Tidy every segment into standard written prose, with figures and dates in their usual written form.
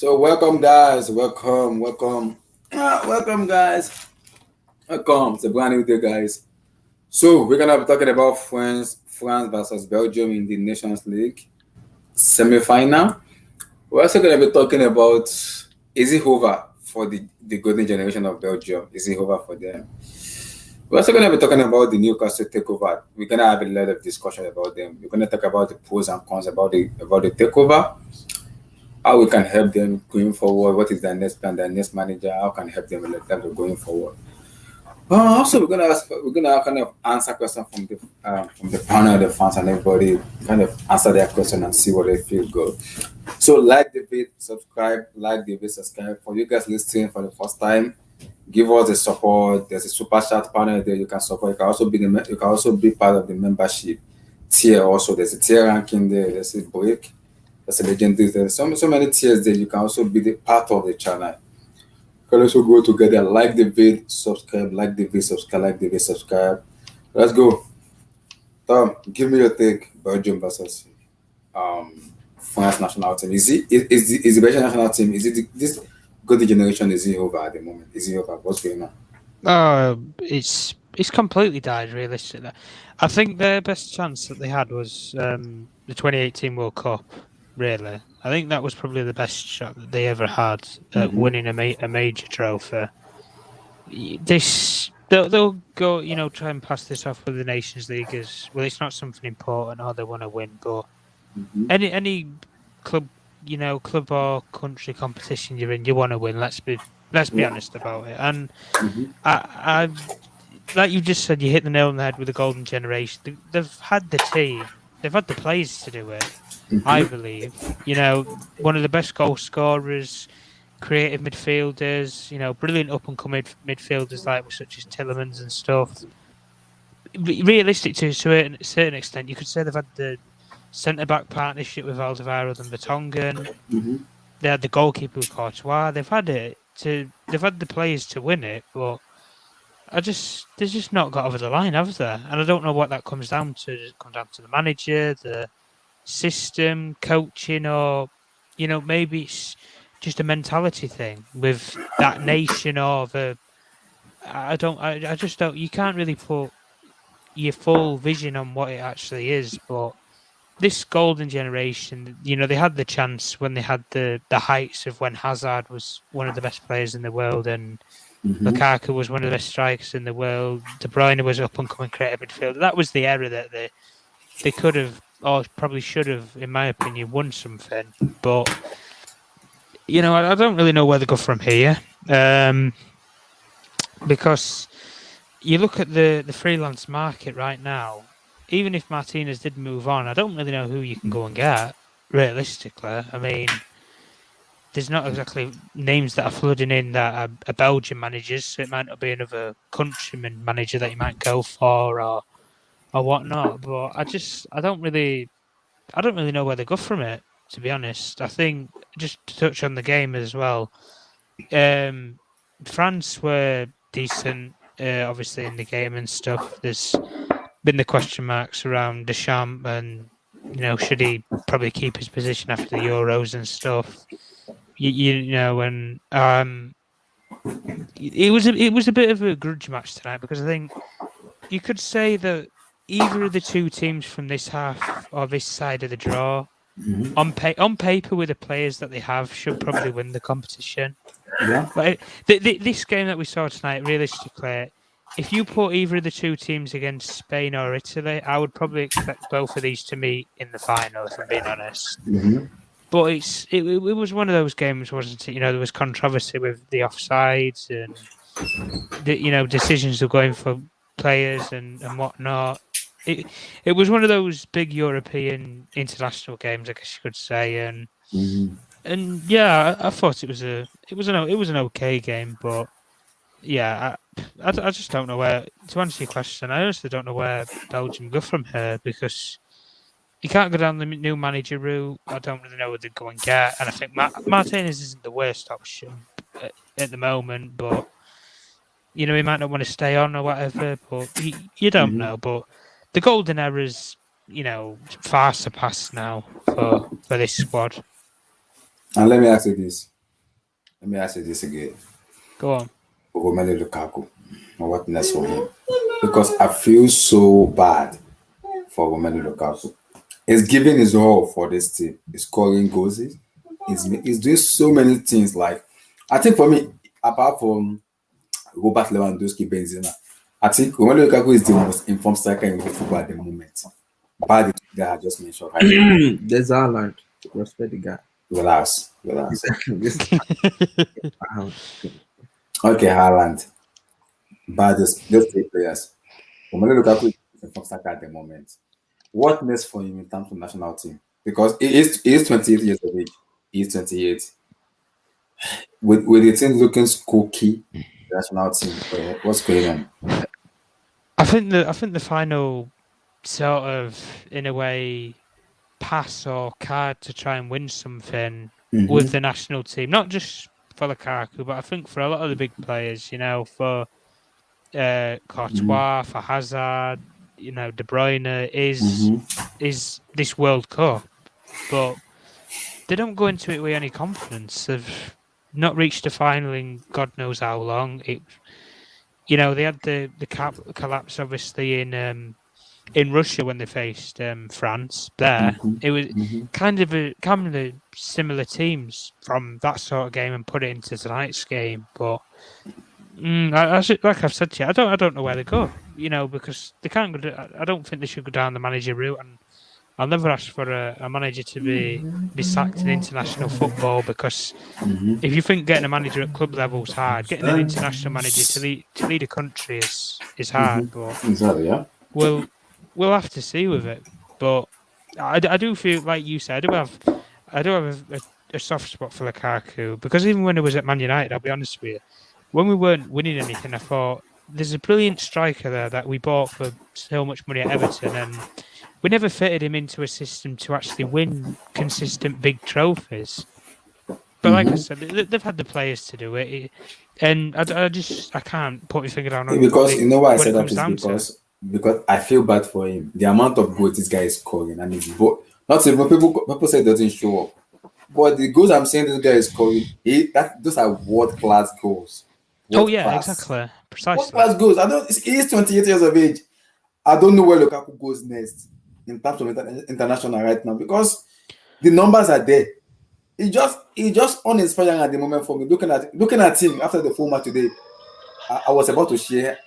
So welcome guys, welcome guys, welcome. It's a brand new day, guys. So we're gonna be talking about France versus Belgium in the Nations League semi-final. We're also gonna be talking about is it over for the golden generation of Belgium? Is it over for them? We're also gonna be talking about the Newcastle takeover. We're gonna have a lot of discussion about them. We're gonna talk about the pros and cons about the takeover, how we can help them going forward, what is their next plan, their next manager, how can help them let them going forward. Also, we're gonna kind of answer questions from the panel, the fans, and everybody. Kind of answer their question and see what they feel good. So, like the video, subscribe, like the video, subscribe. For you guys listening for the first time, give us the support. There's a super chat panel there you can support. You can also be part of the membership tier. Also, there's a tier ranking there. There's a break. There's a legendary. There's so many tiers there. You can also be the part of the channel. Can also go together, like the vid, subscribe, like the vid, subscribe, like the vid, subscribe. Let's go. Tom, give me your take. Belgium versus um France national team. Is the Belgian national team? This golden generation? Is it over at the moment? Is it over? What's going on? It's completely died. Realistically, I think their best chance that they had was the 2018 World Cup. Really, I think that was probably the best shot that they ever had at winning a major trophy. They'll go, try and pass this off with the Nations League as well. It's not something important or they want to win, but any club, club or country competition you're in, you want to win. Let's be honest about it. And I like you just said, you hit the nail on the head with the golden generation. They've had the team, they've had the players to do it. I believe, one of the best goal scorers, creative midfielders, brilliant up and coming midfielders like such as Tillemans and stuff. Realistic to a certain extent, you could say they've had the centre back partnership with Alderweireld and Vertonghen. They had the goalkeeper with Courtois. They've had the players to win it, but they've just not got over the line, have they? And I don't know what that comes down to. Does it come down to the manager, the system, coaching, or maybe it's just a mentality thing with that nation of I just don't. You can't really put your full vision on what it actually is, but this golden generation, they had the chance when they had the heights of when Hazard was one of the best players in the world and Lukaku was one of the best strikers in the world. De Bruyne was up and coming creative midfielder. That was the era that they could have, or probably should have, in my opinion, won something. But I don't really know where they go from here, because you look at the freelance market right now. Even if Martinez did move on, I don't really know who you can go and get. Realistically, I mean, there's not exactly names that are flooding in that are Belgian managers, so it might not be another countryman manager that you might go for or whatnot. But I don't really know where they go from it, to be honest. I think, just to touch on the game as well, France were decent, obviously, in the game and stuff. There's been the question marks around Deschamps and, should he probably keep his position after the Euros and stuff. And it was a bit of a grudge match tonight, because I think you could say that either of the two teams from this half or this side of the draw, on paper with the players that they have, should probably win the competition. Yeah. But this game that we saw tonight, realistically, if you put either of the two teams against Spain or Italy, I would probably expect both of these to meet in the final, if I'm being honest. But it was one of those games, wasn't it? There was controversy with the offsides and the decisions of going for players and whatnot. It was one of those big European international games, I guess you could say, and yeah, I thought it was an okay game, but yeah, I just don't know where, to answer your question, I honestly don't know where Belgium go from here, because you can't go down the new manager route. I don't really know what they're going to get, and I think Martinez isn't the worst option at the moment, but he might not want to stay on or whatever, but you don't know. But the golden era's, far surpassed now for this squad. And let me ask you this: Let me ask you this again. Go on. Romelu Lukaku. What next for him? Because I feel so bad for Romelu Lukaku. He's giving his all for this team. He's scoring goals. He's doing so many things. Like, I think for me, apart from Robert Lewandowski, Benzema, I think Romelu Lukaku is the most informed striker in world football at the moment. Bad that I just mentioned right now. There's Ireland. Respect the guy. Relax. Exactly. Wow. Okay, Haaland. Bad just three players. Romelu Lukaku is the informed striker at the moment. What next for him in terms of national team? Because he is 28 years of age. He's 28. With the team looking cookie, national team, what's going on? I think the final sort of, in a way, pass or card to try and win something with the national team, not just for Lukaku, but I think for a lot of the big players, for Courtois, for Hazard, De Bruyne, is this World Cup. But they don't go into it with any confidence. They've not reached the final in God knows how long. They had the collapse obviously in Russia when they faced France. There, it was kind of a similar teams from that sort of game and put it into tonight's game. But like I've said to you, I don't know where they go. Because they can't go. I don't think they should go down the manager route, and I'll never ask for a manager to be sacked in international football, because if you think getting a manager at club level is hard, getting an international manager to lead a country is hard. But Exactly, yeah. we'll have to see with it. But I do feel, like you said, I do have a soft spot for Lukaku, because even when he was at Man United, I'll be honest with you, when we weren't winning anything, I thought there's a brilliant striker there that we bought for so much money at Everton, and we never fitted him into a system to actually win consistent big trophies. But like I said, they've had the players to do it, and I can't put my finger down on Because it you know why I when said it that comes is down to it. because I feel bad for him. The amount of goals this guy is scoring, and his not even people say it doesn't show up, but the goals I'm saying this guy is scoring, those are world class goals. Oh yeah, exactly, World precisely. class goals. He is 28 years of age. I don't know where Lukaku goes next in terms of international right now, because the numbers are there. He just uninspiring at the moment for me. Looking at him after the full match today, I was about to share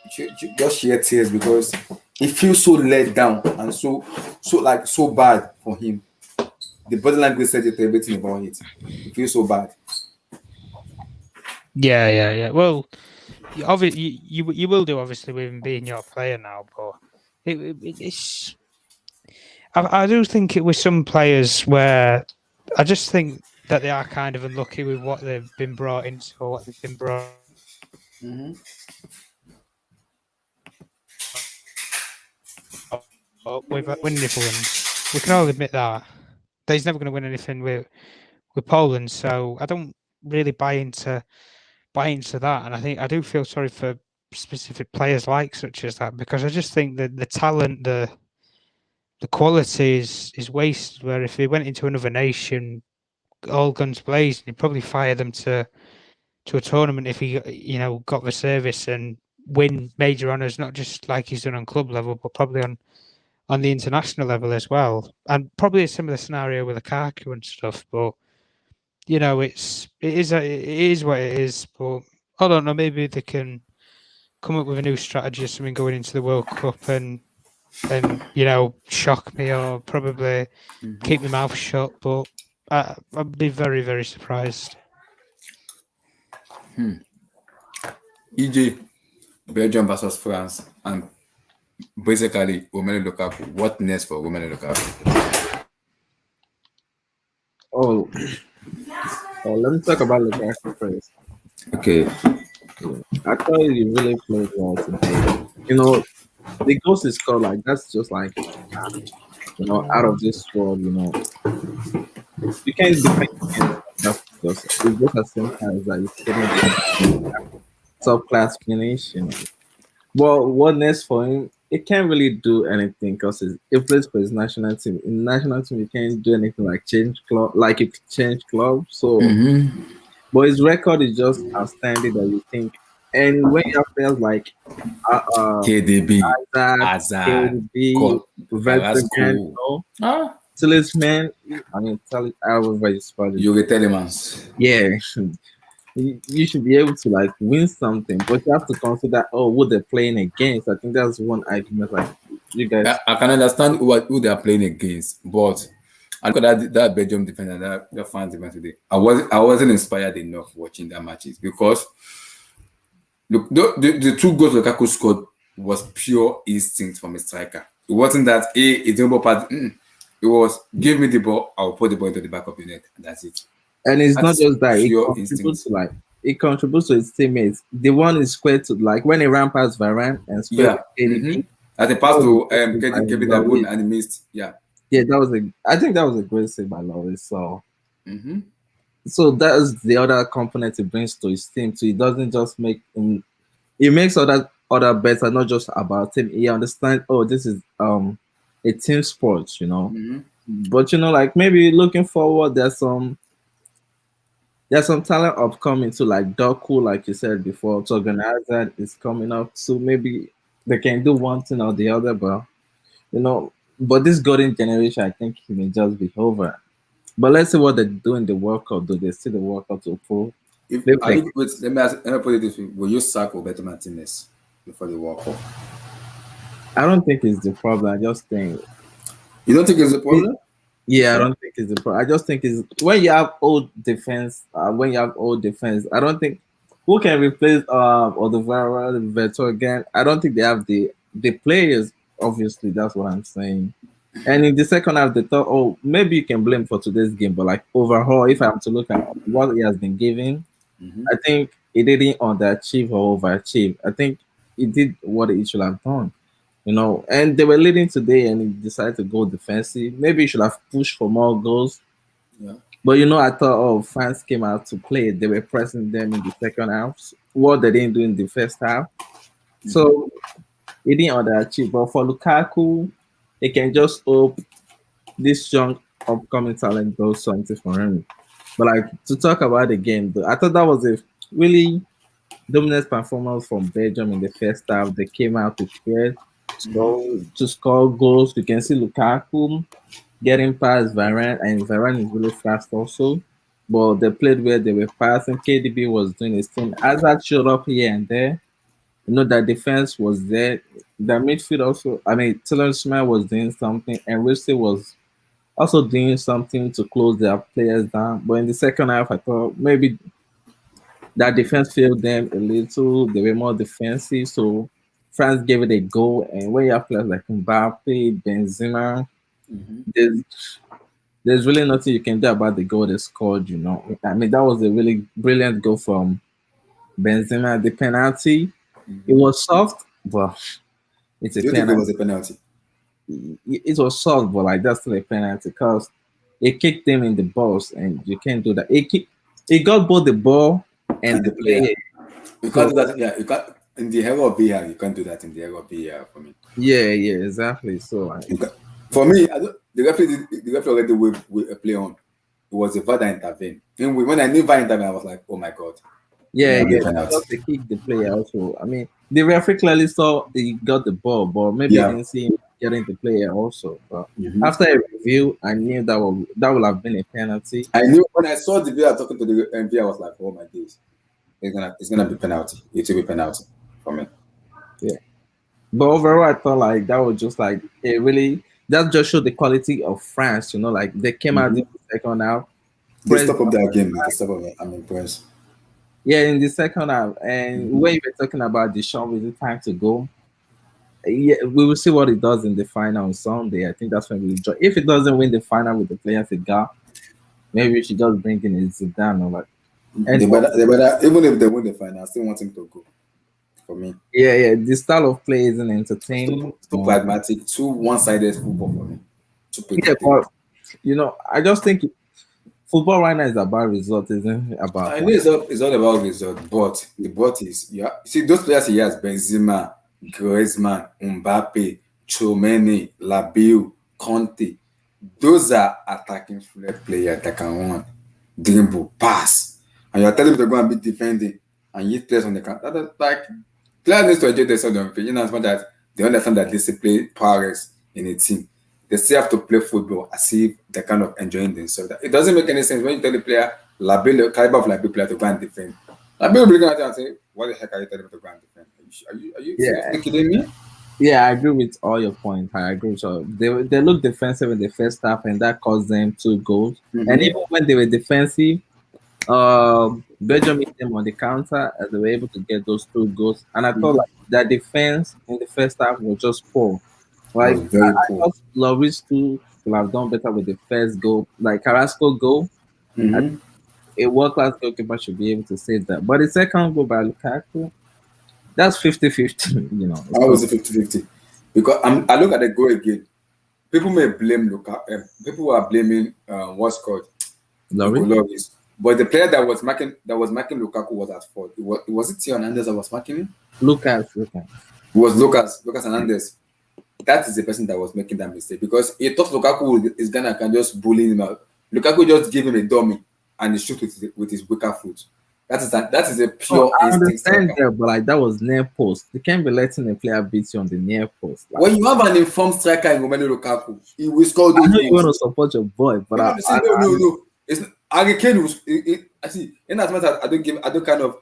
tears, because he feels so let down and so bad for him. The body language said everything about it. He feels so bad. Yeah. Well, obviously you will do, obviously, with him being your player now, but it's. I do think it was some players where I just think that they are kind of unlucky with what they've been brought into, or what they've been brought up with winning the ones. We can all admit that he's never going to win anything with Poland. So I don't really buy into that, and I do feel sorry for specific players like such as that, because I just think that the talent, the quality is wasted. Where if he went into another nation, all guns blazing, he'd probably fire them to a tournament if he got the service and win major honours, not just like he's done on club level, but probably on the international level as well. And probably a similar scenario with Lukaku and stuff. But it is what it is. But I don't know, maybe they can come up with a new strategy or something going into the World Cup and shock me, or probably keep my mouth shut. But I'd be very, very surprised. E.g., Belgium versus France, and basically Romelu Lukaku. What next for Romelu Lukaku? Oh, let me talk about Lukaku first. Okay. I thought he really played well today. The goals he scored, like, that's just like, out of this world. You can't defend against that, because it's just as simple as that. You couldn't top class finish. Well, what next for him? He can't really do anything, because he plays for his national team. In national team, you can't do anything like change club, like you could change club. So but his record is just outstanding that you think. And when you have players like KDB, Isaac, Hazard, KDB, Vertonghen, Carrasco. Ah, Talisman, I mean, however you spell it. Yuri Telemans. Yeah, you should be able to like win something, but you have to consider, oh, who they're playing against. I think that's one argument. Like you guys, I can understand who they are playing against, but I look at that Belgium defender, that France defense today. I wasn't inspired enough watching that matches because look, the two goals Lukaku scored was pure instinct from a striker. It wasn't that it's the ball part. It was give me the ball, I'll put the ball into the back of the net, and that's it. and it's That not is just that; it pure contributes instinct. to like it contributes to his teammates. The one is squared to like when he ran past Varane and squared Yeah. with KDB. At the That pass was to a great save by Kevin De Bruyne Lloris. and he missed. Yeah. Yeah, that was a. I think that was a great save by Lloris. So, Mm-hmm. so that is the other component he brings to his team. So he doesn't just make him. He makes other better, not just about him. He understands. Oh, this is a team sport, you know. Mm-hmm. But like maybe looking forward, there's some talent upcoming to like Doku, like you said before. To organizer is coming up, so maybe they can do one thing or the other. But you know, but this golden generation, I think it may just be over. But let's see what they do in the World Cup. Do they see the World Cup to prove? If Maybe are you wait, let me put it this way: will you sack Roberto Martinez before the World Cup? I don't think it's the problem. I just think, You don't think it's a it, problem? yeah, I don't think it's the problem. I just think it's when you have old defense. When you have old defense, I don't think who can replace Odovara, Veto again. I don't think they have the players. Obviously, that's what I'm saying. And in the second half, they thought, oh, maybe you can blame for today's game, but like overall, if I'm to look at what he has been giving, Mm-hmm. I think he didn't underachieve or overachieve. I think he did what he should have done, And they were leading today, and he decided to go defensive. Maybe he should have pushed for more goals. Yeah. But I thought, oh, fans came out to play. They were pressing them in the second half. What they didn't do in the first half. Mm-hmm. So he didn't underachieve. But for Lukaku, he can just hope this young upcoming talent does something for him. But like to talk about the game, though, I thought that was a really dominant performance from Belgium in the first half. They came out prepared to score goals. You can see Lukaku getting past Varane, and Varane is really fast also. But they played where they were passing. KDB was doing his thing. Hazard showed up here and there. That defense was there. The midfield also, I mean, Tillman was doing something, and Risse was also doing something to close their players down. But in the second half, I thought maybe that defense failed them a little. They were more defensive, so France gave it a go. And when you have players like Mbappe, Benzema, Mm-hmm. there's there's really nothing you can do about the goal they scored. I mean, that was a really brilliant goal from Benzema. The penalty, it Mm-hmm. was soft, but it's a Do you think there penalty. was a penalty? It was soft, but like that's still a penalty because it kicked them in the balls, and you can't do that. It got both the ball and And the the player. player. You can't So do that. Yeah, you can't. In the era of VR, you can't do that in the era of VR for me. yeah, exactly. So You can, for me, the referee the referee already with a play on. It was the VAR that intervened. And when I knew VAR intervened, I was like, oh my god, it's yeah, gonna be a because penalty. they kicked the player also. I mean, the referee clearly saw he got the ball, but maybe he Yeah. didn't see him getting the player also. But Mm-hmm. after a review, I knew that would have been a penalty. I knew when I saw the VR talking to the MV, I was like, oh my days, it's gonna be penalty. It will be penalty for me. Yeah. But overall, I thought like that was just like a really that just showed the quality of France. Like they came out Mm-hmm. in the second half, The pressed. stop of that game, the stop of it, I'm impressed. Yeah, in the second half, and Mm-hmm. when you were talking about the shot with the time to go, yeah, we will see what it does in the final on Sunday. I think that's when we enjoy. If it doesn't win the final with the players it got, maybe we should just bring in a Zidane or like. And Even if they win the final, I still want him to go. For me, yeah, the style of play isn't entertaining. too pragmatic, too one-sided football for me. Too Yeah, predictable. but I just think football right now is about results, isn't it? About I know like it's all about result, but the but is yeah. See those players he has: Benzema, Griezmann, Mbappe, Chomeni, Labiu, Conte. Those are attacking flair players that can run, dribble, pass. and you're telling me to go and be defending and hit players on the counter. Like players need to enjoy themselves on the field, as much as they understand that discipline powers in a team. They still have to play football as if they're kind of enjoying themselves. It doesn't make any sense when you tell the player, Labelle, caliber of Labelle player to go and defend. Labelle will be looking at you and say, "What the heck are you telling me to go and defend? Are you Yeah, seriously kidding me?" yeah, I agree with all your points. I agree. So they looked defensive in the first half, and that cost them 2 goals. And Mm-hmm. even when they were defensive, Belgium hit them on the counter, and they were able to get those 2 goals. And I thought Mm-hmm. like their defense in the first half was just poor. It was Like very I poor. thought Loris too could have done better with the first goal. Like Carrasco goal, I Mm-hmm. a world class goalkeeper should be able to save that. But the second goal by Lukaku, that's 50-50. It's How not was it 50-50? Because I look at the goal again. People may blame Luka. People are blaming what's called Loris. Igoloris. But the player that was marking Lukaku was at fault. Was it Theo Hernandez that was marking him? Lucas. It was Lucas Hernandez. That is the person that was making that mistake because he thought Lukaku is gonna can just bully him out. Lukaku just give him a dummy and he shoot with his weaker foot. That is a Oh, pure I instinct understand striker. that, but like that was near post. You can't be letting a player beat you on the near post. Like When you have an informed striker in Romelu Lukaku, he will score I those know you want goals. to support your boy, but No, no, no, see, no, no, no. It's Harry Kane was. I see. In as much as I don't kind of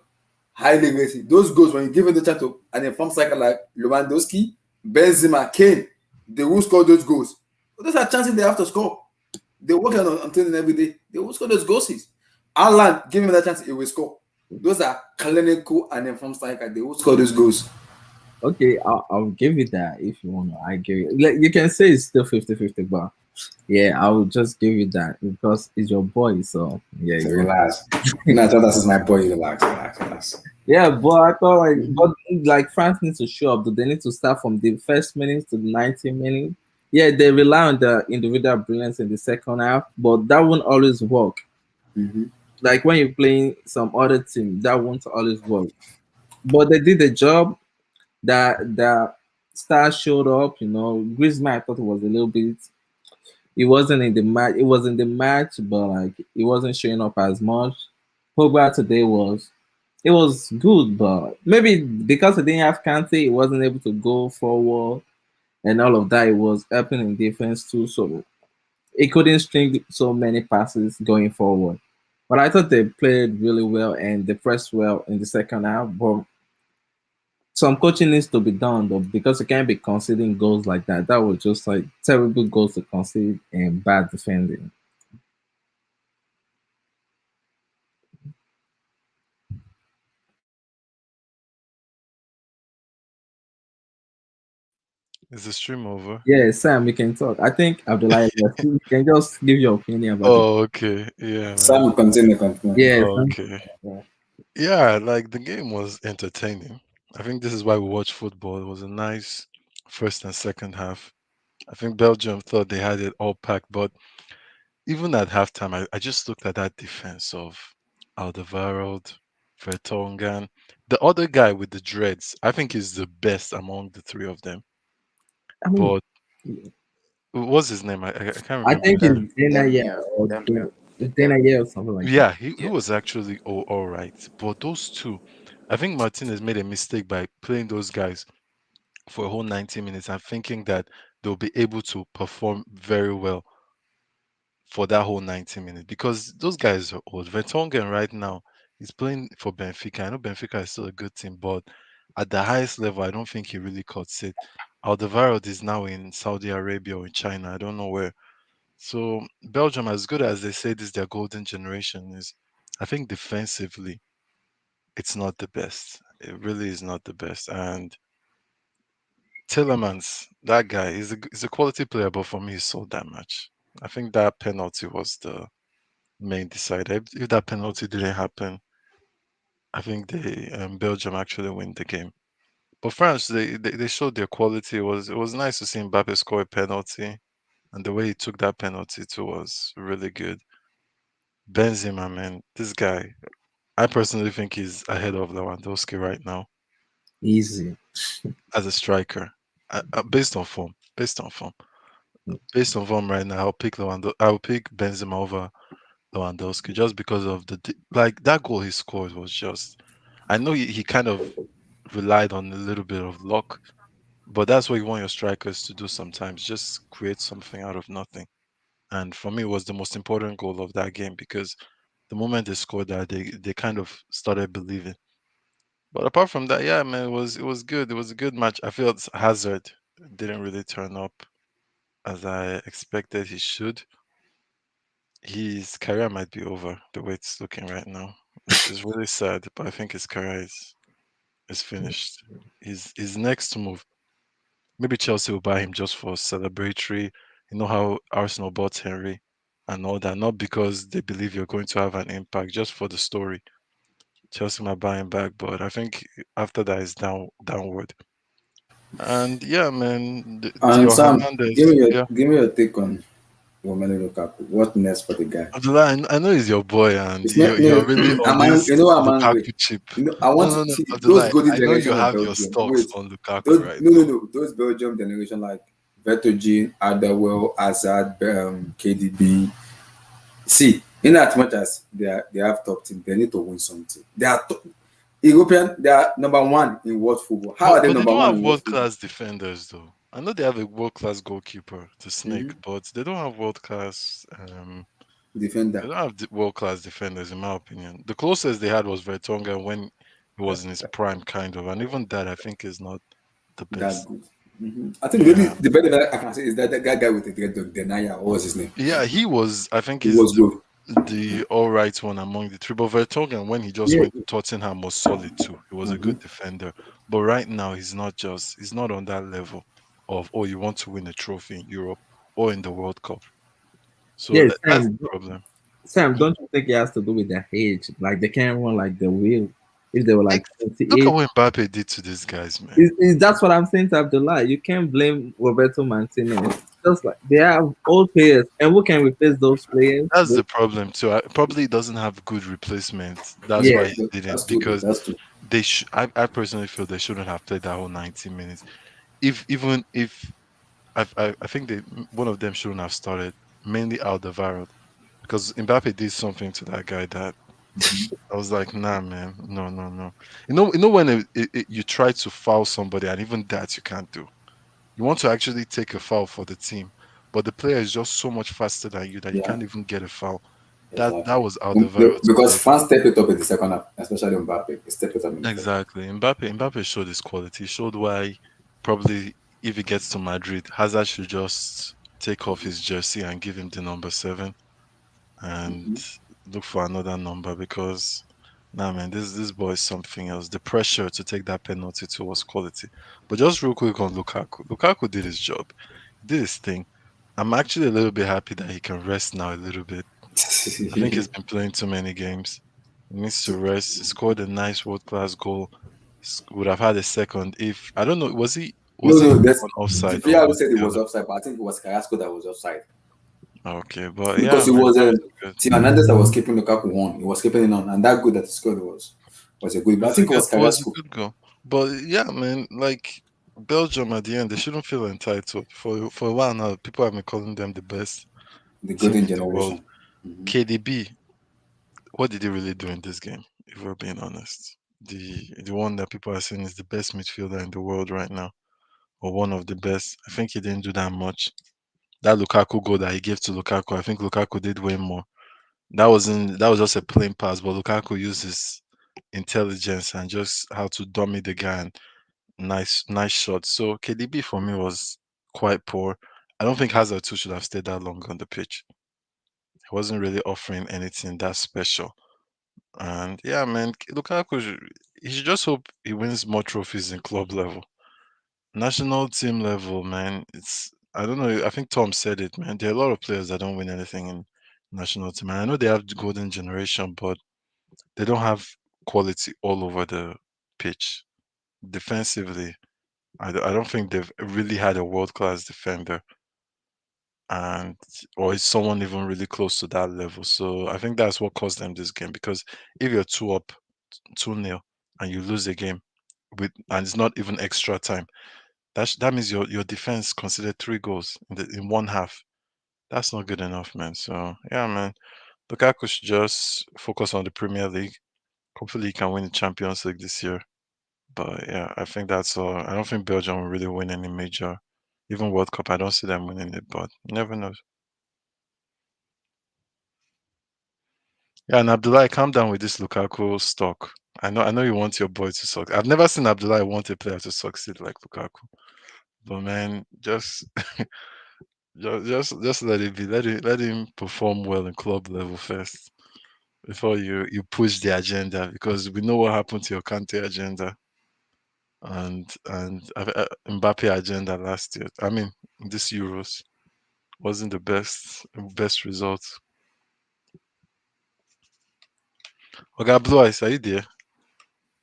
highly rate it. Those goals when you give him the chance to an informed striker like Lewandowski, Benzema, Kane, they will score those goals. But those are chances they have to score. They work on training every day. They will score those goals. Alan, give him that chance, he will score. Those are clinical and informed striker. They will score those goals. okay, I'll give you that if you want to. I give you. Like, you can say it's still 50-50, but yeah, I will just give you that because it's your boy. So yeah, So you want. relax. No, Jonas is my boy. Relax, relax, relax. Yeah, but I thought Mhm. like France needs to show up. Do they need to start from the first minutes to the 90 minutes? Yeah, they rely on the individual brilliance in the second half, but that won't always work. Mhm. Like when you're playing some other team, that won't always work. But they did the job. That star showed up. Griezmann, I thought it was a little bit. He wasn't in the match. It was in the match, but like he wasn't showing up as much. Pogba today was. It was good, but maybe because he didn't have Kante, he wasn't able to go forward and all of that. It was helping in defense too, so he couldn't string so many passes going forward. But I thought they played really well and they pressed well in the second half. But some coaching needs to be done though, because you can't be conceding goals like that. That was just like terrible goals to concede and bad defending. Is the stream over? Yeah, Sam, we can talk. I think Abdullah, you can just give your opinion about it. Oh, okay. Yeah, man. Sam, continue, continue. Yeah, Oh, Sam. okay. Yeah, like the game was entertaining. I think this is why we watch football. It was a nice first and second half. I think Belgium thought they had it all packed, but even at halftime, I just looked at that defense of Alderweireld, Vertonghen. The other guy with the dreads, I think is the best among the three of them. I mean, But what's his name? I can't I remember think his name. it's Dana, yeah, or Dana, yeah, or something like that. Yeah, he was actually all right. But those two, I think Martinez made a mistake by playing those guys for a whole 90 minutes and thinking that they'll be able to perform very well for that whole 90 minutes because those guys are old. Vertonghen right now is playing for Benfica. I know Benfica is still a good team, but at the highest level, I don't think he really cuts it. Alderweireld is now in Saudi Arabia or in China. I don't know where. So Belgium, as good as they say this their golden generation is, I think defensively it's not the best. It really is not the best. And Tillemans, that guy is a quality player, but for me, he's so damn much. I think that penalty was the main decider. If that penalty didn't happen, I think they Belgium actually win the game. But France, they showed their quality. It was nice to see Mbappe score a penalty, and the way he took that penalty too was really good. Benzema, man, this guy, I personally think he's ahead of Lewandowski right now Easy. as a striker, based on form. Based on form right now, I'll pick Benzema over Lewandowski just because of like that goal he scored was just. I know he kind of relied on a little bit of luck, but that's what you want your strikers to do sometimes. Just create something out of nothing. And for me, it was the most important goal of that game because the moment they scored that, they kind of started believing. But apart from that, yeah, man, it was good. It was a good match. I feel Hazard didn't really turn up as I expected he should. His career might be over the way it's looking right now. It's really sad, but I think his career is finished. His next move, maybe Chelsea will buy him just for celebratory. You know how Arsenal bought Henry and all that, not because they believe you're going to have an impact, just for the story. Chelsea might buy him back, but I think after that is downward. And yeah, man, And Theo Sam, Hernandez, yeah. give me your take on Romelu Lukaku. What next for the guy? Abdullah, I know he's your boy, and It's not you're really on this you know I'm angry. Lukaku chip. You know I No, want no, to no, see those Abdullah, golden I know you generation of have your Belgium. stocks Wait, on Lukaku those right no no now. no those Belgium generation like Vertonghen, Adderwell, Hazard, KDB. See, in as much as they have top team, they need to win something. European. They are number one in world football. How are But they they number don't one have in world world football? class defenders though. I know they have a world class goalkeeper to Snake, Mhm. but they don't have world class. They Defender. don't have world class defenders, in my opinion. The closest they had was Vertonghen when he was in his prime, kind of, and even that I think is not the That best. good. I think really Yeah, the better that I can say is that guy with the great dog, Denaya. What was his name? yeah, he was. I think He he's was good. the all right one among the three. But Vertonghen, when he just Yeah, went to Tottenham, was solid too. He was a Mm-hmm. good defender. But right now, he's not on that level of, oh, you want to win a trophy in Europe or in the World Cup. So yeah, that's the Sam. problem. Sam, don't you think it has to do with their age? Like they can't run like the will if they were like Look at 28. what Mbappe did to these guys, man. That's what I'm saying to Abdullah. You can't blame Roberto Martinez. Just like they have old players, and who can replace those players? That's the problem too. Probably doesn't have good replacements. That's Yeah, why he That's didn't. true though. Because That's true. I personally feel they shouldn't have played that whole 90 minutes. If even if I think one of them shouldn't have started, mainly Alderweireld, because Mbappe did something to that guy that I was like, nah, man, no, no, no. You know when you try to foul somebody and even that you can't do. You want to actually take a foul for the team, but the player is just so much faster than you that you Yeah, can't even get a foul. That exactly. was Alderweireld's Because quality. France stepped it up in the second half, especially Mbappe. He stepped it up in the second. Exactly. Mbappe showed his quality. He showed why probably if he gets to Madrid, Hazard should just take off his jersey and give him the number 7 and Mm-hmm. look for another number because nah, man, this boy is something else. The pressure to take that penalty too was quality. But just real quick on Lukaku. Lukaku did his job. He did his thing. I'm actually a little bit happy that he can rest now a little bit. I think he's been playing too many games. He needs to rest. He scored a nice world class goal. Would have had a second if I don't know. Was No, it no, that's on offside or Villa who was said it it the was other? offside, but I think it was Carrasco that was offside Okay, but yeah, because it man, was that was good. Theo Hernandez that was keeping Lukaku on. He was keeping it on, and that goal that he scored was a good. But I think it was It was a Carrasco. good goal. But yeah, man, like Belgium at the end, they shouldn't feel entitled. For a while now, people have been calling them the best The team golden in the world. generation. Hmm. KDB, what did he really do in this game? If we're being honest, the one that people are saying is the best midfielder in the world right now, or one of the best. I think he didn't do that much. That Lukaku goal that he gave to Lukaku, I think Lukaku did way more. That was just a plain pass, but Lukaku used his intelligence and just how to dummy the guy and nice shot. So KDB for me was quite poor. I don't think Hazard too should have stayed that long on the pitch. He wasn't really offering anything that special. And yeah, man, Lukaku, he should just hope he wins more trophies in club level. National team level, man, it's I don't know. I think Tom said it, man. There are a lot of players that don't win anything in national team. And I know they have the golden generation, but they don't have quality all over the pitch. Defensively, I don't think they've really had a world class defender, and or is someone even really close to that level. So I think that's what cost them this game because if you're 2 up, 2-0, and you lose a game and it's not even extra time, that means your defense considered 3 goals in one half. That's not good enough, man. So yeah, man. Lukaku should just focus on the Premier League. Hopefully, he can win the Champions League this year. But yeah, I think that's all. I don't think Belgium will really win any major, even World Cup. I don't see them winning it, but you never know. Yeah, and Abdullah, calm down with this Lukaku stock. I know you want your boy to succeed. I've never seen Abdullah want a player to succeed like Lukaku. But man, just just let it be. Let him perform well in club level first before you push the agenda, because we know what happened to your Kante agenda and Mbappe agenda last year. I mean, this Euros wasn't the best result. Okay, Blue Eyes, are you there?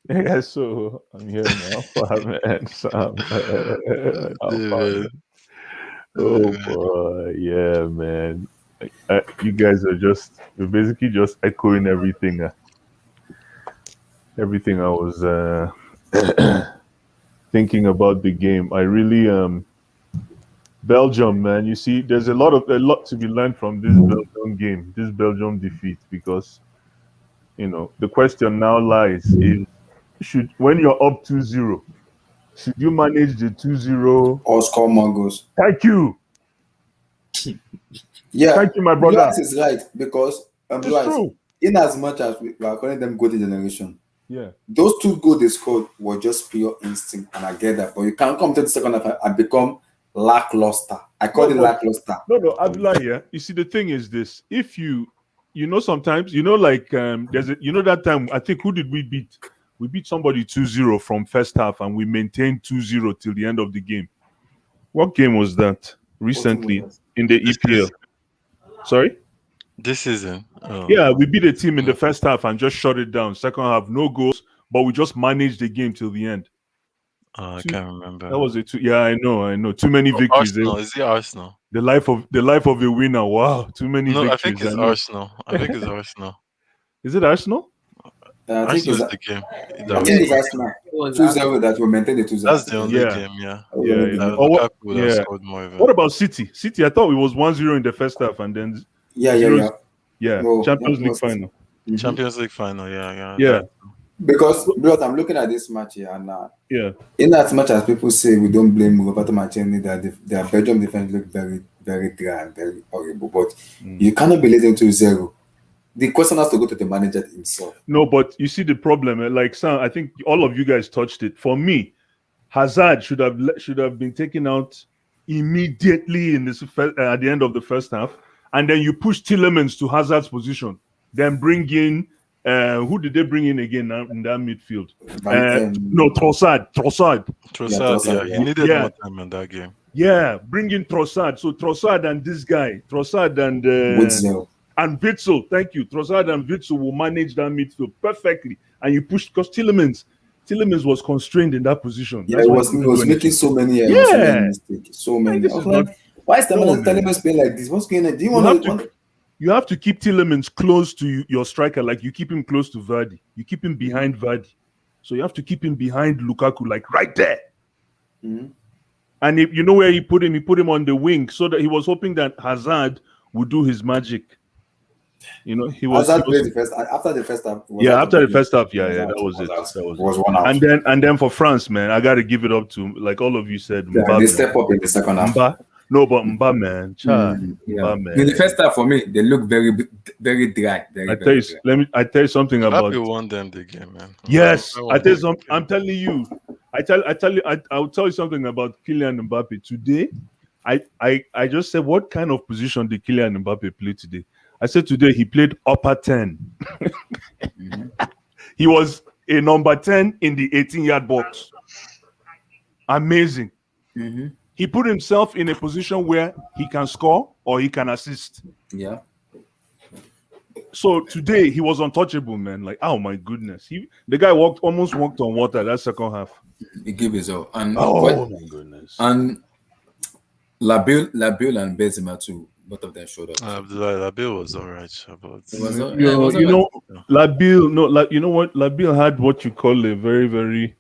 Yeah, so I'm here now. Man, Sam. Dude, Oh boy, yeah, man. You guys are you're basically just echoing everything I was thinking about the game. I really Belgium, man. You see, there's a lot to be learned from this Belgium game, this Belgium defeat, because the question now lies is should when you're up 2-0, should you manage the 2-0? Or score more goals. Thank you. Yeah, Thank you, my Blue brother. Eyes is right because Blue It's Eyes, true. in as much as we are calling them golden generation, Yeah. those 2 goals they scored were just pure instinct, and I get that. But you can't come to the second half and become lackluster. I call it lackluster. No, Abdullah, yeah. You see, the thing is this: if sometimes like there's that time I think who did we beat? We beat somebody 2-0 from first half, and we maintained 2-0 till the end of the game. What game was that? Recently in the EPL. Sorry. this season. Oh. Yeah, we beat a team in the first half and just shut it down. Second half, no goals, but we just managed the game till the end. I can't remember. That was it. Yeah, I know. Too many victories. Arsenal. Is it Arsenal? The life of a winner. Wow, too many victories. I think it's Arsenal. I think it's Arsenal. Is it Arsenal? I think Arsenal is the game. I think it's Arsenal. 2-0 that will maintain the 2-0. That's the only game, yeah. Lukaku would have scored more of it. What about City? City, I thought it was 1-0 in the first half, and then Yeah. No, Champions League final. Mm-hmm. Champions League final, yeah. Because I'm looking at this match here, and in as much as people say we don't blame Roberto Mancini, that their Belgium defense look very, very dry and very horrible, but you cannot be leading 2-0. The question has to go to the manager himself. No, but you see the problem. Like Sam, I think all of you guys touched it. For me, Hazard should have been taken out immediately in this at the end of the first half, and then you push Tielemans to Hazard's position. Then bring in who did they bring in again in that midfield? No, Trossard. Trossard, he needed more time in that game. Yeah, bring in Trossard. So Trossard and this guy, Trossard and Witsel. Thank you. Trossard and Witsel will manage that midfield perfectly, and you push because Tielemans was constrained in that position. Yeah, he was making so many mistakes. So many. Why is Tielemans playing like this? What's going on? Do you want to? You have to keep Tielemans close to your striker, like you keep him close to Vardy. You keep him behind Vardy. So you have to keep him behind Lukaku, like right there. Mm-hmm. And if you know where he put him? He put him on the wing so that he was hoping that Hazard would do his magic. He was Hazard played the first after the first half. After the first half, that was it. That was 1 out. And then for France, man, I got to give it up to, like all of you said, Mbappe, they step up in the second half. No, but Mbappe, man. Mbappe, man. In the first half, for me, they look very, very dry. I tell you something about. Mbappe won them the game, man. Yes, I tell you something. I'm telling you. I'll tell you something about Kylian Mbappe today. I just said, what kind of position did Kylian Mbappe play today? I said today he played upper 10. He was a number 10 in the 18-yard box. Amazing. Mm-hmm. He put himself in a position where he can score or he can assist. Yeah. So today he was untouchable, man. Like, oh my goodness. The guy almost walked on water that second half. He gave his all. And my goodness. And Labille and Benzema too. Both of them showed up. Labille was all right. Labille, you know what? Labille had what you call a very, very,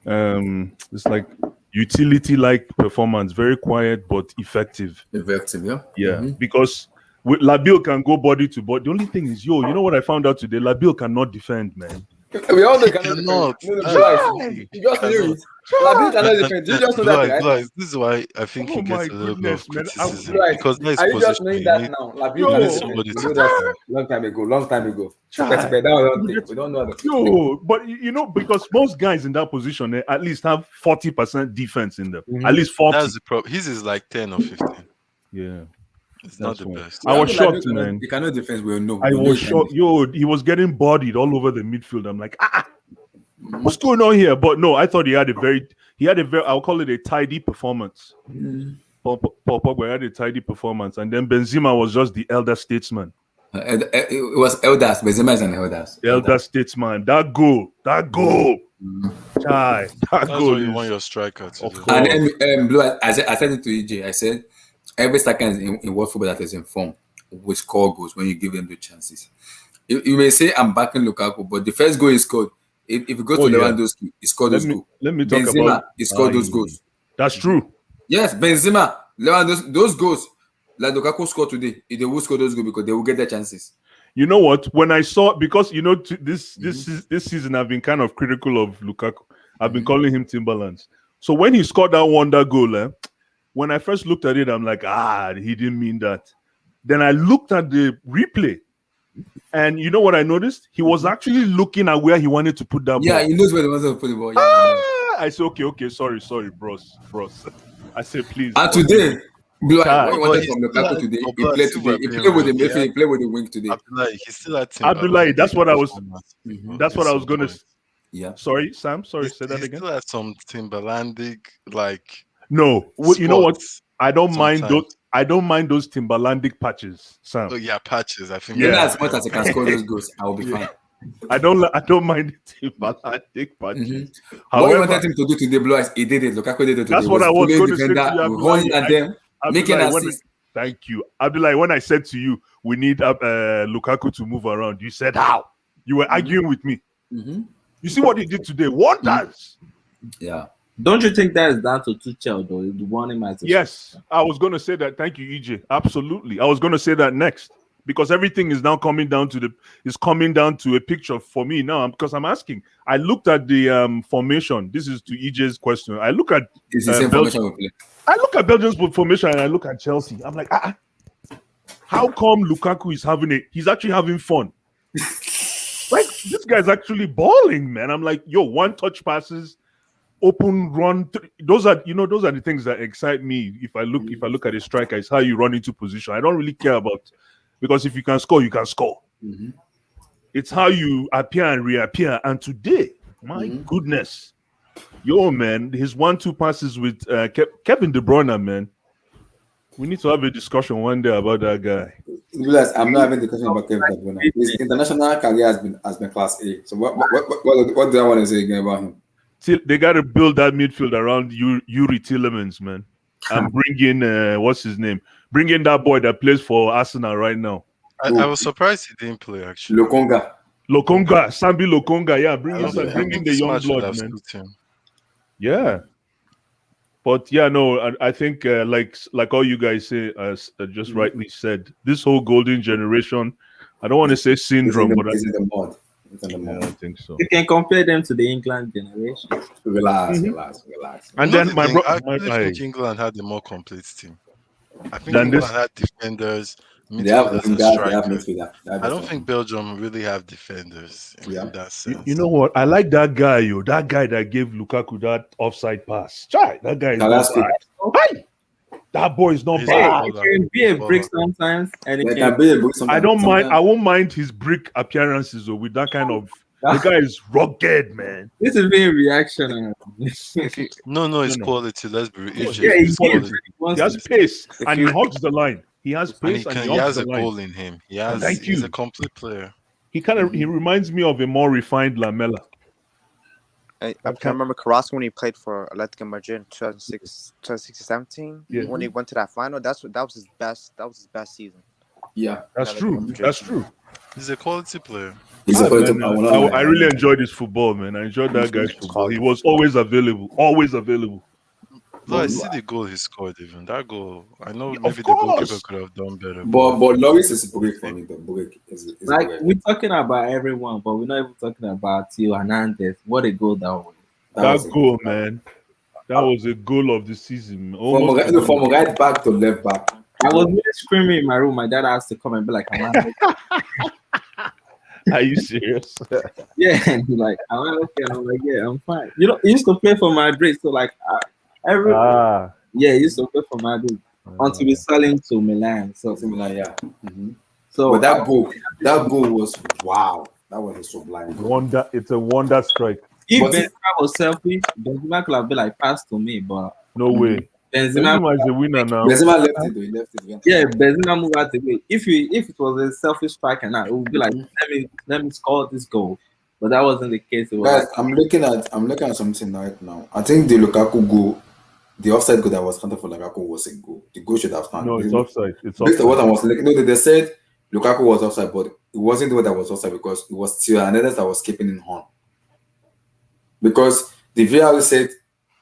it's like utility-like performance. Very quiet but effective. Effective, yeah. Yeah, because with Labil can go body to body. The only thing is, you know what I found out today? Labil cannot defend, man. We all know He cannot defend. cannot. No, guys, you just knew Cannot. it. Labil cannot defend. You just know that, right? Guys, this is why I think Oh he my gets a little bit of goodness, man. criticism Right. because that is Are you just position. knowing You that need, now? Labil Yo. cannot need defend. somebody We to know that defend. long time ago. Chai. But that one don't think. We don't know that. Yo, but you know, because most guys in that position at least have 40% defense in them. Mhm. At least 40. That's the problem. His is like 10 or 15. Yeah. It's not the That's best. I was Labil shocked, cannot- man. He cannot defend. We know. I We know was he can shocked. Yo, he was getting bodied all over the midfield. I'm like, what's going on here? But no, I thought he had a very, I'll call it a tidy performance. defend. Paul Pogba had a tidy performance, and then Benzema was just the elder statesman. It was elders. Benzema is an elders. Elder statesman. That goal. Chai. That That's goal what you is- want your striker to Of do. course. And Blue, I said it to EJ. I said every second in world football that is in form will score goals when you give them the chances. You may say I'm backing Lukaku, but the first goal he scored, if it goes to Lewandowski, he scored those goals. Let me talk Benzema, about. he scored those goals. That's true. Yes, Benzema, Lewandowski, those goals like Lukaku scored today, they will score those goals because they will get their chances. You know what? When I saw, because you know this season I've been kind of critical of Lukaku. I've been calling him Timberlands. So when he scored that wonder goal, when I first looked at it, I'm like, he didn't mean that. Then I looked at the replay, and you know what I noticed? He was actually looking at where he wanted to put that ball. Yeah, he knows where he wants to put the ball. Yeah, I said, okay, sorry, bros. I said, please. and bros. today, Blue, what Ah, you wanted from Lukaku today, he but played still today. He we're played with the playing midfield, he played with the wing today. Abdullahi, he still had Abdullahi, that's what I was. Mhm. That's what I was gonna. Yeah. Sorry, Sam. Sorry, say that He again. still has some Timberlandic like. No, you know what? spots I don't mind sometimes. those. I don't mind those Timberlandic patches, Sam. Oh yeah, patches. I think. Even Yeah. as much as he can score those goals, I will be fine. I don't mind the Timberlandic patches. What you However, wanted him to do today, Blue, he did it. Lukaku did it today. That's what I was Fully going to say to defender, you, running at them, making Abdullahi, when assists. thank you, Abdullahi. When I said to you, we need Lukaku to move around, you said how? You were arguing with me. Mhm. You see what he did today? Wonders. Yeah. Don't you think that is down to Tuchel though? The one him as a Yes, I was going to say that. Thank you, EJ. Absolutely, I was going to say that next because everything is now coming down to a picture for me now. Because I'm asking. I looked at the formation. This is to EJ's question. I look at It's the same Belgium. formation we play. I look at Belgium's formation and I look at Chelsea. I'm like, how come Lukaku is he's actually having fun? Like, this guy's actually balling, man. I'm like, yo, one touch passes, open run. Those are the things that excite me. If I look at a striker, it's how you run into position. I don't really care about, because if you can score, you can score. Mm-hmm. It's how you appear and reappear. And today, my goodness, yo, man, his 1-2 passes with Kevin De Bruyne, man. We need to have a discussion one day about that guy. Realize I'm not having the question about Kevin De Bruyne. His international career has been class A. So what do I want to say again about him? They got to build that midfield around Yuri Tillemans, man, and bring in what's his name? Bring in that boy that plays for Arsenal right now. I was surprised he didn't play actually. Lokonga. Sambi Lokonga, yeah, bring in the young blood, man. Yeah. But yeah, no, I think like all you guys say, as just rightly said, this whole golden generation, I don't want to say syndrome, but It's in the mud. I think so. You can compare them to the England generation. Relax. And then my I brother, think England had the more complete team. I think Than England this- had defenders, They have midfielders, and wingers, they have strikers. midfielder. I don't think Belgium really have defenders in that sense. you know what? I like that guy, that guy that gave Lukaku that offside pass. Try, that guy is not Carrasco. bad. Hey! That boy is not He's bad. It can be a brick sometimes, and it They can can be a book I don't mind. I sometimes. won't mind his brick appearances though, with that kind of. The guy is rugged, man. This is very reactionary. No, it's No. quality. Let's be real. It's Yeah, just quality. He has pace and he hugs the line. He has And pace and he he has hugs a the line. goal in him. Thank He's you. a complete player. He reminds me of a more refined Lamella. I can't remember Carrasco when he played for Atletico Madrid in 2016-17. Yeah. When he went to that final, that was his best. That was his best season. Yeah. That's true. That's true. He's a quality player. He's a quality. I really enjoyed his football, man. I enjoyed that guy's football. He was always available. Always available. Though I But see the goal he scored, even that goal, I know Of maybe the goalkeeper course. could have done better, but but Loris is I break for think me. The break is Like break. we're talking about everyone, but we're not even talking about Theo Hernandez. What a goal that was! That That was a goal, man. That was a goal of the season. from Almost a no, goal. from right back to left back. I was really screaming in my room. My dad has to come and be like, "Am I okay?" Are you serious? Yeah, and he's like, "Am I okay?" And I'm like, "Yeah, I'm fine." You know, he used to play for Madrid, so like every Ah. yeah, he used to play for Madrid until we sell him to Milan. So Similar, yeah. But so I that goal was wow. That was a sublime goal. Wonder. It's a wonder strike. if But Benzema was selfish, Benzema could have been like pass to me, but No way. Benzema Benzema is a winner now. Benzema left it though. He left it. He went yeah, ahead. Benzema move out the way. If it was a selfish striker now, it would be like let me score this goal. But that wasn't the case. It was Guys, like I'm looking at something right now. I think the Lukaku goal, the offside goal that was counted for Lukaku was a goal. The goal should have No, it's stand. offside. It's Based on what offside. I was looking, no, they said Lukaku was offside, but it wasn't the way that was offside because it was Theo Hernandez that was keeping in on. Because the VAR said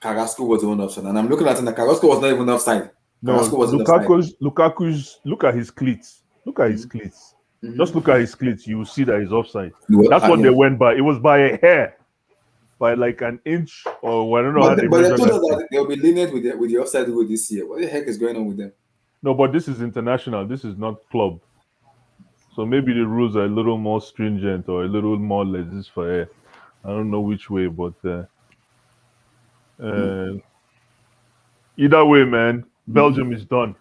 Carrasco was the one offside, and I'm looking at it, and Carrasco was not even offside. No, Carrasco wasn't offside. Lukaku's. Look at his cleats. Look at his cleats. Just look at his cleats. You will see that he's offside. That's what they Yeah. went by. It was by a hair, by like an inch, or I don't know how they But they measure told that us thing. that they'll be lenient with the offside rule this year. What the heck is going on with them? No, but this is international. This is not club. So maybe the rules are a little more stringent or a little more laissez-faire. I don't know which way, but uh, either way, man, Belgium is done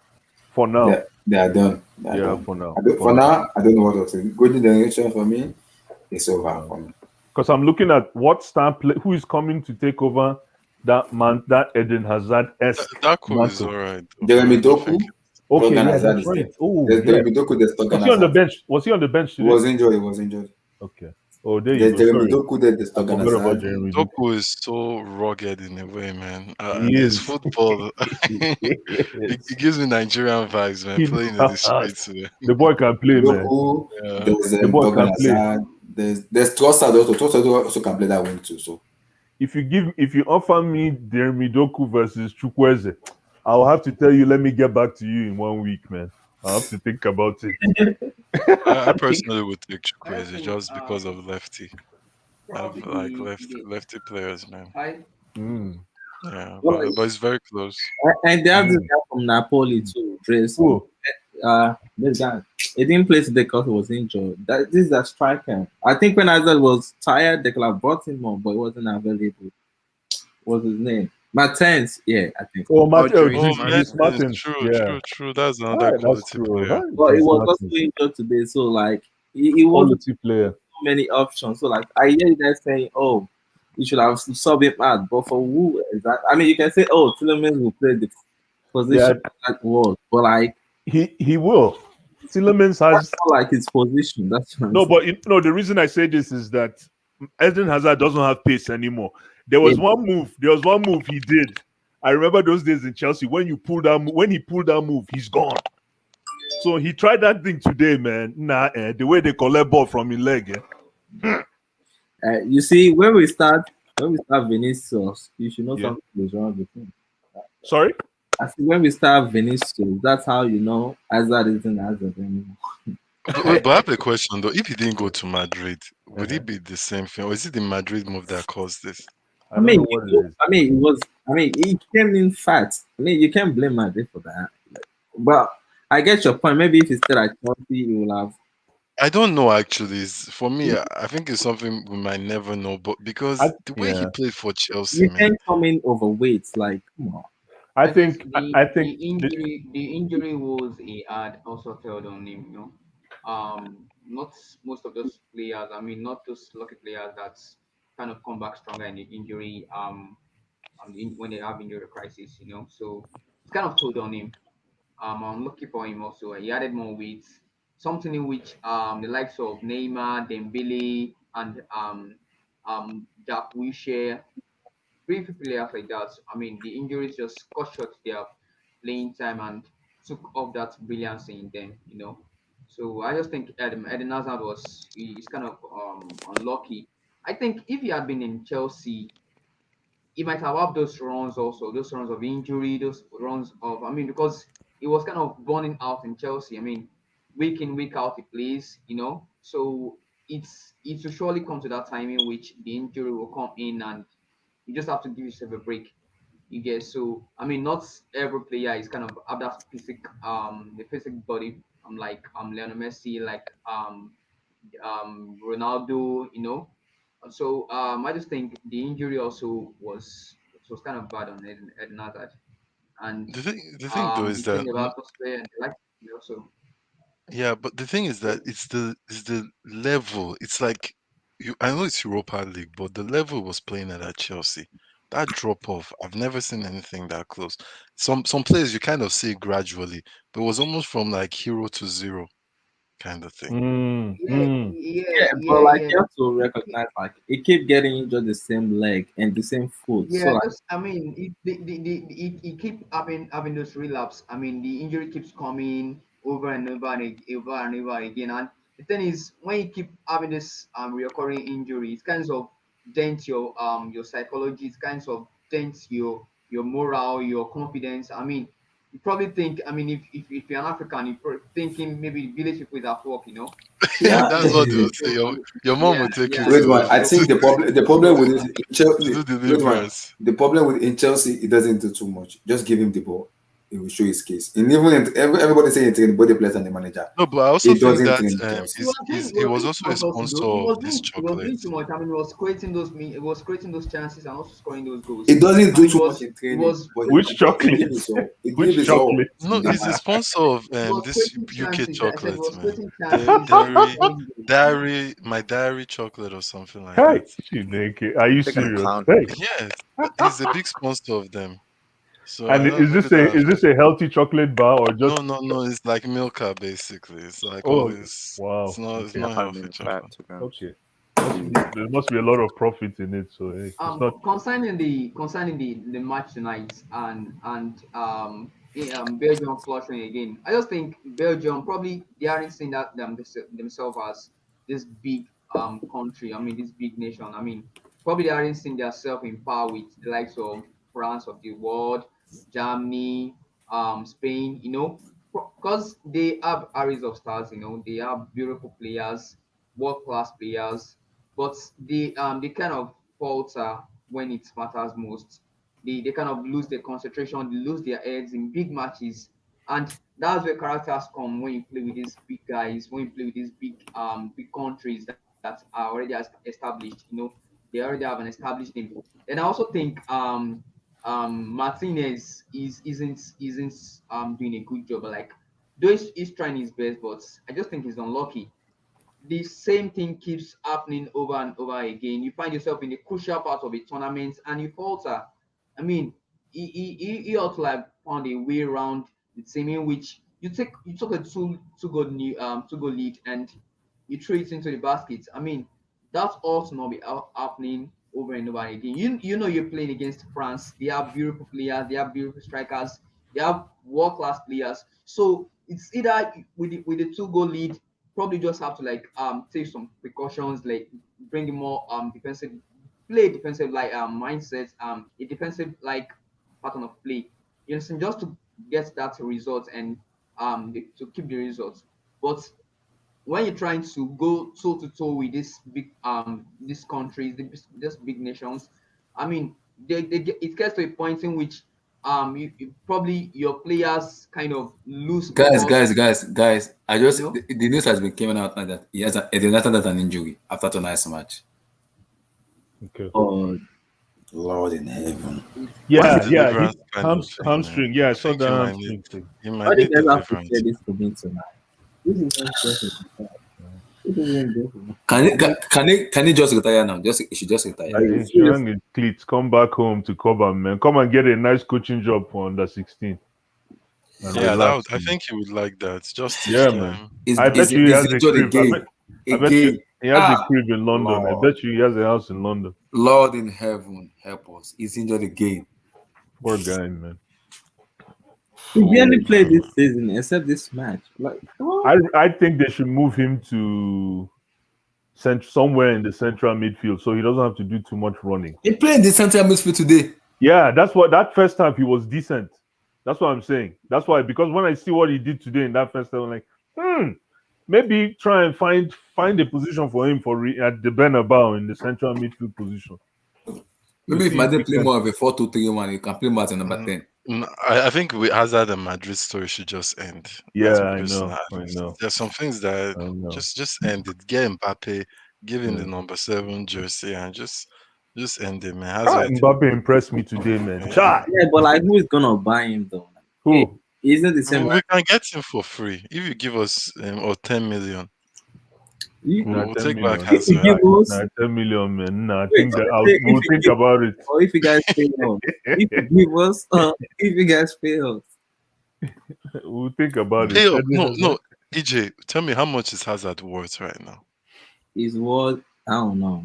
for now. They are done. They are Yeah, done. for now. For For now. now, I don't know what to say. Golden generation for me, it's over Yeah. for me. Because I'm looking at what star play who is coming to take over that man, that Eden Hazard esque that goal is mantle. alright, Jeremy but I think Doku, Okay, Torgan yeah, Hazard that's is there. right. Oh, There's yeah. Jeremy Doku, there's Was Torgan he on the Hazard. bench? Was he on the bench He today? was injured. He was injured. Okay. Oh, there you There's go. Jeremy Sorry, Doku there, there's I Torgan forgot about Hazard. Jeremy Doku. Doku is so rugged in a way, man. He His is. football, He it is. gives me Nigerian vibes, man. He Playing in the does. streets, The boy can play, man. Doku, yeah. there's The boy Torgan can play. Hazard. There's Trossard also. Trossard also can play that wing too. So If you offer me Jeremy Doku versus Chukwueze, I'll have to tell you. Let me get back to you in 1 week, man. I'll have to think about it. I personally would take I Chukwueze think just because of lefty. I probably like lefty players, man. I Mm. Yeah, well, but it's very close. and they have this Mm. guy from Napoli too, Dres. Cool. This guy. He didn't play today because he was injured. This is a striker. I think when Hazard was tired, they could have brought him on, but he wasn't available. What's his name? Martens. Yeah, I think. Oh, Oh, Oh, Dries man, Dries Martins. Martins. true, Yeah. true, true. That's All another right, that's quality true. player. All right, But he Dries was also Martins. injured today, so like he wasn't Quality player. so many options. So like I hear you guys saying, "Oh, you should have sub him out," but for who is that? I mean, you can say, "Oh, Tillerman will play the Yeah, position that was," but like he will. Tillemans that's has not like his position. That's what I'm no, saying. but the reason I say this is that Eden Hazard doesn't have pace anymore. Yeah, There was one move he did. I remember those days in Chelsea when when he pulled that move, he's gone. So he tried that thing today, man. The way they collect ball from his leg. you see, when we start Vinicius, you should know Yeah. something is wrong with him. Sorry. I see when we start Vinicius, that's how you know Hazard isn't Hazard anymore. But I have a question though. If he didn't go to Madrid, would Uh-huh. it be the same thing, or is it the Madrid move that caused this? I don't know what it is. I mean, it was. I mean, he came in fat. I mean, you can't blame Madrid for that. But I get your point. Maybe if he stayed at Chelsea, he will have. I don't know actually. For me, I think it's something we might never know. But because the way he Yeah. played for Chelsea, You man, can't come in overweight. Like, come on. I I think think I think the injury woes he had also told on him. Not most of those players. I mean, not those lucky players that kind of come back stronger in the injury. When they have injury crisis. So it's kind of told on him. I'm lucky for him also. He added more weight, something in which the likes of Neymar, Dembele, and Jack Wilshere, pretty few players like that. I mean, the injuries just cut short their playing time and took off that brilliancy in them. So I just think Eden Hazard is kind of unlucky. I think if he had been in Chelsea, he might have had those runs also, those runs of injury, those runs of, I mean, because he was kind of burning out in Chelsea. I mean, week in, week out he plays, So it will surely come to that time in which the injury will come in, and you just have to give yourself a break. You get, so I mean, not every player is kind of have that the physical body. Like Lionel Messi, like Ronaldo, So I just think the injury also was kind of bad on Eden Hazard, and The thing though is he that changed the atmosphere and the like also. yeah, but the thing is that it's the level. It's like I know it's Europa League, but the level was playing at Chelsea. That drop off, I've never seen anything that close. Some players you kind of see it gradually, but it was almost from like hero to zero kind of thing. Yeah, Yeah, yeah, but yeah, like yeah. you have to recognize, like he keep getting injured the same leg and the same foot. So Yeah, like, just I mean, it keep having those relapse. I mean, the injury keeps coming over and over and over and over again. And the thing is, when you keep having this recurring injury, it kind of dents your psychology. It kind of dents your morale, your confidence. I mean, you probably think. I mean, if you're an African, you're probably thinking maybe village people is at work. Yeah, Yeah. that's what they will say. Your mom Yeah, will take you yeah. Wait one, I So think the problem with this in to Chelsea. do Wait one, deliverance. the problem with in Chelsea, he doesn't do too much. Just give him the ball, he will show his case. And even everybody saying he train both the players and the manager. No, but I also He think doesn't that train Chelsea. he was doing too also a much also sponsor though. of this He was chocolate. doing too much. I mean, he was creating those chances and also scoring those goals. He doesn't I do mean, too much in he training, was but Which he chocolate? gave his all. He gave Which his all chocolate? in No, the he's a match. sponsor of this creating UK chances. I said he chocolate, was man. creating chances and scoring goals. My diary chocolate or something like Hey, that. Chineke, are you Taking a serious? clown. Hey, Yes, he's a big sponsor of them. So I and don't maybe is that's this a healthy chocolate bar or just? no. It's like Milka basically. It's like Oh, always. It's wow. not. It's Okay, Yeah, not high healthy in fat, chocolate. to be honest. okay. There must be a lot of profit in it. So hey, it's not. Concerning the match tonight and Belgium flushing again. I just think Belgium probably they aren't seeing that themselves as this big country. I mean, this big nation. I mean, probably they aren't seeing themselves in par with the likes of France of the world, Germany, Spain. Because they have arrays of stars. They have beautiful players, world class players, but they kind of falter when it matters most. They kind of lose their concentration, they lose their heads in big matches, and that's where characters come when you play with these big guys, when you play with these big countries that are already established. They already have an established name. And I also think Martinez isn't doing a good job. Like, though he's trying his best, but I just think he's unlucky. The same thing keeps happening over and over again. You find yourself in the crucial part of a tournament and you falter. I mean, he ought to like found a way around the team in which you took a two goal lead and you threw it into the basket. I mean, that ought to not be happening over and over again. You know you're playing against France. They have beautiful players. They have beautiful strikers. They have world class players. So it's either with the two-goal lead, probably just have to like take some precautions, like bring in more defensive play, defensive like mindset, a defensive like pattern of play. You understand, just to get that result and to keep the results. But when you're trying to go toe to toe with these countries, these big nations, I mean, it gets to a point in which probably your players kind of lose Guys, focus. guys, guys, guys. You know, The news has been coming out now that he has Jonathan has an injury after tonight's match. Okay. oh, Lord in heaven. What's Yeah, yeah. He deliverance kind of thing, man? hamstring. Yeah, I I saw think the hamstring thing. you might why did need you guys have to say deliverance. this to me tonight? This isn't just a This isn't just a Can he just retire now? He should just retire. Are Yeah, you he's serious? young his cleats. Come back home to cover, man. Come and get a nice coaching job for under 16 and Yeah, relax, I man. think he would like that. Just teach Yeah, man. them. Is I is bet you he is has a injured crib. again? I bet you Again. he has a crib in London. I Lord. bet you he has a house in London. Lord in heaven, help us. He's injured again. Poor guy, man. He Oh barely played my. this season except this match. Like, come on. I think they should move him to somewhere in the central midfield, so he doesn't have to do too much running. He played the central midfield today. Yeah, that's what that first half he was decent. That's what I'm saying. That's why, because when I see what he did today in that first half, I'm like, maybe try and find a position for him at the Bernabeu in the central midfield position. Maybe if Madrid play more of a 4-2-3-1, you can play more as a number 10. I think with Hazard and Madrid story should just end. Yeah, I know. There's some things that just end it. Get Mbappe, give him the number 7 jersey, and just end it, man. Hazard, Mbappe impressed me today, man. Yeah, but like, who is gonna buy him though? Who? Isn't the same? we can get him for free if you give us or 10 million. We'll take back Hazard. 10 million, man. Nah, I think that we'll think about it. Or if you guys pay us, if you guys pay us, we'll think about it. No, EJ, tell me how much is Hazard worth right now? Is what I don't know.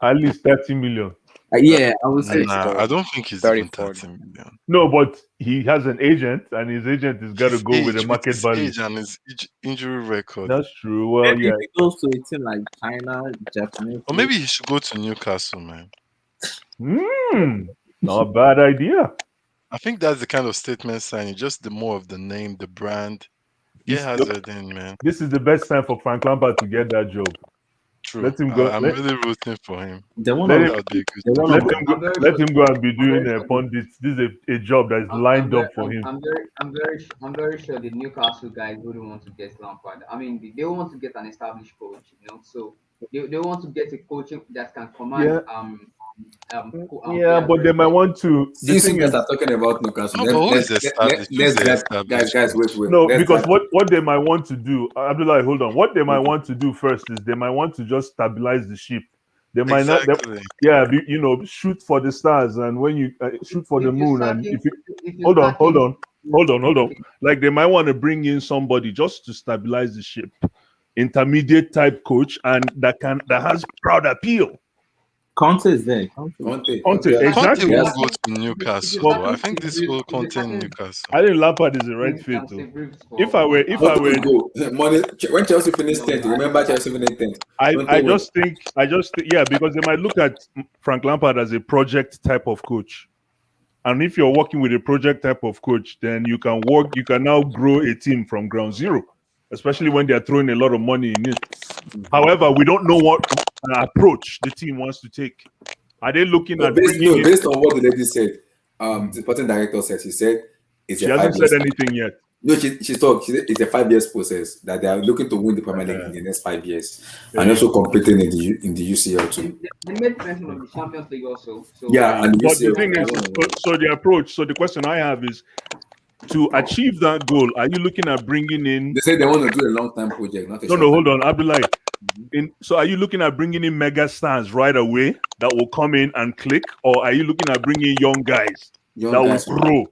At least 30 million. Yeah, I would say. Nah, I don't think he's 30 million. No, but he has an agent, and his agent has got to go with the market value. Age and his injury record. That's true. Well, maybe if he goes to a team like China, Japanese, or maybe he should go to Newcastle, man. Not a bad idea. I think that's the kind of statement signing. Just the more of the name, the brand. Get Hazard in, man. This is the best time for Frank Lampard to get that job. True. Let him go. I'm really rooting for him. Let him go and be doing pundits. This is a job that is lined up for him. I'm very sure the Newcastle guys wouldn't want to get Lampard. I mean, they want to get an established coach, so they want to get a coach that can command. But they might want to. These guys are talking about Newcastle. Guys, wait. No, because what they might want to do, Abdullah, hold on. What they might want to do first is they might want to just stabilize the ship. They might not, shoot for the stars, and when you shoot for the moon, and if you hold on. Like they might want to bring in somebody just to stabilize the ship, intermediate type coach, and that has proud appeal. Conte is there. Conte, exactly. Conte will go to Newcastle. Well, I think this will contain Newcastle. I think Lampard is the right fit, though. If I were when Chelsea finished 10th, remember Chelsea finished 10th. I just think, because they might look at Frank Lampard as a project type of coach. And if you're working with a project type of coach, then you can now grow a team from ground zero, especially when they're throwing a lot of money in it. However, we don't know what approach the team wants to take. Are they looking at based on what the lady said? The sporting director said she hasn't said anything yet. No, she said it's a 5 years process that they are looking to win the Premier League in the next 5 years, and also competing in the UCL too. They made mention of the Champions League also. So and but the thing is, the approach. So the question I have is, to achieve that goal, are you looking at bringing in? They say they want to do a long-term project, not a No, hold on, Abdullah. So are you looking at bringing in mega stars right away that will come in and click, or are you looking at bringing young guys that will grow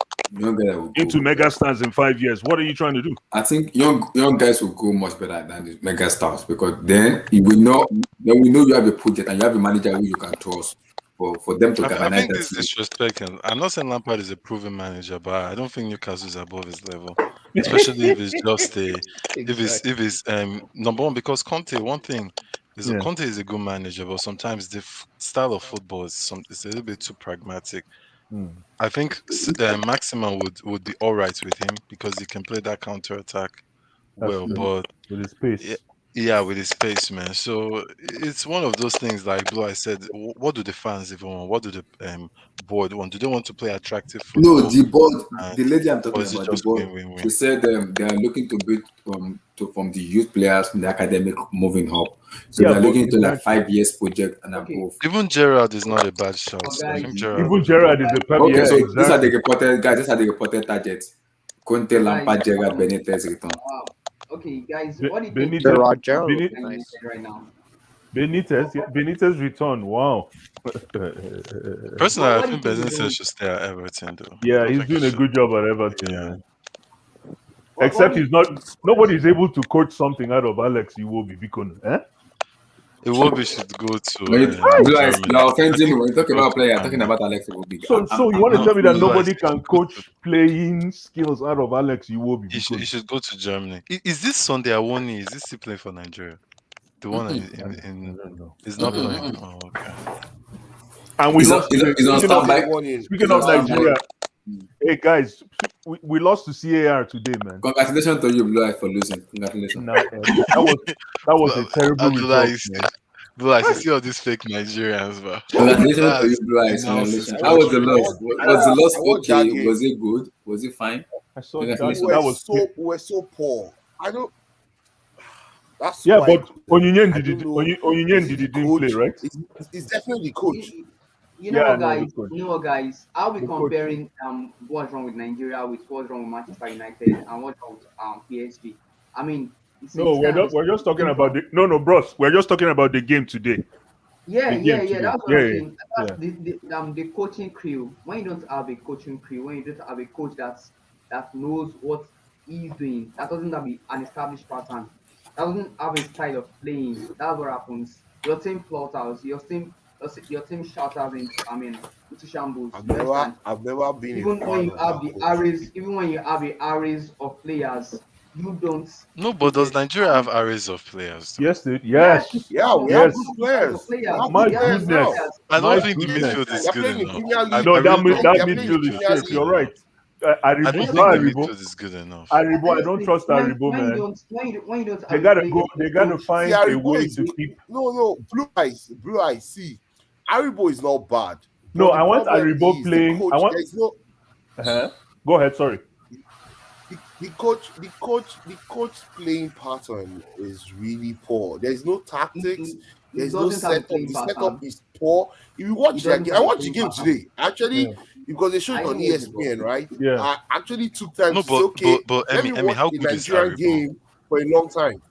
into mega stars in 5 years? What are you trying to do? I think young guys will grow much better than the mega stars, because then we know you have a project and you have a manager who you can trust. For them to I think this is disrespect. I'm not saying Lampard is a proven manager, but I don't think Newcastle is above his level, especially if it's just if it's number one. Because Conte, one thing is Conte is a good manager, but sometimes the style of football is a little bit too pragmatic. I think Maximan would be all right with him because he can play that counter attack well, but with his pace. Yeah, with his pace, man. So it's one of those things, like Blue, I said, what do the fans even want? What do the board want? Do they want to play attractive football? No, the board, the lady I'm talking about, the board, win? She said they are looking to build from the youth players, from the academic moving up. So they're looking to like 5 years project and above. Even Gerrard is not a bad shot. I think Gerrard is a perfect. Okay, so these are the reported guys. These are the reported targets. Conte, Lampard, Gerrard, Benitez return. Okay, guys, what do you think right now? Benitez return. Wow. Personally, I think Benitez should stay at Everton, though. Yeah, he's doing a good job at Everton. Yeah. Except nobody's able to coach something out of Alex Iwobi because Iwobi should go to. You're offending me when you talk about player. Talking about Alex Iwobi. So you want to tell me that nobody can coach playing skills out of Alex Iwobi? He should go to Germany. Is this Sunday Awoni? Is this still playing for Nigeria? The one I don't know. is not playing. Oh, okay. And we He's on, lost he's on, today. he's on Speaking of standby. speaking of Nigeria, hey guys, we lost to CAR today, man. Congratulations to you, Blue Eye, for losing. Congratulations. Nah, that was a terrible Abdullah result, is man. Bro, I see all these fake Nigerians, bro. Congratulations to you, That's Blue Eyes. nonsense. Congratulations. How was the loss? Was the loss I watched that okay? game. Was it good? Was it fine? I saw We Congratulations. were so poor. I don't. That's Yeah, why. but Onyenyen I did don't know. Onyenyen Is it didn't the play, coach? right? It's definitely the coach. You know Yeah, what, no, guys? the coach. You know what, guys? I'll be The coach. comparing what's wrong with Nigeria with what's wrong with Manchester United and what's wrong with PSG. I mean, No, we're just talking about bros. We're just talking about the game today. Yeah, the yeah, game yeah. today. That's what Yeah, I'm yeah, saying. That's yeah. the coaching crew. When you don't have a coaching crew, when you don't have a coach that knows what he's doing, that doesn't have an established pattern, that doesn't have a style of playing. That's what happens. Your team flutters. Your team shatters into shambles. You understand? I've never been a Even when fan you of have that the coach. arrays, even when you have the arrays of players, you don't No, but does progress. Nigeria have arrays of players? Though? Yes, dude. Yes, Yes. Yeah, we Yes. have good players. We have My good players now. goodness. I My don't think the goodness. midfield is They're good playing in enough. Premier League. No, I really don't that think the midfield is midfield is safe. You're good enough. right. I Aribo, don't Joao think the Aribo. midfield is good enough. Aribo, I don't trust Aribo, when you man. don't when you don't They have gotta play go. They gotta coach, find See, a Aribo way is to keep. no blue eyes. See, Aribo is not bad. No, But the I want problem Aribo is the playing. coach. I want. There's no Go ahead. Sorry. the coach playing pattern is really poor. There's no tactics. he There's no doesn't have a setup. playing The pattern. setup is poor. If you watch He that doesn't game, I have a watched the playing game pattern. today. Actually, Yeah. because they showed I it on know what it was. ESPN, right? Yeah. I actually took time No, to say, okay, but let me Emmy, watch how the good is Nigerian Aribo? game for a long time.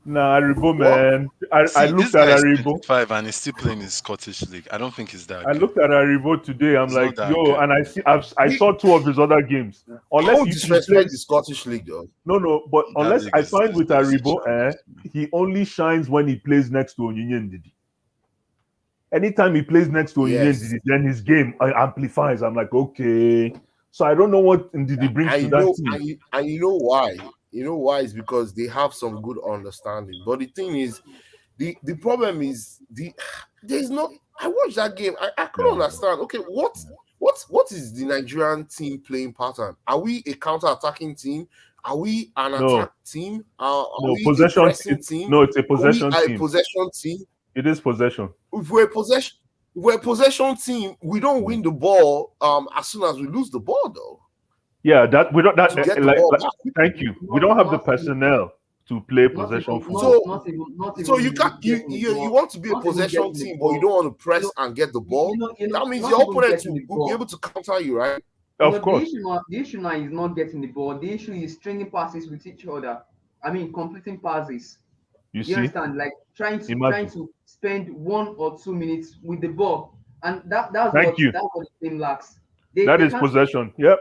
Nah, Aribo, What? man. I See, looked this at guy is Aribo. 25 and he's still playing in Scottish League. I don't think he's that I good. looked at Aribo today. I'm He's like, not that yo, good. and I saw two of his other games. I Unless don't he disrespect plays, the Scottish League, though. no, but That unless league I is find with just Aribo, childish, man. he only shines when he plays next to Onyinye Ndidi. Anytime he plays next to Onyinye Yes. Ndidi, then his game amplifies. I'm like, okay. So I don't know what Ndidi brings And to you that know, team. and you know why? You know why? Is because they have some good understanding. But the thing is, the problem is there's no. I watched that game. I couldn't understand. Okay, what is the Nigerian team playing pattern? Are we a counter-attacking team? Are we an attack team? Are we a pressing team? No, it's a Are we possession a team. possession team? It is possession. If we're a possession team, we don't win the ball as soon as we lose the ball, though. Yeah, that we don't. That To get the ball back. thank you. We don't have the personnel to play possession football. So you can't you want to be a possession team, but you don't want to press and get the ball. That means your opponent will be able to counter you, right? Of course. The issue now is not getting the ball. The issue is stringing passes with each other. I mean, completing passes. You see? Understand? Like trying to spend 1 or 2 minutes with the ball, and that's what the team lacks. That is possession. Yep.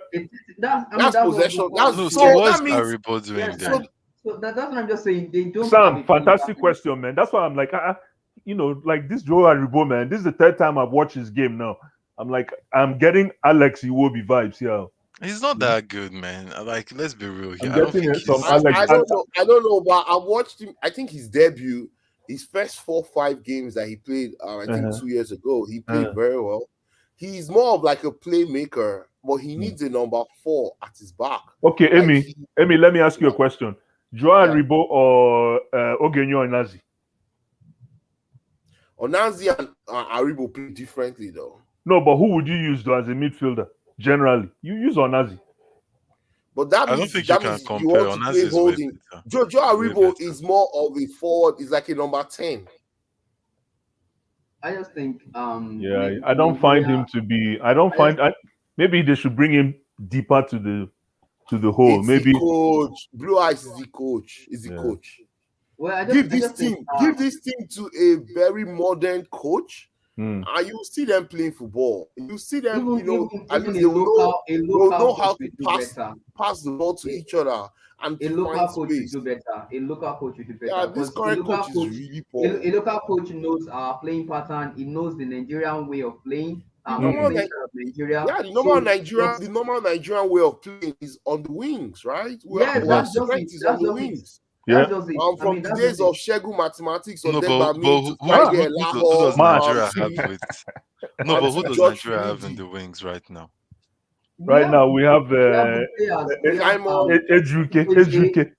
That's possession. So what's Aribo doing there? So that's what I'm just saying. They don't. Sam, fantastic question, man. That's why I'm like, like this Joe Aribo, man. This is the third time I've watched his game now. I'm like, I'm getting Alex Iwobi vibes here. He's not that good, man. Like, let's be real here. I don't know, but I watched him. I think his debut, his first 4-5 games that he played, I think 2 years ago, he played very well. He's more of like a playmaker, but he needs a number 4 at his back. Okay, Amy, let me ask you a question. Joe Aribo or Ogenyo Onazi? Onazi and Aribo play differently, though. No, but who would you use though as a midfielder? Generally, you use Onazi. But that I means, don't think that you means can you compare. want to Onazi play is holding. Joe Aribo is more of a forward. Is like a number 10. I just think. I don't find him to be. Maybe they should bring him deeper to the hole. It's maybe the coach. Blue Eyes is the coach. Coach. Well, give this team to a very modern coach. And you see them playing football. You see them, at least they will know how to pass the ball to each other and a local coach space. will do better. A local coach will do better. Yeah, this current coach is really poor. A local coach knows our playing pattern. He knows the Nigerian way of playing. Nigeria. Yeah, the normal Nigerian way of playing is on the wings, right? That's just it. On the wings. Yeah. That's just it. I From mean, the that's days just of it. Shegu mathematics or No, Degbami to who, Friday does Lahore March. Nigeria have to with? No, but who to does George Nigeria have in Fruity, the wings right now? Right now we have The players. We have Simon, Chukwueze, Ejuke.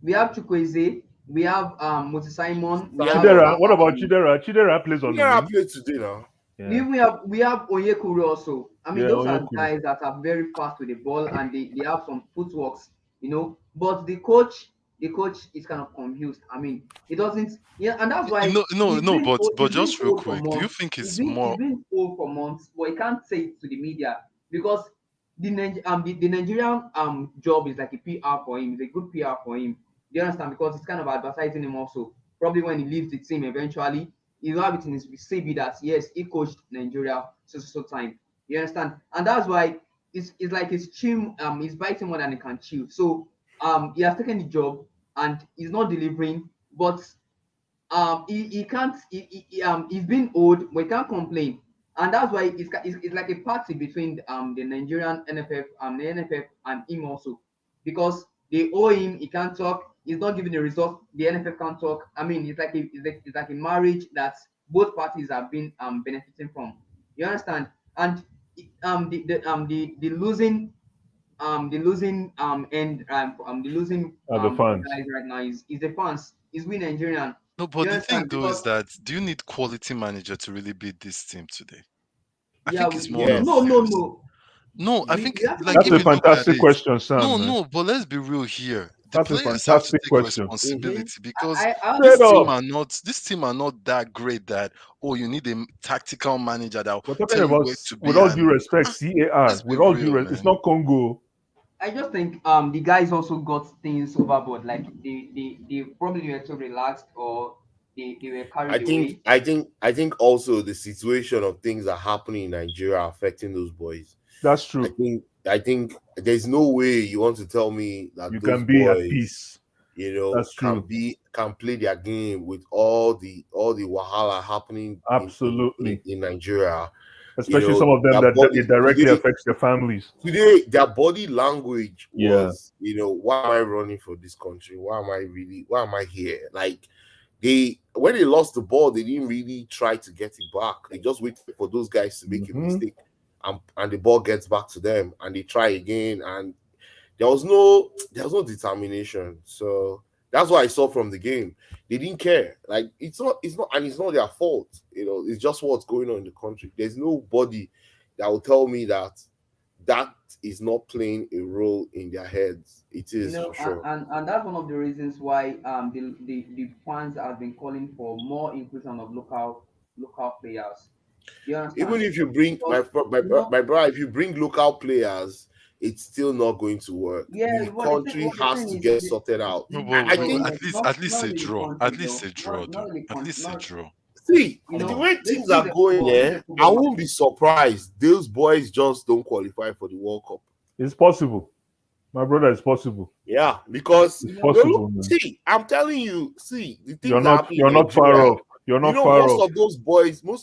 we have Chukwueze, we have Moses Simon, we have Chidera. What about Chidera? Chidera plays on the Chidera wing. played today now. Yeah. we have Onyekuru also. I mean, Yeah, those are Onyekuru. guys that are very fast with the ball and they have some footworks, you know. But the coach is kind of confused. I mean, he doesn't. Yeah, and that's why he's No, been but old, he's been just real old for quick, do you months. think He's it's been more? he's been old for months, but he can't say it to the media because the Nigerian job is like a PR for him. It's a good PR for him. Do you understand? Because it's kind of advertising him also. Probably when he leaves the team eventually, he'll have it in his CV that yes, he coached Nigeria so time. You understand? And that's why it's like he's biting more than he can chew. So he has taken the job and he's not delivering, but he can't he's been old, but he can't complain. And that's why it's like a party between the Nigerian NFF the NFF and him also, because they owe him. He can't talk. He's not giving the result. The NFF can't talk. I mean, it's like a marriage that both parties have been benefiting from. You understand? And the losing end the losing The fans. guys right now is the fans. Is we Nigerian. No, You but the thing understand? though is Because that do you need quality manager to really beat this team today? I yeah, think we it's more no of no Yes. no this. no. No, I We think have to like That's if a you look at fantastic it, question, Sam. Man. no, but let's be real here. The That's a players have to fantastic take question. responsibility because I Straight up. this team are not that great that oh you need a tactical manager that will We're talking tell you about, where to with be all due and respect, CAR. let's be With all due real, respect, it's man. not Congo. I just think the guys also got things overboard. Like they probably were too relaxed or they were I carried think away. I think I think also the situation of things that are happening in Nigeria are affecting those boys. That's I true. think there's no way you want to tell me that You those can be at boys, peace. That's true. can play their game with all the wahala happening Absolutely. in Nigeria. Especially some of them Their that body it directly today, affects their families. their body language Yeah. was, why am I running for this country? Why am I here? Like when they lost the ball, they didn't really try to get it back. They just waited for those guys to make a mistake, and the ball gets back to them, and they try again, and there was no determination. So that's what I saw from the game. They didn't care. Like and it's not their fault. It's just what's going on in the country. There's nobody that will tell me that is not playing a role in their heads. It You is know, for sure. and that's one of the reasons why the fans have been calling for more inclusion of local players. Do you Even understand? if you bring Because you know, my brother, if you bring local players, it's still not going to work. yeah, The country what the has thing to is get sorted out. No, I no, think. no, at least not a really the draw. country At least though. a draw Not though. really At least a not draw. See, you the know way this things this are is a going football, this is there, a I football won't match. be surprised. Those boys just don't qualify for the World Cup. It's possible. My brother, it's possible. Yeah, because It's You know, possible, man. see, I'm telling you, see, the You're things that not happen in you're not far Nigeria. off. You're not far Most off.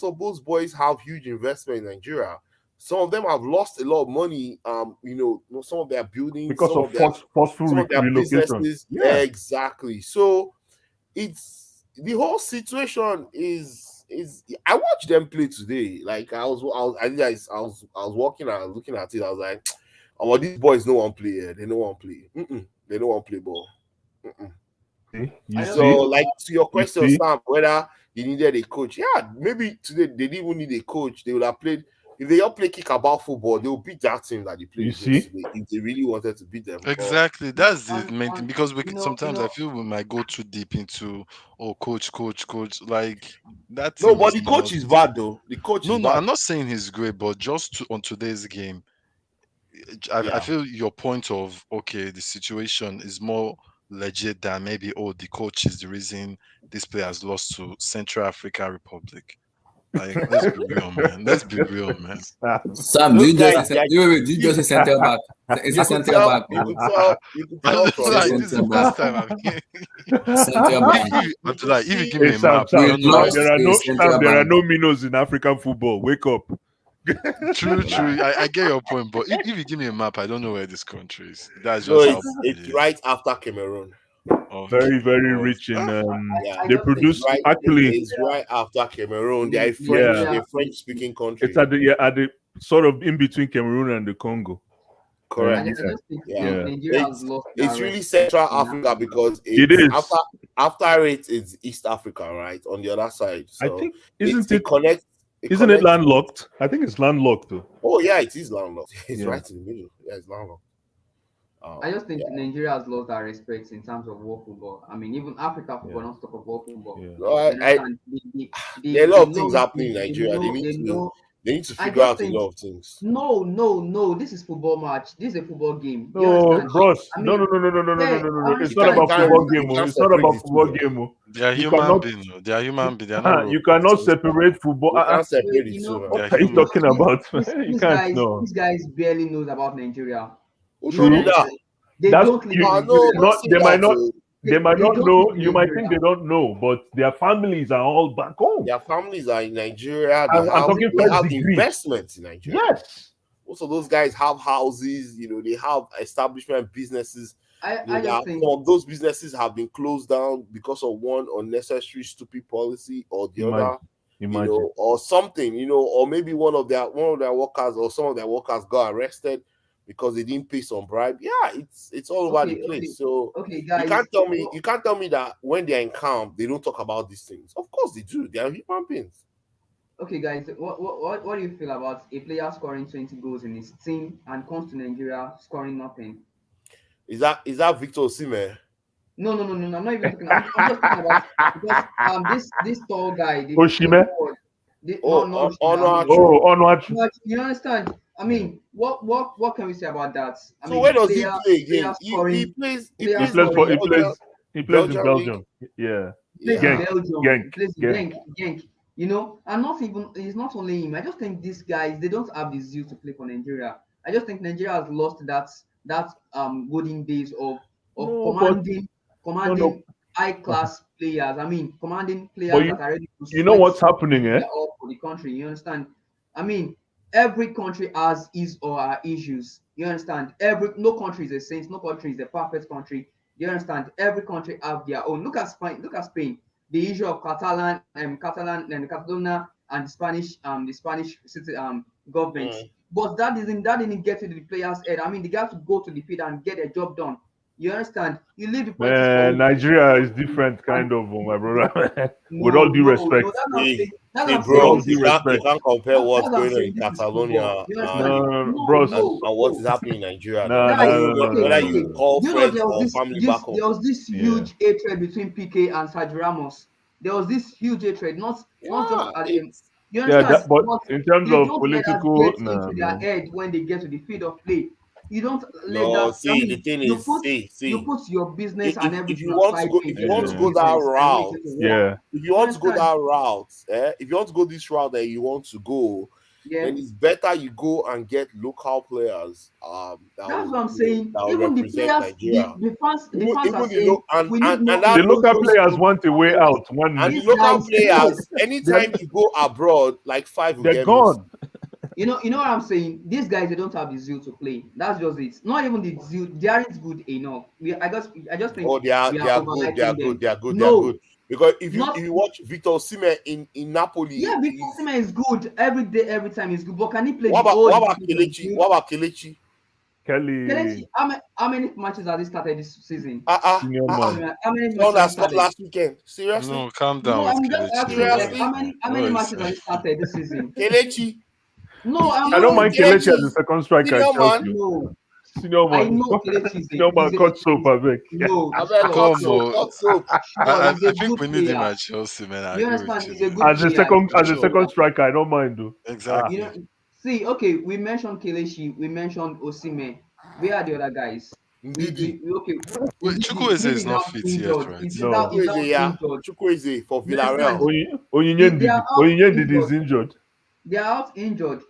of those boys have huge investment in Nigeria. Some of them have lost a lot of money. Some of their buildings, Because of forceful some of their relocation. businesses. Yeah. Exactly. So it's the whole situation is I watched them play today. Like I was walking and looking at it. I was like, oh, these boys no one play here. They no one play. They don't want play ball. Mm-mm. You I just So, see? feel like to your You question, see? Sam, whether they needed a coach, yeah, maybe today they didn't even need a coach. They would have played. If they all play kickabout football, they will beat that team that they You played against see? today. If they really wanted to beat them, but Exactly. That's the main thing and because you sometimes I know feel we might go too deep into coach. Like that no. team But is the not. coach is bad though. The coach No, is no, bad. I'm not saying he's great, but on today's game, I Yeah. feel your point of okay, the situation is more legit than maybe the coach is the reason this player has lost to Central African Republic. Like, let's be real, man. Let's be real, man. Sam, do Those you just guys, say, wait, do you just say center back? Is it you could center tell, back or from say Like, those. this is center the back? first time I'm hearing. Center back. You could If you see. give Hey me a Sam, map, I We Sam, don't know Sam, where lost this. a center there are back. no minnows in African football. Wake up. True. I get your point, but if you give me a map, I don't know where this country is. That's No, just how it's bad it it's is. right after Cameroon. of very, very football. rich in. Yeah, I They just think it's produce right. actually. It's right after Cameroon. They are Yeah, They're Nigeria. French speaking it's country. at the at the sort of in between Cameroon and the Congo. And Correct. I just think Yeah, yeah, Nigeria has it's lost their it's really respect Central in Africa Africa. because it it's is. after it is East Africa, right, on the other side. I So think isn't it it connects. It isn't it connects with. landlocked? I think it's landlocked though. Oh yeah, it is landlocked. It's Yeah. right in the middle. Yeah, it's landlocked. I just think Yeah. Nigeria has lost their respect in terms of world football. I mean, even Africa football, Yeah. not talk of world football. Yeah. No, You I understand? there are a They lot of things know, happening in Nigeria. they know. They need to I figure just out a think lot of things. no. This is football match. This is a football game. You No, understand? bros. I No, no, mean, no, no, no, no, no, no, yeah, no, no, no. I It's You not can't understand. you about can't football really, game. you Oh. can't It's not separate about the two football though. game. Oh. They are You human cannot. beings. They are human beings. They are not You robots. cannot separate football. You can't Wait, separate the two, man. They What are are you humans. talking about? You can't. These No. guys barely knows about Nigeria. Who You told you True. know, that? they That's don't live you. in Ah no, Nigeria. don't Not. say They might that. not. Oh. They might They not don't know. live in You might think Nigeria. they don't know, but their families are all back home. Their families are in Nigeria. I'm talking They first have degree. investments in Nigeria. Yes. Most of those guys have houses. They have establishment businesses. I just think Some of those businesses have been closed down because of one unnecessary stupid policy or the Imagine. other. Imagine. Or something. Or maybe one of their workers or some of their workers got arrested because they didn't pay some bribe. Yeah, it's all over the place. So okay, you guys. can't tell me that when they're in camp they don't talk about these things. Of course they do. They are human beings. Okay, guys. What do you feel about a player scoring 20 goals in his team and comes to Nigeria scoring nothing? Is that Victor Osimhen? No. I'm not even talking. I'm just talking about because this tall guy, the Oshime. forward, Oh, no, Honor Oh, Onwatch. but you understand? I mean, what can we say about that? I So where mean, does he play player again? He scoring, plays he player He plays plays in for. scoring. He plays in Belgium league. Belgium. Yeah. Plays in Yeah. Genk. Belgium. He Genk. plays in Genk. Genk. You know, and not even it's not only him. I just think these guys they don't have the zeal to play for Nigeria. I just think Nigeria has lost that golden days of No, but no. commanding high class players. I mean, commanding But players that are ready to you know sweat what's happening, eh? their all for the country. You understand? I mean, every country has his or her issues. You understand? No country is a saint. No country is a perfect country. You understand? Every country have their own. Look at Spain. Look at Spain. The issue of Catalan and Catalonia and the Spanish city governments. Mm. But that didn't get to the players' head. I mean, they got to go to the field and get a job done. You understand? You leave the politics for Nigeria is different, kind of, my brother. With all no, due respect. that's not See, saying. That's see, not With saying all bros, this due you is can't you respect. can't compare what's that's what I'm going on saying. in This is football. Catalonia You and understand? Bros. and what is happening in Nigeria now. No, Whether Guys, you no, no, okay, no, whether no, you okay. no. call Do you know friends or family back home. there was this Yeah. huge hatred between PK and Sergio Ramos. There was this huge hatred, not just Yeah, at it's you Yeah, understand? but But in terms you of don't let that political, get nah, into their man. head when they get to the field of play. You don't let no. that. I See, the mean, thing you is, put see, you see. put your business and If everything you want to aside go when if it you gets want to to the Yeah. go that business and when it route, gets to work. Yeah. if you You want to go understand? that route, if you want to go this route that you want to go, Yeah. then it's better you go and get local players that That's will what I'm saying. that will Even the represent players, Nigeria. the fans are Even the saying local and, we need and and more that The local those players influential want a way players. out. One and the These minute. local guys, no, players, anytime you go abroad, like five will They're get missed. gone. you know what I'm saying. These guys they don't have the zeal to play. That's just it. Not even the zeal. They aren't good enough. I just think Oh, they are we they are are good, they are overhyping good, them. they are good, they are No, good. Because if not you watch Victor Osimhen in Napoli, yeah. Victor he's Osimhen is good every day, every time he's good. But can he play what the about whole what about season on the Kelechi? field? What about Kelechi? Kelly, Kelechi, how many matches has he started this season? senior Uh man. How many Son matches has that he scored started? last weekend. Seriously? No, calm down No, with I'm just Kelechi. asking. Like, Seriously? how What many is matches has he started this season? Kelechi? No, I'm I not don't saying mind Kelechi as Kelechi a is second striker at senior Chelsea. man. no. Senior I man. know Kelechi Senior man, cut soap, I beg. no, I bet sure, cut Come sure, soap, on. cut soap. sure. He's I a think good we need him player. at Chelsea, man. I You agree with understand? you, He's a man. good As a player. second, He's a as a good second player. striker, I don't mind though. You Exactly. know, see, okay, we mentioned Kelechi, we mentioned Osime. Where are the other guys? Ndidi. Okay. Wait, Chukwueze Ndidi is is not out fit yet, injured. right? No. He's out Chukwueze, yeah. injured. Chukwueze for You understand? Villarreal. They are out Onyinye is injured. injured. They are out injured.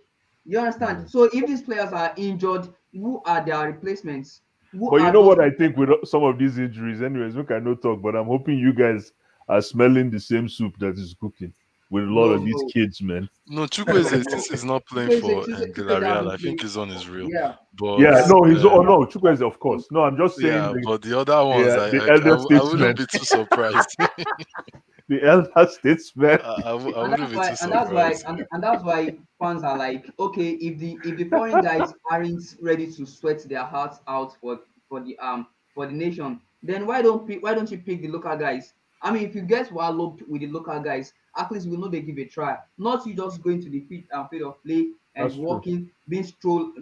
You Yeah. understand? So if these players are injured, who are their replacements? Who But you are know those what I people? think with some of these injuries, anyways, we cannot talk, but I'm hoping you guys are smelling the same soup that is cooking. with a lot No, of these no, kids, man. No, no, Chukwueze, no. since he's not playing Chukwueze, for Chukwueze, Chukwueze Villarreal, hasn't I think played. his own is real. Yeah, But Yeah, yeah, no, he's but oh no, Chukwueze, of course. No, I'm just saying yeah, the but the other ones, the elder I wouldn't statesman, be too surprised. the elder statesman. I and wouldn't that's be why too surprised. and that's why fans are like, okay, if the foreign guys aren't ready to sweat their hearts out for the nation, then why don't you pick the local guys? I mean, if you get walloped with the local guys, at least we know they give a try. Not you just going to the field of play and That's true. walking, stroll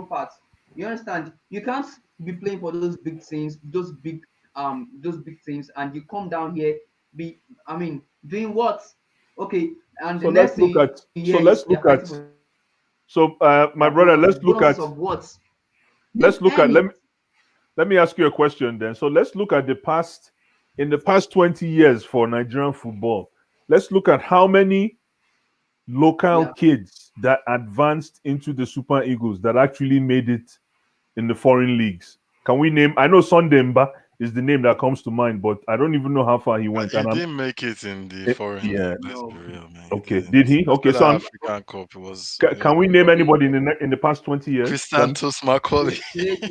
parts. You understand? You can't be playing for those big things, those big things, and you come down here be I mean doing what? Okay, and the So next let's thing look you at. hear is So they're let's fighting look for at. So my brother, bonuses. Bonuses of what? They've let's look at. earned it. Let me ask you a question then. So let's look at the past. In the past 20 years for Nigerian football, let's look at how many local Yeah, kids that advanced into the Super Eagles that actually made it in the foreign leagues. Can we name? I know Sondemba is the name that comes to mind, but I don't even know how far he went. He And I'm didn't make it in the foreign yeah. league. Let's be no. real, man. He Okay, didn't. did he? Okay, After so that I'm, African Cup, it was can we name Okay, anybody in the past 20 years? Christantos Macaulay.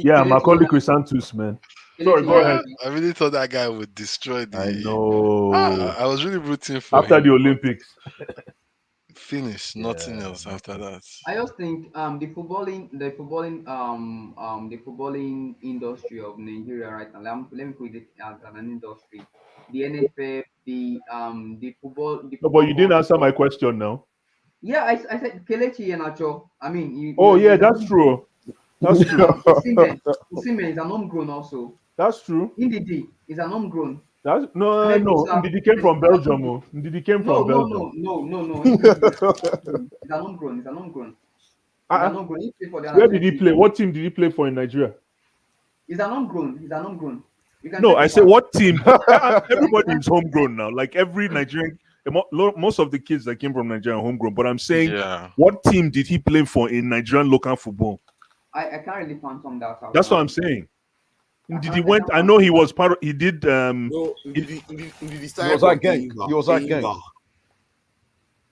Yeah, Kelechi Macaulay Chrysanthus, man. Sorry, go ahead. Iheanacho. I really thought that guy would destroy I the. know. I was really rooting for After the him, but Olympics. finish nothing Yeah. else after that. I just think the footballing industry of Nigeria right now. Let me put it as an industry. The NFF, the No, but football you didn't gods. answer my question now. Yeah, I said Kelechi Iheanacho. I mean, Oh yeah, he's an that's true. That's true. Osimhen is an homegrown also. That's true. Ndidi is an homegrown. That's no, Ahmed no. Musa Ndidi came is from an Belgium. homegrown. Oh. Ndidi came No, from no, Belgium. no, no, no, no. Ndidi is an homegrown. He's an homegrown. He's an homegrown. He's an Uh-uh. homegrown. He played for the under Where did he 20. play? What team did he play for in Nigeria? He's an homegrown. He's an homegrown. You can No, check I it said back. what team? Everybody is Exactly. homegrown now. Like every Nigerian, most of the kids that came from Nigeria are homegrown. But I'm saying, Yeah. what team did he play for in Nigerian local football? I can't really phantom that out That's what now. I'm saying. Did he I went? can't I know he phantom that. was part of. He did. No, He, Ndidi He started was at from Genk. He was at Genk. Eyimba.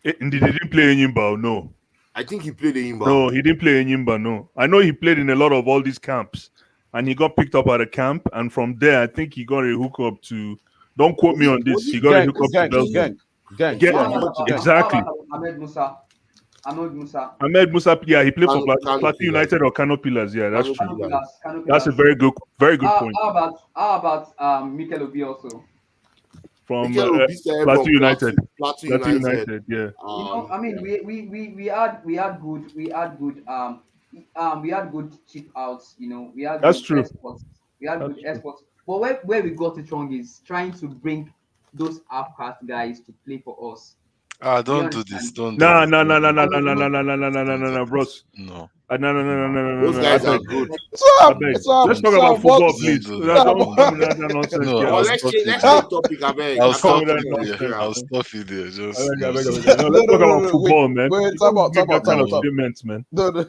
Did he didn't play Enyimba? No, I think he played Eyimba. no, he didn't play Enyimba. No, I know he played in a lot of all these camps, and he got picked up at a camp, and from there, I think he got a hookup to. Don't quote me on Was this. he He got a Genk, hookup to Genk, Belgium. Genk, Genk. Get Yeah, he went to Genk. exactly. Ahmed Musa? Ahmed Musa. Ahmed Musa, yeah, he played for Kano Plateau Pillars? United or Kano Pillars. Yeah, that's Kano true. Kano Pillars. Pillars. Kano That's a Pillars. very good point. How about Mikel Obi also? From Mikel Obi started Plateau from United. Plateau Plateau United. United, yeah. You know, I mean, Yeah. we had good chip outs. You know, we had That's good true. exports. We had That's good true. exports. But where we got it wrong is trying to bring those outcast guys to play for us. Do you Don't do this. understand? Don't do No, this. no, Don't no, no, do no, this. no, no, no, Don't no, do no, no, this. no, no, Don't no, do no, this. bros. No. No, no, no, no, no, no, no, Those no. I guys are beg. good. I Sam, beg. Sam, Let's talk Sam, about football, what? please. Don't do No, this. Sam, don't come with that nonsense No, here. Well, I'll let's stop change you let's there. change topic, I beg. I'll Don't come Apart stop with from that you there. nonsense, Nigeria. I'll man. stop you there. I Just, beg, I beg, I just. beg. No, let's talk about wait, football, man. wait, You time don't out, give time that out, time kind out, of No, time. statements, man. No, no.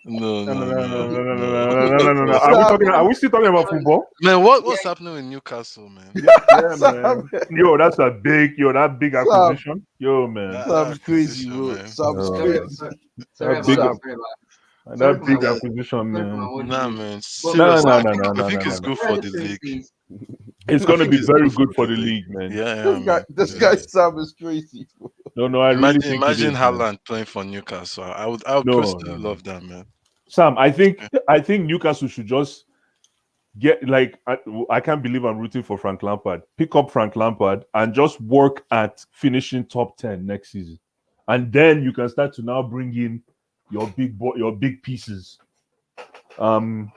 no, No, no, no, no, no, no, no, no, no, no. no, no, no, no. Are we Sam, talking? Are we still talking about football? Man, Yeah, what's happening with Newcastle, man? Yeah, yeah, Sam, man. Yo, that big Sam, acquisition. Yo, man. That Sam's crazy, acquisition, bro. man. Sam's sorry, Oh, crazy. sorry, sorry that about big, that. Sam, Sorry that for my big word. acquisition, Sorry for my man. word Nah, today. man. But No, Seriously, no, what no, no, I no, think no, it's no. good what for I the just trying to league. say is, It's I gonna think be it's very good good for for the the league. league, man. Yeah, yeah, man. this It guy is. Sam is crazy. No, no, I really think it Imagine is, man. Haaland playing for Newcastle. I would No, personally no, no. love that, man. Sam, Yeah. I think Newcastle should just get like I can't believe I'm rooting for Frank Lampard. Pick up Frank Lampard and just work at finishing top 10 next season. And then you can start to now bring in your big pieces. Um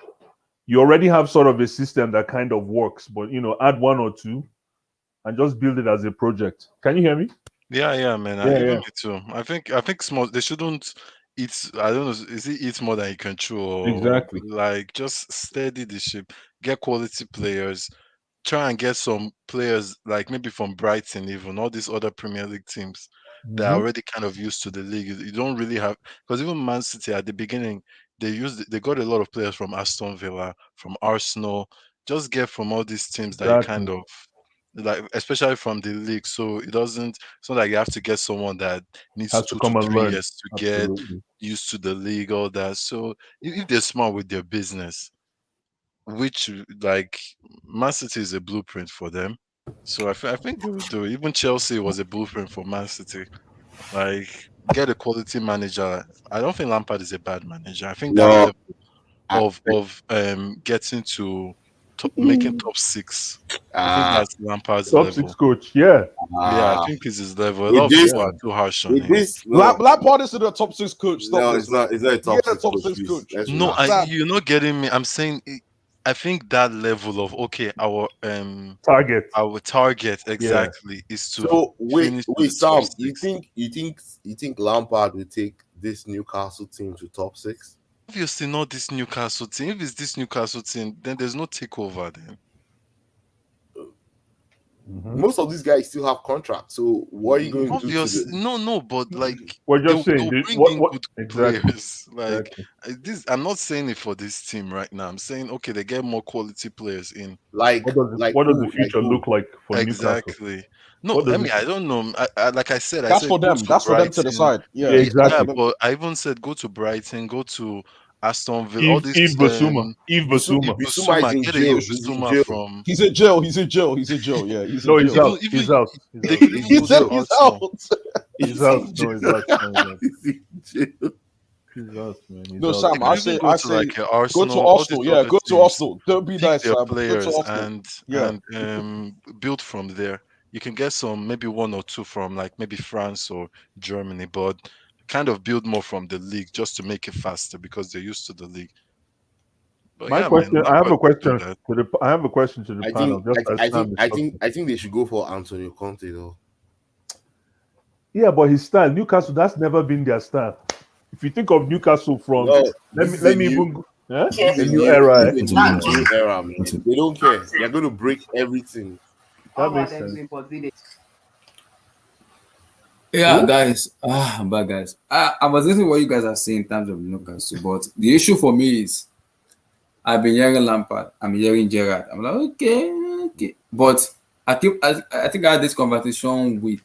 you already have sort of a system that kind of works, but add one or two and just build it as a project. Can you hear me? Yeah, yeah, man. Yeah, Even yeah. me too. I think small. They shouldn't eat. I don't know. Is it eat more than you can chew, or Exactly. like just steady the ship, get quality players, try and get some players like maybe from Brighton, even all these other Premier League teams that are Hmm. already kind of used to the league. You don't really have because even Man City at the beginning they got a lot of players from Aston Villa, from Arsenal. Just get from all these teams that you kind Exactly. of like especially from the league. So it doesn't. It's not like you have to get someone that needs Has to two come to and three learn. years to get Absolutely. used to the league, all that. So if they're smart with their business, which like Man City is a blueprint for them. So I think they will do it. Even Chelsea was a blueprint for Man City. Like get a quality manager. I don't think Lampard is a bad manager. I think that No, level I, of getting to making top six. I think uh, that's Lampard's Top six level. coach. Yeah. Yeah, I uh, think it's his level. A lot with of this, people are too harsh on with him. this, no, Lampard is the top six coach. Stop no, this, man. it's not a He ain't top a six top coach. six Please, coach. let's No, relax. Sam, you're not getting me. I'm saying I think that level of okay, Target. our target exactly is to So wait, finish with wait, the top Sam, six. you think Lampard will take this Newcastle team to top six? Obviously, not this Newcastle team. If it's this Newcastle team, then there's no takeover. Then Most of these guys still have contracts. So what are you going to do to obviously, the? no, but like We're just saying they'll bring in what good exactly. players. Like Exactly. this, I'm not saying it for this team right now. I'm saying okay, they get more quality players in. Like What does who? the future look like for Newcastle? Exactly. No, What I does mean it I don't know. Like I said, I that's said for go them. to That's for them to Brighton. decide. Yeah, Yeah, that's Yeah, for exactly. them. but I even said go to Brighton, go to Aston Villa. All this Eve Basuma. Eve Basuma. Bissouma is Basuma, in get a jail. Yves He's in Basuma jail. from He's in jail. He's in jail. He's in jail. Yeah, he's in No, he's jail. out. even He's out. He's they out. could even He go said to he's Arsenal. out. He's out. No, he's out. No, He's in jail. he's out, man. He's No, out. They Sam, could even go I to say, like go to Arsenal, all these Arsenal. Yeah, other go to teams, Arsenal. Don't be pick nice, their Sam. Go to players Arsenal. Yeah. and build from there. You can get some maybe one or two from like maybe France or Germany, but kind of build more from the league just to make it faster because they're used to the league. But My yeah, man, question. I have a Lampard could do question that. to the. I have a question to the I panel. think Just as Sam is talking. I think they should go for Antonio Conte though. Yeah, but his style, Newcastle, that's never been their style. If you think of Newcastle from, No, let me even go, yeah? this A is new era. this is a new era, man. They don't care. They're going to break everything. That makes sense. Yeah, Who? guys. I'm back, guys. I was listening to what you guys are saying in terms of Newcastle, but the issue for me is I've been hearing Lampard, I'm hearing Gerrard. I'm like, okay. But I think I had this conversation with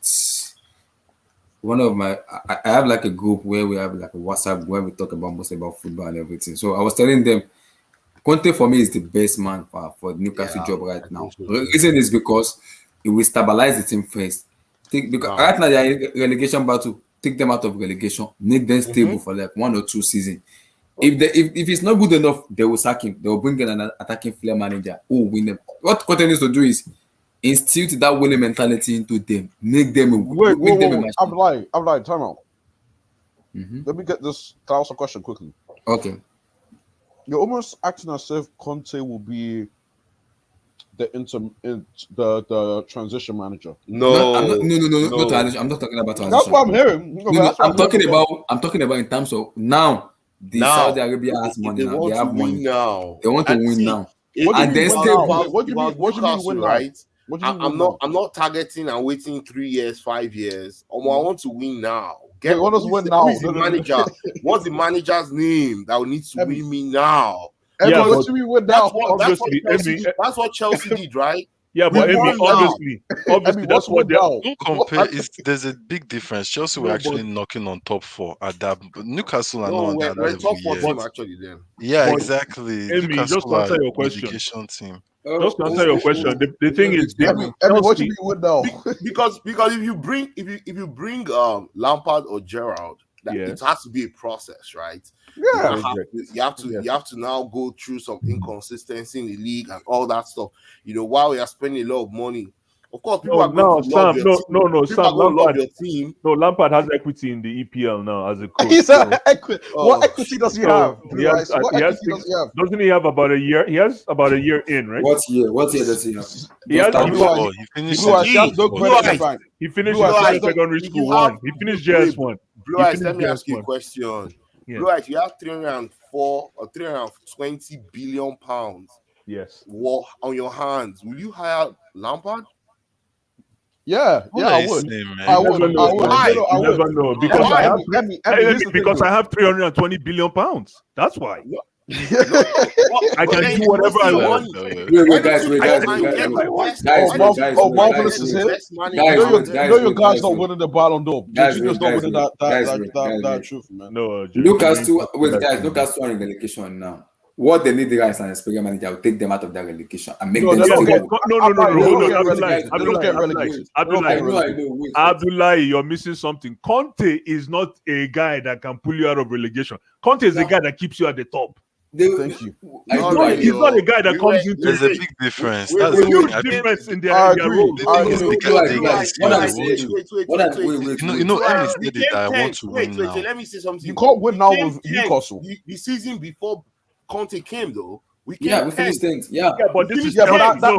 one of my I have like a group where we have like a WhatsApp where we talk about most about football and everything. So I was telling them Conte for me is the best man for the Newcastle Yeah, job I right now. think so The too. reason is because it will stabilize the team first. Because Now, right now they are in relegation battle. Take them out of relegation, make them stable for like 1 or 2 seasons. If it's not good enough, they will sack him. They will bring in an attacking flair manager who will win them. What Conte needs to do is instill that winning mentality into them, make them a match. I'm lying. Time out. Mhm. Let me get this. Can I ask a question quickly? Okay. You're almost acting as if Conte will be the transition manager. No, I'm not. no, No, no. transition. I'm not talking about That's transition. what I'm hearing. No, That's what I'm I'm hearing. talking about. I'm talking about in terms of now. The Now, Saudi Arabia has if money they now. They want to have win money. now, They want to and win see, now, What do you and mean they're win now? stable. What do you mean? What do you mean Newcastle, win now? right? What do you mean win now? I'm not targeting and waiting 3 years, 5 years. I want to win now. Wait, what does Who win who now? is the manager? What's the manager's name that needs to Emmy. win me now? Yeah, What but do you mean win now? obviously, Emmy. That's what Chelsea did, right? Yeah, We but Emmy, won now. obviously, Emmy, that's what's what win they're. now? Don't compare. There's a big difference. Chelsea were No, actually but knocking on top four at that. But Newcastle are not No, on that we're level top four yet. team but actually. Then Yeah, but exactly. Emmy, just Newcastle to are answer your question, relegation team. just to answer your question, the thing is, Emmy, what you Chelsea. mean win now? because if you bring Lampard or Gerrard, that Yeah, it has to be a process, right? Yeah. You have to now go through some inconsistency in the league and all that stuff. While you are spending a lot of money, of course, people are going to love Sam, your team. no, People are Sam, going to love your team. No, Lampard has equity in the EPL now as a coach. He said So, equity. What Oh, equity does he so have? he has, What he has equity does he have? doesn't he have about a year? He has about a year in, right? What year? What year does he have? He has. Top Blue eyes. four. He finished Blue in the eyes. He has top no four. credit in the eyes. bank. He finished Blue his eyes, senior don't- secondary if school you have- one. He finished wait, JS1. Blue He Eyes, finished let me ask you a JS1. question. Yeah. Blue Eyes, you have 304 or 320 billion pounds Yes. on your hands. Will you hire Lampard? Yeah, What yeah, are I you would. saying, man? I You would. never know. I would. Why? I You would. never know because Emmy, I have Emmy, here's the thing, because though. I have 320 billion pounds. That's why. I But can then do you whatever I see your want. money. Wait, guys, Why guys, don't you get the Marvelous is it? best manager Guys, You out know there? your guy's not winning the Ballon d'Or. Guys, Jorginho's not winning that trophy, man. No, Newcastle, wait, guys, Newcastle are in relegation now. What they need the guys and experienced manager will take them out of that relegation and make No, them they're not stable. getting- no. Hold on, Abdullahi, you're missing something. Conte is not a guy that can pull you out of relegation. Conte is the guy that keeps you at the top. Thank you. He's not a guy that comes into. There's a big difference. Wait, That's There's a the thing. huge I think difference in their I their agree. roles. the thing is the guy. Emery said it that I want to win now. Let me say something. You can't win now Came with 10th. Newcastle. The season before Conte came, though, we finished 10th. things. Yeah, But this is Yeah, but Chelsea.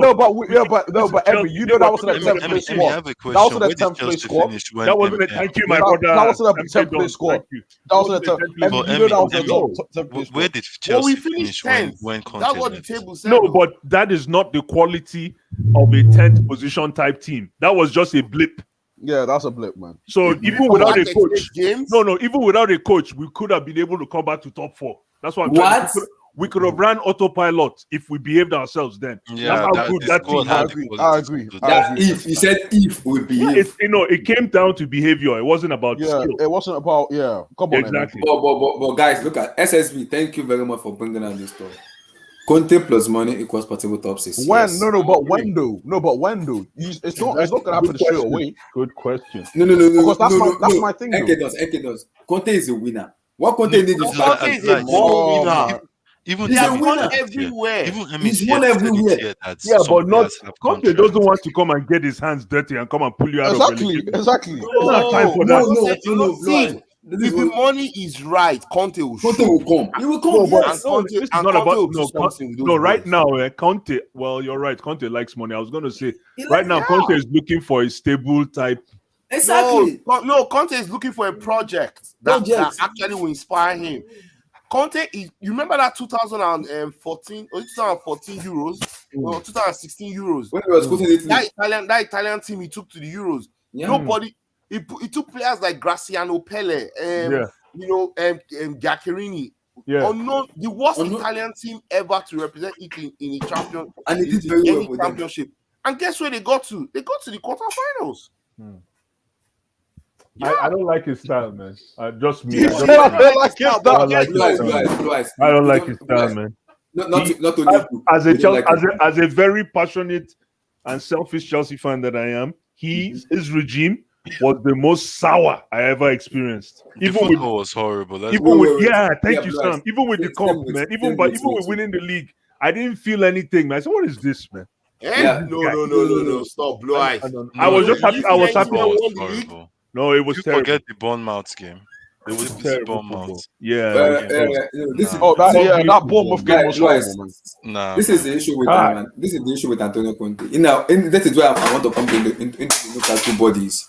Emmy, you know that wasn't a 10th place I squad. have a That question. wasn't a Where did 10th place Chelsea squad. finish when That wasn't a M- thank you, my That brother. wasn't a Em 10th said place squad. thank you. That wasn't a 10th. But You Emmy, know that was a Emmy, 10th place Where squad. did Well, we Chelsea finished finish 10th. when Conte That's what the left? table said. No, but that is not the quality of a 10th position type team. That was just a blip. Yeah, that's a blip, man. So even without a coach, James, even without a coach, we could have been able to come back to top 4. That's what I'm What? trying to we could have ran autopilot if we behaved ourselves then. Yeah, That's how good the that squad team had was. the I quality agree. to do I that. agree. if you said if we Yeah, behave, it came down to behavior. It wasn't about Yeah, skill. it wasn't about Come on, Exactly. but guys, look at SSB. Thank you very much for bringing out this story. Conte plus money equals possible top 6. When Yes. but when though? It's not gonna happen straight away. Good question. No. Because that's my thing, though. Enkedos. Conte is a winner. What Conte needs is Conte is a ball winner. Even He has Emmy won said it everywhere. here. Even Emmy He's said won it everywhere. here that Yeah, some but not players have Conte contracts. doesn't want to come and get his hands dirty and come and pull you out of relegation. Exactly. Not time for that. No. See, if the money is right, Conte will Conte show. will come. He will come. No, but Yes. Conte- this is and not Conte will about do something with those no. Right boys. now, Conte. Well, you're right. Conte likes money. I was going to say He right now, yeah. Conte is looking for a stable type. Exactly. No, Conte is looking for a project that actually will inspire him. Conte is, you remember that 2014 or 2014 Euros or 2016 Euros? When he was putting it in, That Italian team he took to the Euros. yeah. Nobody. He took players like Graziano Pelle, Giaccherini. Yeah. The worst Italian team ever to represent Italy in a champion And he did in very well any with them. championship. And guess where they got to? They got to the quarterfinals. I don't like his style, man. Just me. You I don't like his style, I don't like but his guess style. what? I don't like his style, man. Not only you. As You don't like it. a very passionate and selfish Chelsea fan that I am, his regime was the most sour I ever experienced. The Even with football was horrible. Let's even with wait. thank Yeah, you, Blas. Sam. Even with the Same cup, with- man. same Even with- with winning the league, I didn't feel anything, man. I said, what is this, man? Yeah. No. Stop. Blue eyes. I was just happy. I was happy. Football was won the league. horrible. No, it was You terrible. forget the Bournemouth game. It was Terrible football. Bournemouth. Yeah. This is that Bournemouth game was Guys, horrible, man. Nah, this is the issue with man. This is the issue with Antonio Conte. That is why I want to come into the Newcastle bodies.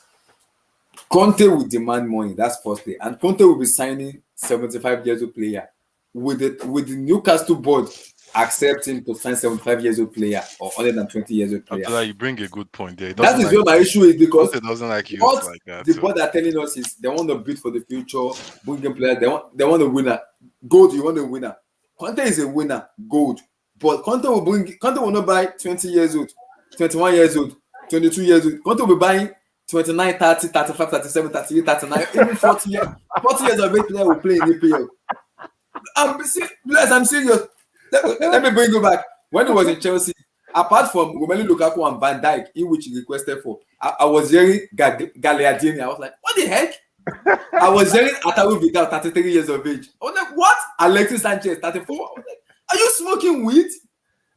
Conte will demand money. That's firstly, and Conte will be signing 75 years old player with the Newcastle board accepting to sign 75 years old player or 120 years old player. Abdullah, you bring a good point there. That is where my issue is, because Conte doesn't like youth what like that. the so- board are telling us is they want to bid for the future, bringing players. They want a winner. Gold, you want a winner. Conte is a winner, gold. But Conte will not buy 20 years old, 21 years old, 22 years old. Conte will be buying 29, 30, 35, 37, 38, 39, even 40 years. 40 years of age player will play in EPL. I'm serious. Let me bring you back. When he was in Chelsea, apart from Romelu Lukaku and Van Dijk, in which he requested for, I was hearing Gagliardini. I was like, what the heck? I was hearing Ataru Vidal, 33 years of age. I was like, what? Alexis Sanchez, 34. I was like, are you smoking weed?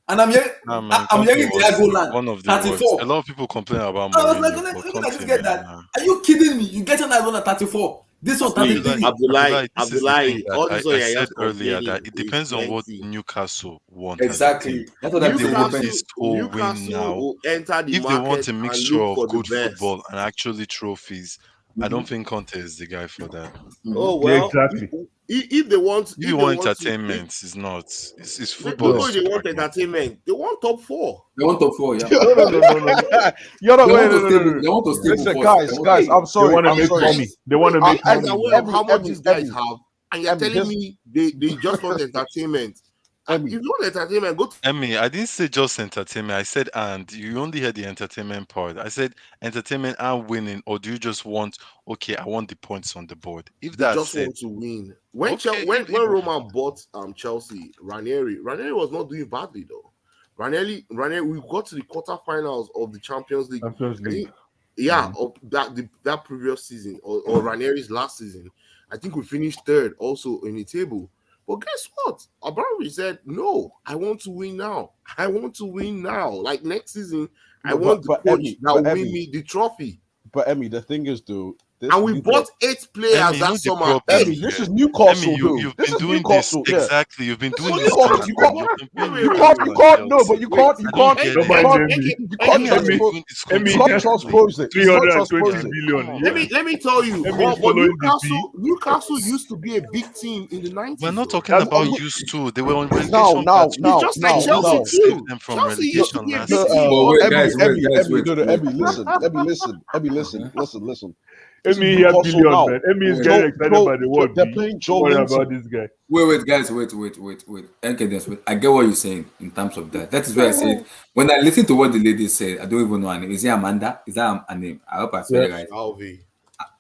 And I'm hearing, Nah, man, I'm Conte hearing was Diago Land, one of the worst. 34. A lot of people complain about I was like, Mourinho, but let me Conte, just get man, that. nah. Are you kidding me? You get an Iron at 34. This one 33. Abdullahi, this is the thing that all I this one said just earlier complaining that it depends is on what plenty. Newcastle want. as a Exactly. team. That's what I'm If they saying. want Depends. this whole win Newcastle now, will enter the if they market want a and mixture look for of the good best. football and actually trophies, I don't think Conte is the guy for that. Oh well, exactly. If they want, If you want entertainment, it's not. It's football. People is they too want pragmatic. entertainment. They want top 4. They want top 4, yeah. You're not They want to stay. wait. They want to stay. Listen, before. guys, I'm They sorry. want to I'm make sorry. money. They want to make As money. aware of how much Emmy, these guys Emmy. have, and you're Emmy, telling me they just want entertainment. Emmy. If you want entertainment, go to Emmy, I didn't say just entertainment. I said and. You only heard the entertainment part. I said entertainment and winning, or do you just want, okay, I want the points on the board? If they that's just it, want to win. When okay, when Roman bought Chelsea, Ranieri was not doing badly though. Ranieri, we got to the quarterfinals of the Champions League. Champions I League. think, yeah, of that previous season or Ranieri's last season. I think we finished third also in the table. But guess what? Abramovich said, "No, I want to win now. I want to win now. Like next season, I No, want the but coach Emmy, that will but win Emmy, me the trophy." but Emmy, the thing is, though, this And we bought 8 players Emmy, you know that the summer. problem Emmy, 8. this here. is Newcastle, Emmy, though. you've This been is doing this Newcastle, yeah. exactly. You've been This doing is this Newcastle. You can't, constantly. You're comparing Wait, you wait, can't, wait, you Newcastle wait. and can't. No, but Chelsea. you Wait, can't, you I don't can't, get you it. Don't mind can't, Emmy. you can't Emmy, you've been transpose, doing this Emmy, you can't yes, consistently. transpose it. You can't transpose 320 it. billion. Come on, let Yeah. me let me tell you, Emmy is but following the P. Newcastle used to be a big team in the we're 90s not though. talking That's about Oh, used to. They were on now, relegation now, battle. It's now, just like now, COVID Chelsea now. saved too. them from Chelsea used to relegation be a last big No, season. team. But wait, Emmy, guys, Emmy, wait, guys, Emmy, wait, no, no, wait, Emmy, wait. listen. This is Emmy here Newcastle billion, now. man. Emmy is Wait, getting excited by the word They're B. playing Don't Joe worry Linton. about this guy. wait, guys, wait. Okay, just wait. I get what you're saying in terms of that. That is why I said when I listen to what the lady said, I don't even know her name. Is it Amanda? Is that her name? I hope I spelled it Yes. right. Alvi.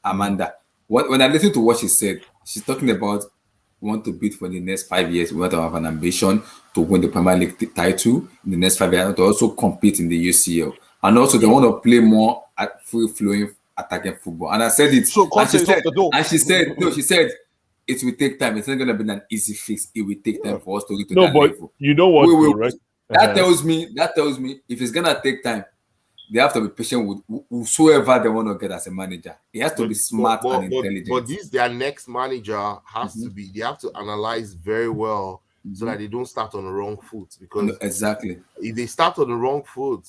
Amanda. When I listen to what she said, she's talking about we want to bid for the next 5 years. We want to have an ambition to win the Premier League title in the next 5 years and to also compete in the UCL. And also they want to play more at free flowing attacking football. And I said it, So and Conte she is off said, the door. she said it will take time. It's not gonna be an easy fix. It will take time for us to get to No, that but level. you know what, though, Wait. right? That tells me if it's gonna take time, they have to be patient with whosoever they want to get as a manager. He has to be smart and intelligent. But this their next manager has to be. They have to analyze very well so that they don't start on the wrong foot. Because Exactly. if they start on the wrong foot,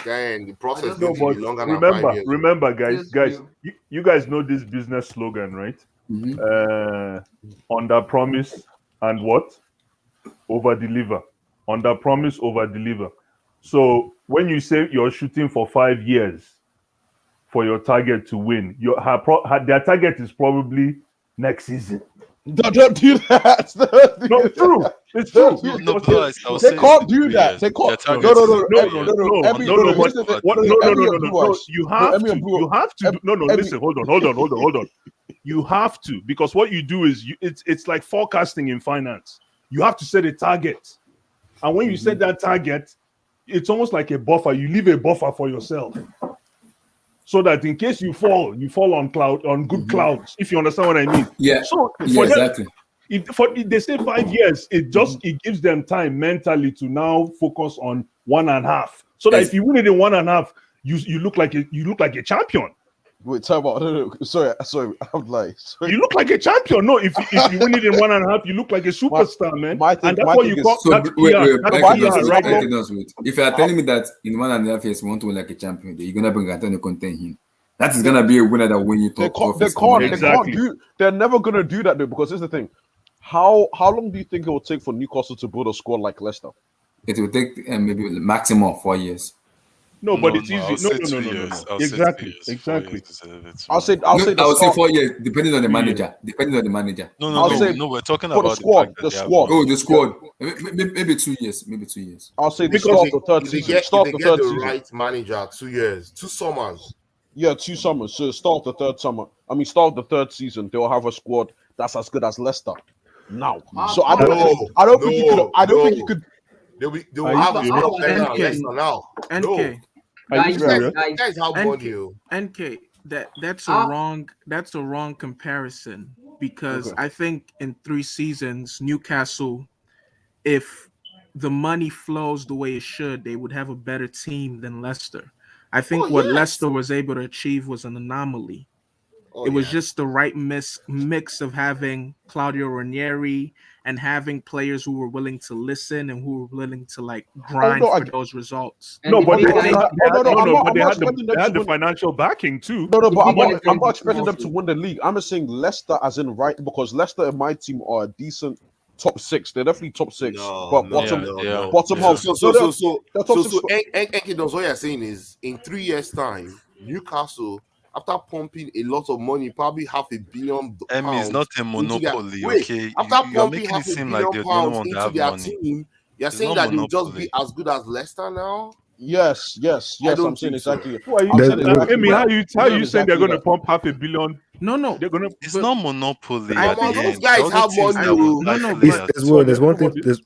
then the process No, will But be longer than 5 years. remember, guys, Just you guys know this business slogan, right? Mhm. Under promise and what? Over deliver. Under promise, over deliver. So when you say you're shooting for 5 years for your target to win, their target is probably next season. Don't do that. No, true. It's true. No, Because but I was They saying it's can't in do 3 that. years. They Their can't. target No, is in no, 3 years. Their Emmy, no, target but is listen, over what? the No, no, Emmy no, no, and no, Blue no. Eyes. You No, have Emmy to. and Blue. You have to. No, no. Emmy. Listen. Hold on. You have to, because what you do is it's like forecasting in finance. You have to set a target, and when you set that target, it's almost like a buffer. You leave a buffer for yourself, so that in case you fall on good clouds. If you understand what I mean. Yeah. So Yeah, for them, exactly. if they say 5 years, it gives them time mentally to now focus on 1.5. So that if you win it in 1.5, you look like a champion. Wait, time out. No. Sorry. I'm like, sorry. You look like a champion. No, if you win it in 1.5, you look like a superstar, man. And that's what you call So that's wait, PR. That's PR, right there. wait. If you are telling me that in 1.5 years you want to win like a champion, you're gonna bring Antonio Conte in. That is gonna be a winner that win you top trophies. Exactly. They're never gonna do that though, because here's the thing. How long do you think it will take for Newcastle to build a squad like Leicester? It will take maybe maximum 4 years. No, but it's easy. I'll say 2 years. I'll say 2 Exactly. years. 4 years is a bit too I'll say long. the I would say start. 4 years, depending on the 3 manager. Depending on the manager. I'll say No. We're talking for the about squad, fact that the they have squad. Oh, the squad. Maybe 2 years. Maybe 2 years. I'll say the Because start of the third If they season. get, Start if the they get third the season. right manager, 2 years, 2 summers. Yeah, 2 summers. So start of the third summer. Start of the third season. They'll have a squad that's as good as Leicester. Now, so I don't think you could. They will Are you have a serious? squad better than NK. Leicester now. No, NK. Are you serious? guys have money. NK. That's a Ah. wrong comparison, because Okay. I think in 3 seasons Newcastle, if the money flows the way it should, they would have a better team than Leicester. I think what Leicester was able to achieve was an anomaly. It was just the right mix of having Claudio Ranieri and having players who were willing to listen and who were willing to grind for those results. And No, the but thing they is, had the financial backing too. No, but I'm Newcastle- not expecting them to win the league. I'm just saying Leicester, as in right, because Leicester and my team are a decent top 6. They're definitely top 6, but bottom half. So Enki does what you're saying is in 3 years' time, Newcastle after pumping a lot of money, probably £500 million Emmy is not a into their monopoly, wait. okay? After You're pumping making it half a seem like billion they're the only pounds one that into have their money. team, you're It's saying not that they'll just be monopoly. as good as Leicester now? Yes, yes, I yes. don't I'm saying think so. exactly. Who are you? I'm saying exactly Amy, that. how I'm you saying saying they're exactly going to that. pump $500 million? No, They're going to. It's but not monopoly I at Come on, the think those end. guys All the have teams money. that will no, buy no, from but there. So there's one thing. It's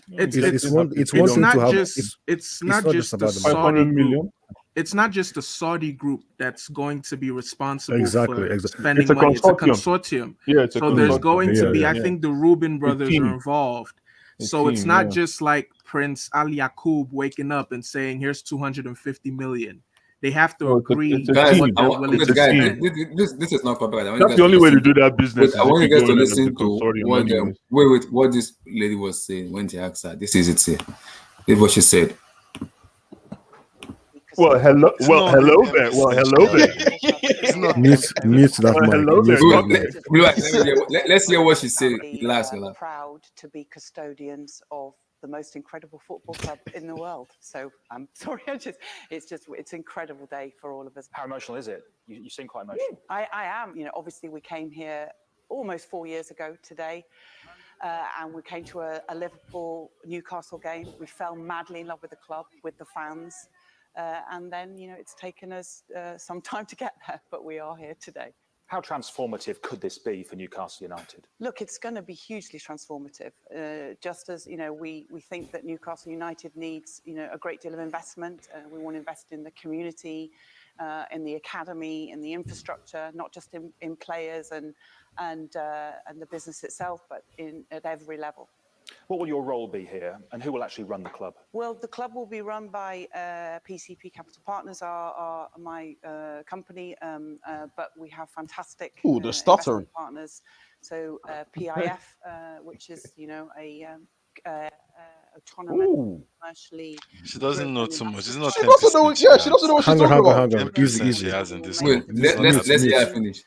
it's one thing not to have. just it's not not just just the about the money. 500 Saudi group. million. It's not just the Saudi group that's going to be responsible Exactly. for Exactly. spending It's a money. It's a consortium. consortium. Yeah, it's a So there's consortium. going to Yeah, be, yeah. I think the Rubin A brothers are team. involved. A So it's team, not yeah. just like Prince Ali Yaqub waking up and saying, here's 250 million. They have to No, agree it's a Guys, what team. they're willing It's to a guys, spend. team. this is not correct. I want you That's guys the to only way to listen do to. that Wait, business I is if want you you guys to join them as a listen to consortium. what Anyways. what this lady was saying when she asked her. This is it. Here. This is what she said. Well, hello. It's Well, not hello only there. Well, MSN hello Sherry. there. It's not Mute that Well, mic. hello there. Mute Good. that mic. Let's hear what she said. Relax. Proud to be custodians of the most incredible football club in the world. So I'm sorry, it's an incredible day for all of us. How emotional is it? You seem quite emotional. I am. Obviously we came here almost 4 years ago today. And we came to a Liverpool-Newcastle game. We fell madly in love with the club, with the fans. And then, it's taken us some time to get there, but we are here today. How transformative could this be for Newcastle United? Look, it's going to be hugely transformative. Just as, we think that Newcastle United needs, a great deal of investment. We want to invest in the community, in the academy, in the infrastructure, not just in players and the business itself, but at every level. What will your role be here, and who will actually run the club? Well, the club will be run by PCP Capital Partners, are my company, but we have fantastic the stuttering. investment partners. So PIF, which is a autonomous, commercially. She doesn't know too much. It's not She doesn't know. Yeah, she doesn't know what she's talking about. 10% she has in this Wait, company. let's hear her finish.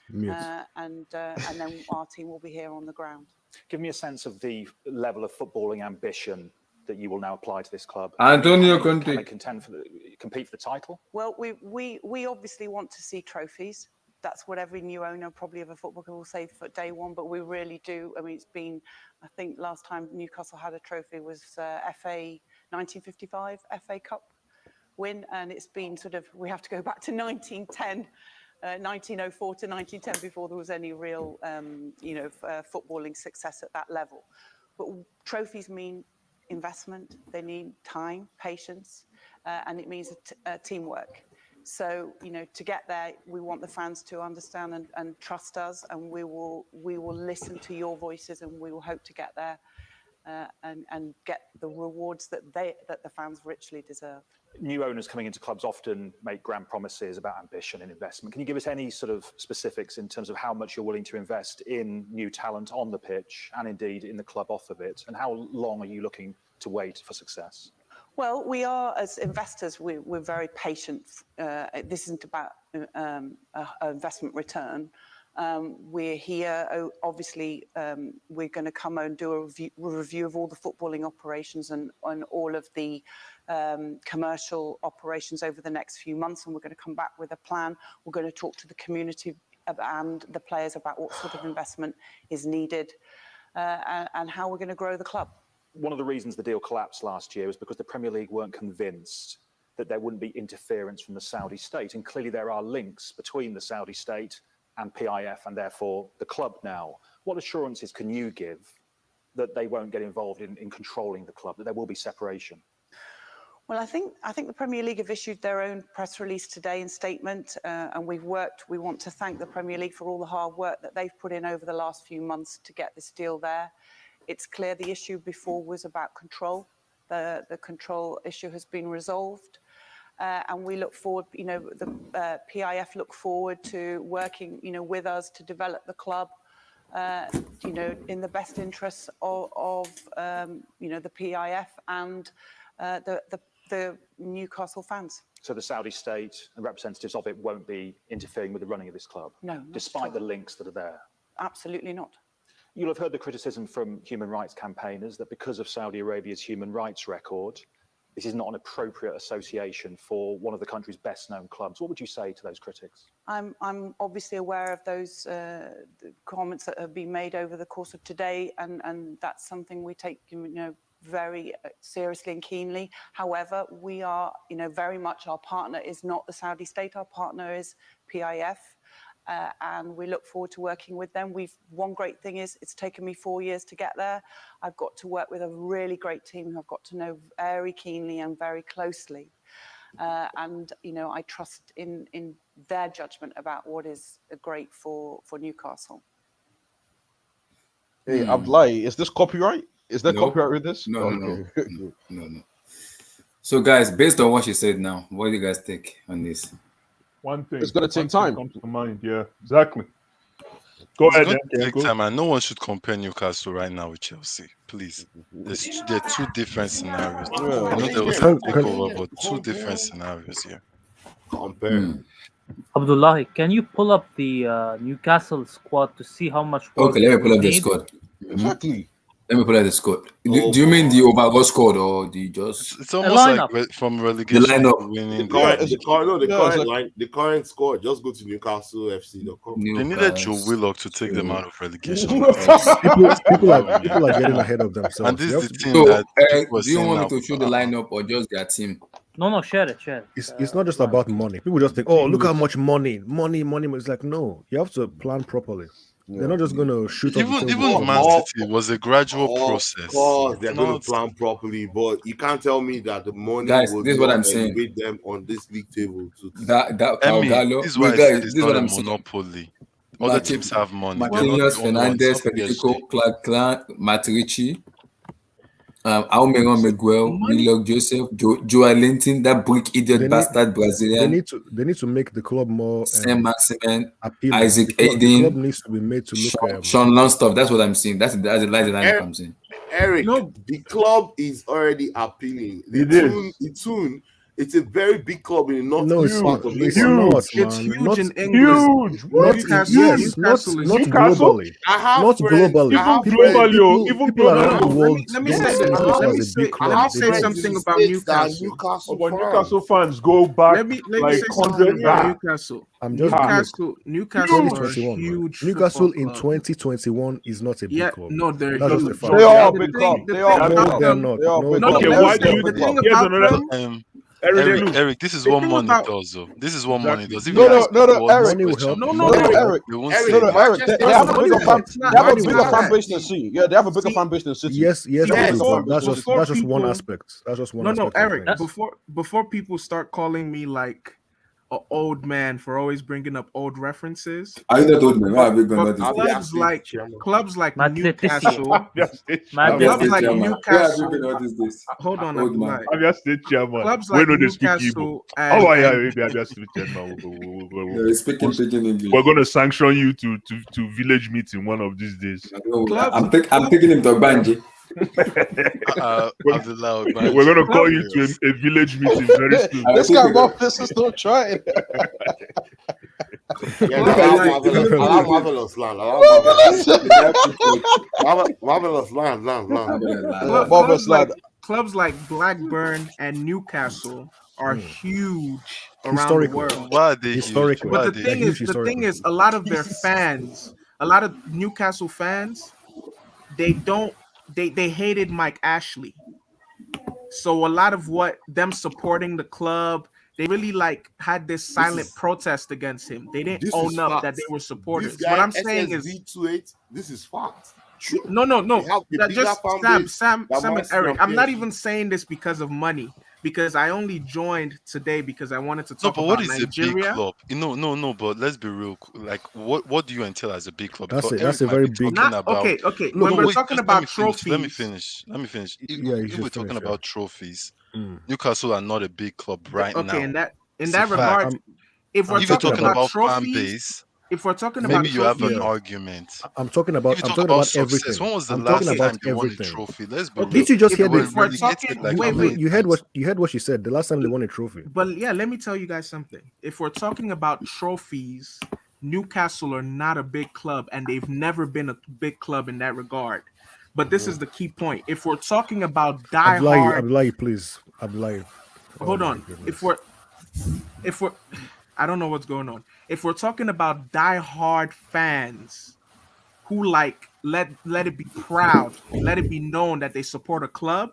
And then our team will be here on the ground. Give me a sense of the level of footballing ambition that you will now apply to this club. Antonio Can Conte. they compete for the title? Well, we obviously want to see trophies. That's what every new owner probably of a football club will say for day one, but we really do. I mean, it's been, I think last time Newcastle had a trophy was FA 1955 FA Cup win, and it's been we have to go back to 1910. 1904 to 1910 before there was any real, footballing success at that level. But trophies mean investment. They need time, patience, and it means teamwork. So, to get there, we want the fans to understand and trust us, and we will listen to your voices, and we will hope to get there and get the rewards that the fans richly deserve. New owners coming into clubs often make grand promises about ambition and investment. Can you give us any sort of specifics in terms of how much you're willing to invest in new talent on the pitch and indeed in the club off of it? And how long are you looking to wait for success? Well, we are, as investors, we're very patient. This isn't about investment return. We're here, obviously, we're going to come and do a review of all the footballing operations and all of the commercial operations over the next few months, and we're going to come back with a plan. We're going to talk to the community and the players about what sort of investment is needed and how we're going to grow the club. One of the reasons the deal collapsed last year was because the Premier League weren't convinced that there wouldn't be interference from the Saudi state. And clearly there are links between the Saudi state and PIF and therefore the club now. What assurances can you give that they won't get involved in controlling the club, that there will be separation? Well, I think the Premier League have issued their own press release today and statement, and we want to thank the Premier League for all the hard work that they've put in over the last few months to get this deal there. It's clear the issue before was about control. The control issue has been resolved. And we look forward, the PIF look forward to working, with us to develop the club, in the best interests of the PIF and the Newcastle fans. So the Saudi state and representatives of it won't be interfering with the running of this club? No. Despite the links that are there? Absolutely not. You'll have heard the criticism from human rights campaigners that because of Saudi Arabia's human rights record, this is not an appropriate association for one of the country's best-known clubs. What would you say to those critics? I'm obviously aware of those comments that have been made over the course of today, and that's something we take, very seriously and keenly. However, we are, very much our partner is not the Saudi state. Our partner is PIF. And we look forward to working with them. One great thing is it's taken me 4 years to get there. I've got to work with a really great team who I've got to know very keenly and very closely. And I trust in their judgment about what is great for Newcastle. Hey, Abdullahi, is this copyright? Is there copyright with this? No. So, guys, based on what she said now, what do you guys think on this? One thing. It's going to take time. Comes to mind. Yeah, exactly. Go ahead. It's going to take time, and no one should compare Newcastle right now with Chelsea. Please. There are two different scenarios. I know there was a takeover, but two different scenarios here. Compare. Abdullahi, can you pull up the Newcastle squad to see how much work Okay, let me pull up the need? squad. Exactly. Let me pull out the squad. Do you mean the overall squad or the just? It's almost like from relegation the lineup. to winning. The current squad. Just go to NewcastleFC.com. They needed Joe Willock to take them out of relegation. people are getting ahead of themselves. And this is the team So, that do you want me to show the lineup or just their team? No, share it. It's not just about money. People just think, oh, look how much money. It's like, no, you have to plan properly. They're not just going to shoot up. Even Man City was a gradual process. Of course, they're going to plan properly, but you can't tell me that the money Guys, will this is what I'm saying. elevate them on this league table. This is why I said it's not a monopoly. Other teams have money. Marquinhos, Fernandes, Federico, Clark, Matrici, Almiron, Miguel, Willock, Joseph, Joao Linton, that brick idiot bastard Brazilian. They need to make the club more Saint-Maximin, appealing. Isaac The Aiden. club needs to be made to look. Sean Longstaff. That's what I'm saying. That's the line that I'm saying. Eric, the club is already appealing. The tune. It's a very big club in the north. No, it's not. It's not, It's man. huge Not in England. Not Newcastle is huge. globally. Not globally. People around the world. Let me say this. I'll say something about Newcastle. Newcastle fans go back. Let me like say something about Newcastle. Newcastle are huge. Newcastle in 2021 is not a big club. No, they're That's huge. just a fact. They are a big club. They are. They're not. Okay, why do you? Here's another. Eric, this is what money does, though. This is what money does. No, Eric. Eric. They have a bigger fan base than City. Yeah, they have a bigger fan base than City. Yes. That's just one aspect. That's just one aspect. No, Eric. Before people start calling me like an old man for always bringing up old references. I not old man. Why are we going to clubs like Newcastle. Hold on, I'm just state chairman. Clubs like Newcastle. We're going to sanction you to village meeting one of these days. I'm taking him to Banji. We're going to call you to a village meeting very soon. This guy about this is still trying. Marvelous land. Marvelous land. Clubs like Blackburn and Newcastle are huge around the world. Why are they historically? But the thing is, a lot of their fans, a lot of Newcastle fans, they hated Mike Ashley. So a lot of what them supporting the club, they really had this silent protest against him. They didn't own up that they were supporters. What I'm saying is, this is fact. No. Sam and Eric. I'm not even saying this because of money. Because I only joined today because I wanted to talk about Nigeria. What is a big club? No. But let's be real. Like, what do you entail as a big club? That's a very big. Okay. When we're talking about trophies, let me finish. If we're talking about trophies, Newcastle are not a big club right now. Okay, in that regard, if we're talking about trophies, fan base. If we're talking about maybe you have an argument. I'm talking about everything. When was the last time they won a trophy? Let's be real. Did you just hear this? Wait. You heard what she said. The last time they won a trophy. But yeah, let me tell you guys something. If we're talking about trophies, Newcastle are not a big club, and they've never been a big club in that regard. But this is the key point. If we're talking about diehard, Abdullahi, please. Abdullahi. Oh Hold my on. goodness. If we're I don't know what's going on. If we're talking about diehard fans who like let it be proud, let it be known that they support a club,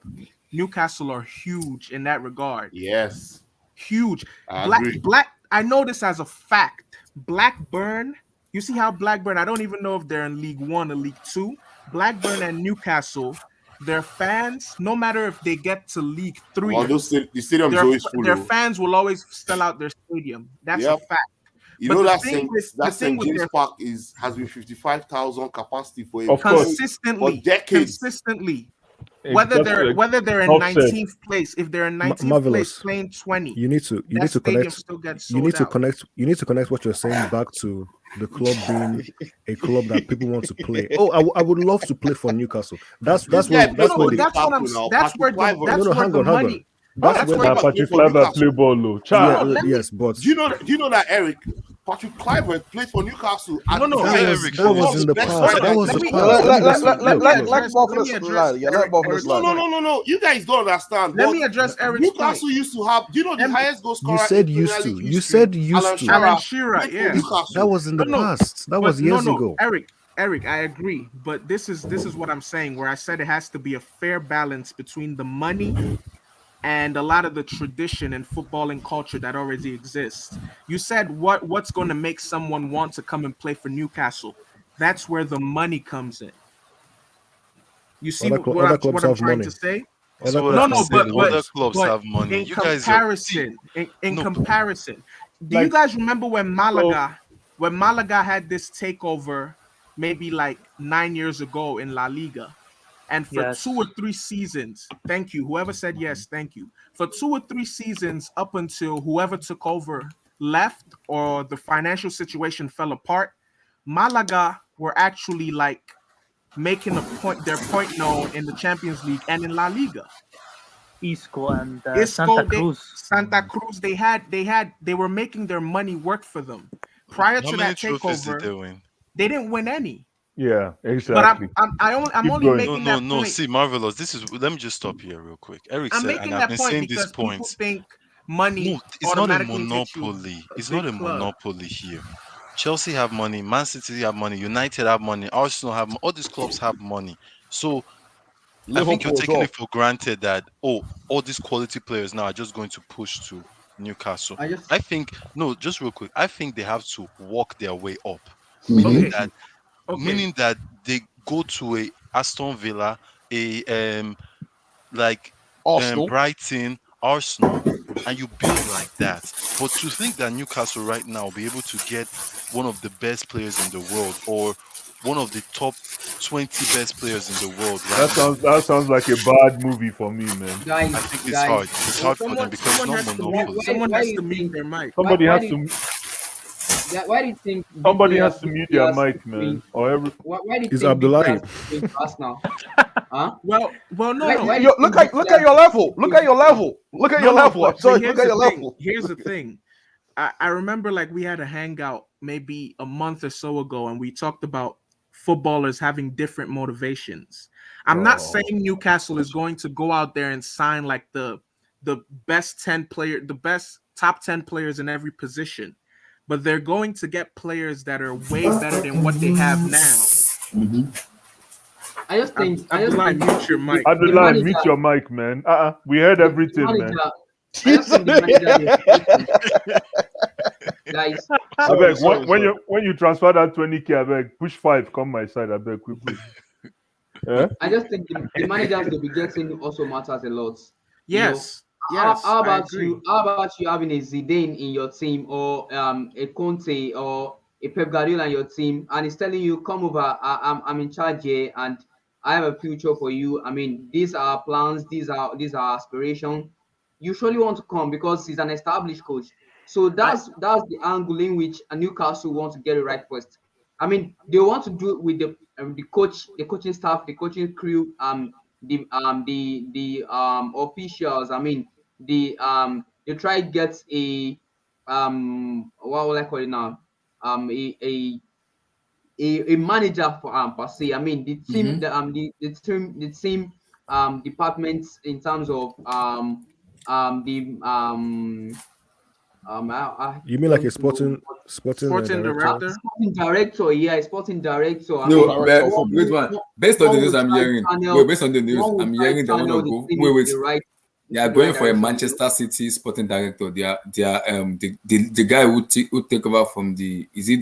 Newcastle are huge in that regard. Yes, Huge. I agree. I know this as a fact. Blackburn, you see how Blackburn, I don't even know if they're in League One or League Two. Blackburn and Newcastle, their fans, no matter if they get to League Well, Three, the stadium is always full. their Oh. fans will always sell out their stadium. That's a Yep. fact. You But know the that thing St. with James their Park has been 55,000 capacity for Of course. consistently, for decades. Whether they're in Enough said. 19th place, if they're in 19th place Marvelous. playing 20, You need to that stadium connect. still gets You sold need to out. connect. You need to connect what you're saying back to the club being a club that people want to play. Oh, I would love to play for Newcastle. That's This where guy plays that's where for the That's what I'm. Newcastle now. That's Patrick where the. Kluivert. That's no where hang the on, hang on. money. That's That's where why Now, he the plays Patrick for Kluivert Newcastle. play ball, oh. yeah Child. yes, but Do you know that Eric Patrick Kluivert played for Newcastle? No, no. that was in the past. That was the Let me- past. let both of me us address slide. Yeah, let Eric- both of us Eric's slide. No. You guys don't understand. Let but me address Eric's Newcastle point. used to have. Do you know the highest goal You scorer said in used Premier to. League You history? said used Alan to. Shearer. Alan Shearer, played for yeah. Newcastle. That was in the past. That was years ago. Eric, I agree, but this is what I'm saying. Where I said it has to be a fair balance between the money and a lot of the tradition and footballing culture that already exists. You said what's going to make someone want to come and play for Newcastle? That's where the money comes in. You see Other clubs what I'm have trying money. to say? Other So what clubs I'm can saying, pay other wages. clubs have money. In You guys are see, no, comparison, do you Like- guys remember when Malaga had this takeover maybe like 9 years ago in La Liga? And for Yes. 2 or 3 seasons, thank you. Whoever said yes, thank you. For 2 or 3 seasons, up until whoever took over left or the financial situation fell apart, Malaga were actually like making their point known in the Champions League and in La Liga. Isco and Santa Cruz. They were making their money work for them. Prior how to many that trophies did takeover, they win? they didn't win any. Yeah, But exactly. I'm Keep only going. making No, that no. point. See, marvelous. Let me just stop here real quick. Eric I'm said, making and I've that been point saying this because people point. think money No, it's not a automatically gets you monopoly. a It's big not a club. monopoly here. Chelsea have money, Man City have money, United have money, Arsenal have all these clubs have money. So I think you're Liverpool as taking well. it for granted that all these quality players now are just going to push to Newcastle. I think no, just real quick. I think they have to walk their way up, meaning Okay. that Okay. meaning that they go to a Aston Villa, a like Arsenal. Brighton, Arsenal, and you build like that. But to think that Newcastle right now will be able to get one of the best players in the world or one of the top 20 best players in the world right now, That sounds like a bad movie for me, man. Guys, I think it's guys, hard. It's hard for them because it's not monopoly. Someone why has do to you mute think? their mic. Somebody Why has do to. you, why do you think big Somebody players, has to mute their mic, man. Or every. why do you Is think big Abdullahi. players going to Arsenal? Huh? Well, no, Why, no. why do you think big Look at players your level. Look going at your to Arsenal? level. Look at No, your no, level. I'm but sorry. here's Look at the your thing. level. Here's the thing. I remember like we had a hangout maybe a month or so ago, and we talked about footballers having different motivations. I'm not saying Newcastle is going to go out there and sign like the best the best top 10 players in every position, but they're going to get players that are way better than what they have now. I just think Mute your mic. Abdullah, mute your mic, man. We heard everything, man. I just think the manager guys. I beg, when you transfer that 20K, I beg, push 5, come my side, I beg, quick. Yeah? I just think the managers they'll be getting also matters a lot. Yes. You know, Yes. how I about agree. you? How about you having a Zidane in your team or a Conte or a Pep Guardiola in your team, and he's telling you, "Come over. I'm in charge here, and I have a future for you. I mean, these are our plans. These are aspirations. You surely want to come because he's an established coach. So that's the angle in which a Newcastle wants to get it right first. I mean, they want to do it with the coach, the coaching staff, the coaching crew, the officials. I mean, they try to get a what will I call it now? A manager for per se. I mean, the team, the team departments in terms of the You mean like a don't know sporting Sporting director? director. sporting director. Yeah, sporting director. I No, mean, Director of but football. wait one. Based on the one news would I'm try hearing, channel, based on the news one would I'm try hearing, they want channel to the go. team Wait, into wait. the right They are into the right going for a direction. Manchester City sporting director. They are the guy who take over from the is it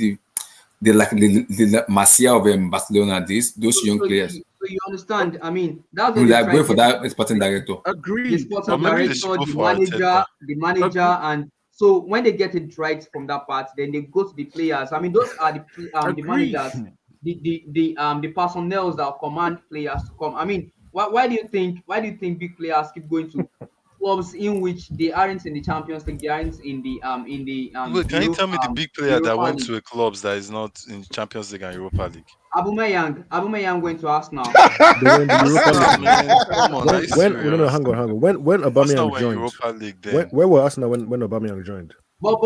the like the Marcia of Barcelona. Those young players. So you understand? I mean, that's what No, they they're are trying going to for get that sporting director. the Agreed. Or sporting maybe they director, should go the for Arteta. manager, and so when they get it right from that part, then they go to the players. I mean, those are the Agreed. managers, the personnel that command players to come. I mean, why do you think big players keep going to clubs in which they aren't in the Champions League, they aren't in Wait, can you tell me the big player that Europa went League? to a clubs that is not in Champions League and Europa League? Aubameyang went to Arsenal. They won the Europa Arsenal, League. man. Come on, are you No, serious? hang on. When Arsenal Aubameyang were in joined, Europa League then. where were Arsenal when Aubameyang joined? But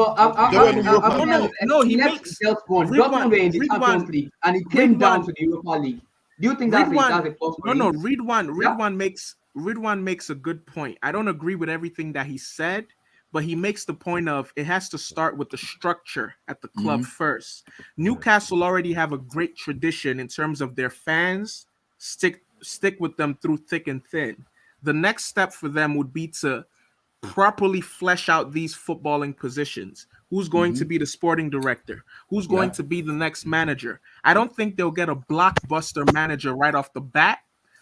They were in the Europa Aubameyang, No, he he left makes Dortmund. read Dortmund one, were in the read Champions one, League, and he read came down one, to the Europa League. Do you think read that's one. a plus for No, him? read Yeah. one makes a good point. I don't agree with everything that he said, but he makes the point of it has to start with the structure at the club first. Newcastle already have a great tradition in terms of their fans stick with them through thick and thin. The next step for them would be to properly flesh out these footballing positions. Who's going to be the sporting director? Who's going to be the next manager? I don't think they'll get a blockbuster manager right off the bat,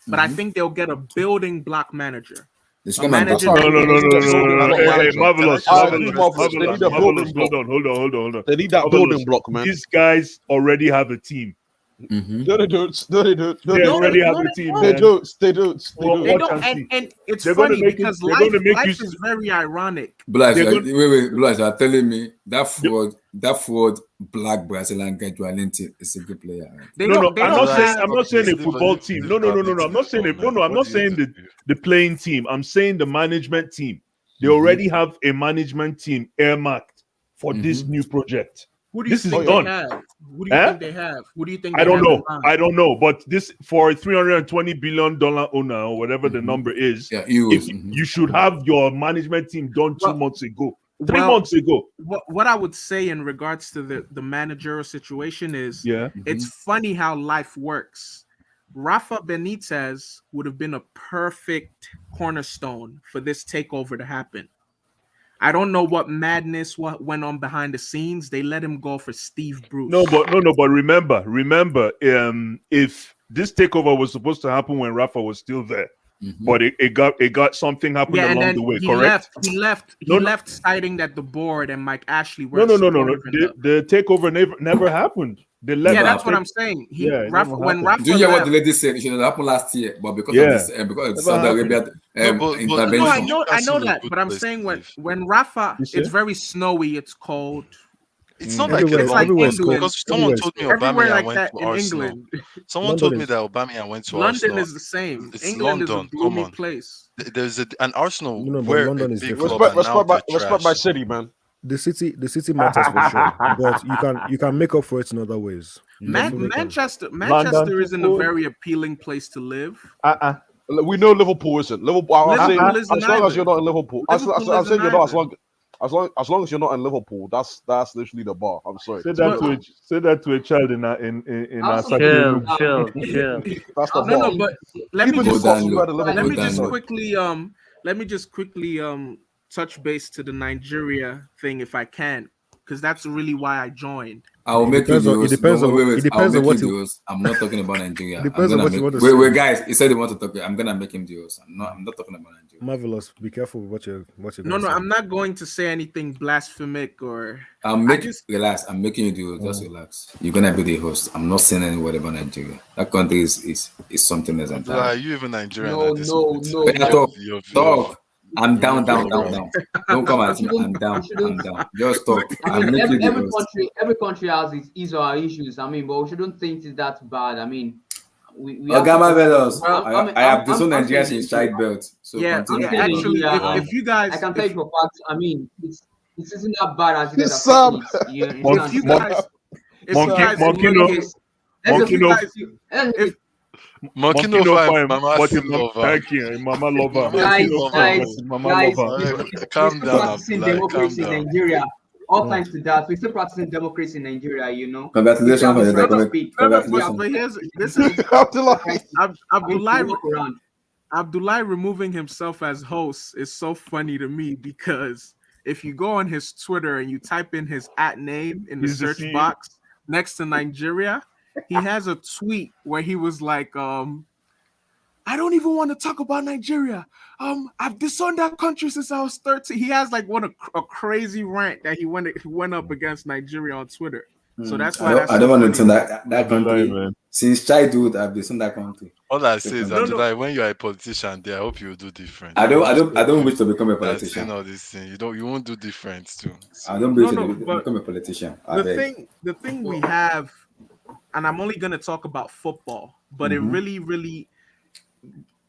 but I think they'll get a building block manager. They should A come and manager back. that No. They need a building block Hey, manager. marvelous. I agree, marvelous. They need a building Hold block. on. Hold on. They need that Marvelous. building block, man. These guys already have a team. No, they don't. No, they don't. No, They they already don't. have a team, They man. don't. They don't. They Well, They don't. watch don't, and see. and it's They're gonna funny make because they're gonna make life you. is very ironic. Blas, They're wait, going. Blas, you are telling me that fraud black Brazilian guy Joalente is a good player. Right? They No. don't. They I'm don't not saying. have. I'm not saying a Leave football team. No. Bradley I'm not to saying the it. floor, No. man. I'm What not do you saying do? the playing team. I'm saying the management team. They already have a management team earmarked for this new project. Who do you This is think done. they have? Who do you think they have? Who do you think I they don't have know. in mind? I don't know. But this for a $320 billion owner or whatever the number is, if you should have your management team done 2 months ago, 3 months ago. What I would say in regards to the managerial situation is, it's funny how life works. Rafa Benitez would have been a perfect cornerstone for this takeover to happen. I don't know what madness what went on behind the scenes. They let him go for Steve Bruce. No, but remember, if this takeover was supposed to happen when Rafa was still there, but it got something happened and along then the way, he correct? left citing that the board and Mike Ashley were No. supportive enough. The takeover never happened. They let That's what I'm saying. When Rafa Do you hear what left, the lady said? It should have happened last year, but because of this, because of the Saudi Arabia intervention. No, I know that, but I'm saying when Rafa, it's very snowy, it's cold. It's not like it's like England. England. Because someone told me Everywhere Aubameyang like went that to in Arsenal. England. Someone told me that Aubameyang went to London Arsenal. is the same. It's England London. is a gloomy Come on. place. There's an Arsenal No, but where London a is big different. club and now they're Respect my trash. city, man. The city matters for sure, but you can make up for it in other ways. Manchester London isn't a football. very appealing place to live. We know Liverpool isn't. Liverpool. I'm saying, Liverpool as isn't long as either. you're not in Liverpool, I'm Liverpool saying you're isn't not either. as long as you're not in Liverpool. That's literally the bar. I'm sorry. Say that to a child in our Chill. That's the No, bar. but let me Even just Newcastle were the Liverpool. let me just quickly touch base to the Nigeria thing if I can, because that's really why I joined. I will make you the host. It depends on what the host. I'm not talking about Nigeria. It depends on what you want to wait, say. guys. He said he wants to talk. I'm gonna make him the host. I'm not talking about Nigeria. Marvelous. Be careful with what you're No, gonna say. I'm not going to say anything blasphemic or. Relax. I'm making you the host. Just relax. You're gonna be the host. I'm not saying any word about Nigeria. That country is something else entirely. Are you even Nigerian? No. Talk. I'm down. Don't come at me. I'm down. Just talk. I mean, every country has its issues. I mean, but we shouldn't think it's that bad. I mean, we Ogama Velos. I have I'm disowned Nigeria saying since childbirth. So continue. Actually, if you guys, I can tell you for facts. I mean, it isn't that bad as you guys Sam. are saying it. if you guys, Monkey no Monkey fine, fine, Mama but still him love her. thank you, Mama lover. Mama Monkey Guys, still no love fine, her. guys, but him Mama guys, lover. we're Calm still down, practicing Abdullah. Calm democracy in down. Nigeria. All Mm. thanks to that, we're still practicing democracy in Nigeria. You know, if you Congratulations have for a your right to document. speak, No, if you have, Congratulations. but here's this if is you have a right to, Abdullah walk around. Abdullah removing himself as host is so funny to me because if you go on his Twitter and you type in his @name in the He's the search CEO. box next to Nigeria, he has a tweet where he was like, I don't even want to talk about Nigeria. I've disowned that country since I was 13. He has like a crazy rant that he went up against Nigeria on Twitter. So that's why that's I so don't want to funny. turn that Abdullah, country. man. Since childhood, I've been in that country. All I So say is No, that no. when you are a politician, there, I hope you will do different. I Don't don't wish to become a that's saying politician. all this thing. You won't do different too. I So don't No, wish to no, but become a politician. I the beg. thing we have, and I'm only gonna talk about football, but it Mhm. really, really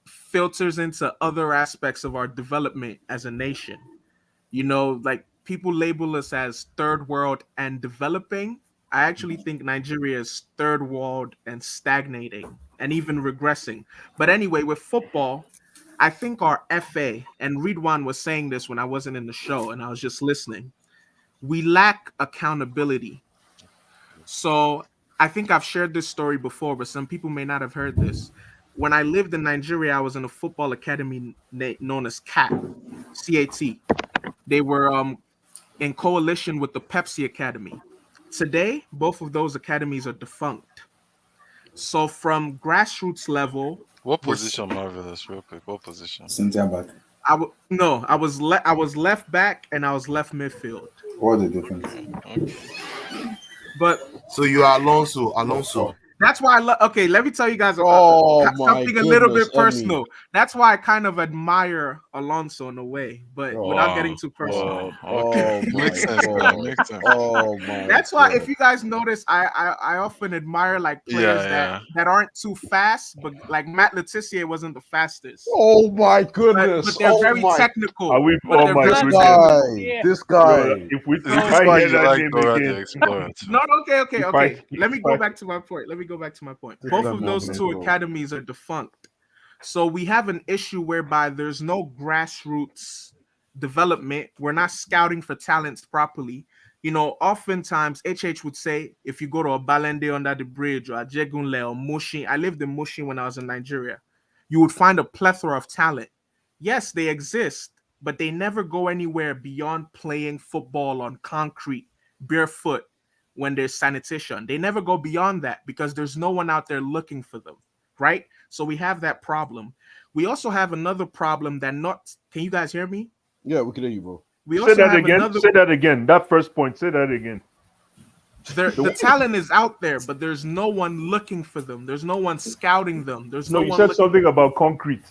filters into other aspects of our development as a nation. You know, like people label us as third world and developing. I actually think Nigeria is third world and stagnating and even regressing. But anyway, with football, I think our FA, and Ridwan was saying this when I wasn't in the show and I was just listening, we lack accountability. So I think I've shared this story before, but some people may not have heard this. When I lived in Nigeria, I was in a football academy known as CAT. They were in coalition with the Pepsi Academy. Today, both of those academies are defunct. So from grassroots level, what we're position, Marvelous, real quick? What position? Cynthia back. I was left back and I was left midfield. What the difference? Okay. But So you are Alonso. that's why okay, let me tell you guys Oh my something a little goodness, bit personal. That's why I kind of admire Alonso in a way, but without getting too personal. Okay. Makes sense, man. Makes sense. Oh my. That's why if you guys notice, I often admire like players Yeah. that aren't too fast, but like Matt Letitia wasn't the fastest. Oh my But goodness. they're Oh very my. technical. Are we? But Oh they're my very This goodness. guy. This guy. If This is I why hear you that like name Dora the again, Explorer. Too. No, okay. If I- Let me if go I- back to my point. This Both man of is those not two bro. academies are defunct. So we have an issue whereby there's no grassroots development. We're not scouting for talents properly. You know, oftentimes HH would say, if you go to a Balende under the bridge or a Jegunle or Mushin, I lived in Mushin when I was in Nigeria, you would find a plethora of talent. Yes, they exist, but they never go anywhere beyond playing football on concrete, barefoot, when there's sanitation. They never go beyond that because there's no one out there looking for them, right? So we have that problem. We also have another problem that not. Can you guys hear me? Yeah, we can hear you, bro. We Say also that have again. another. Say that again. That first point. Say that again. The talent is out there, but there's no one looking for them. There's no one scouting them. There's No, no you one said looking. something about concrete.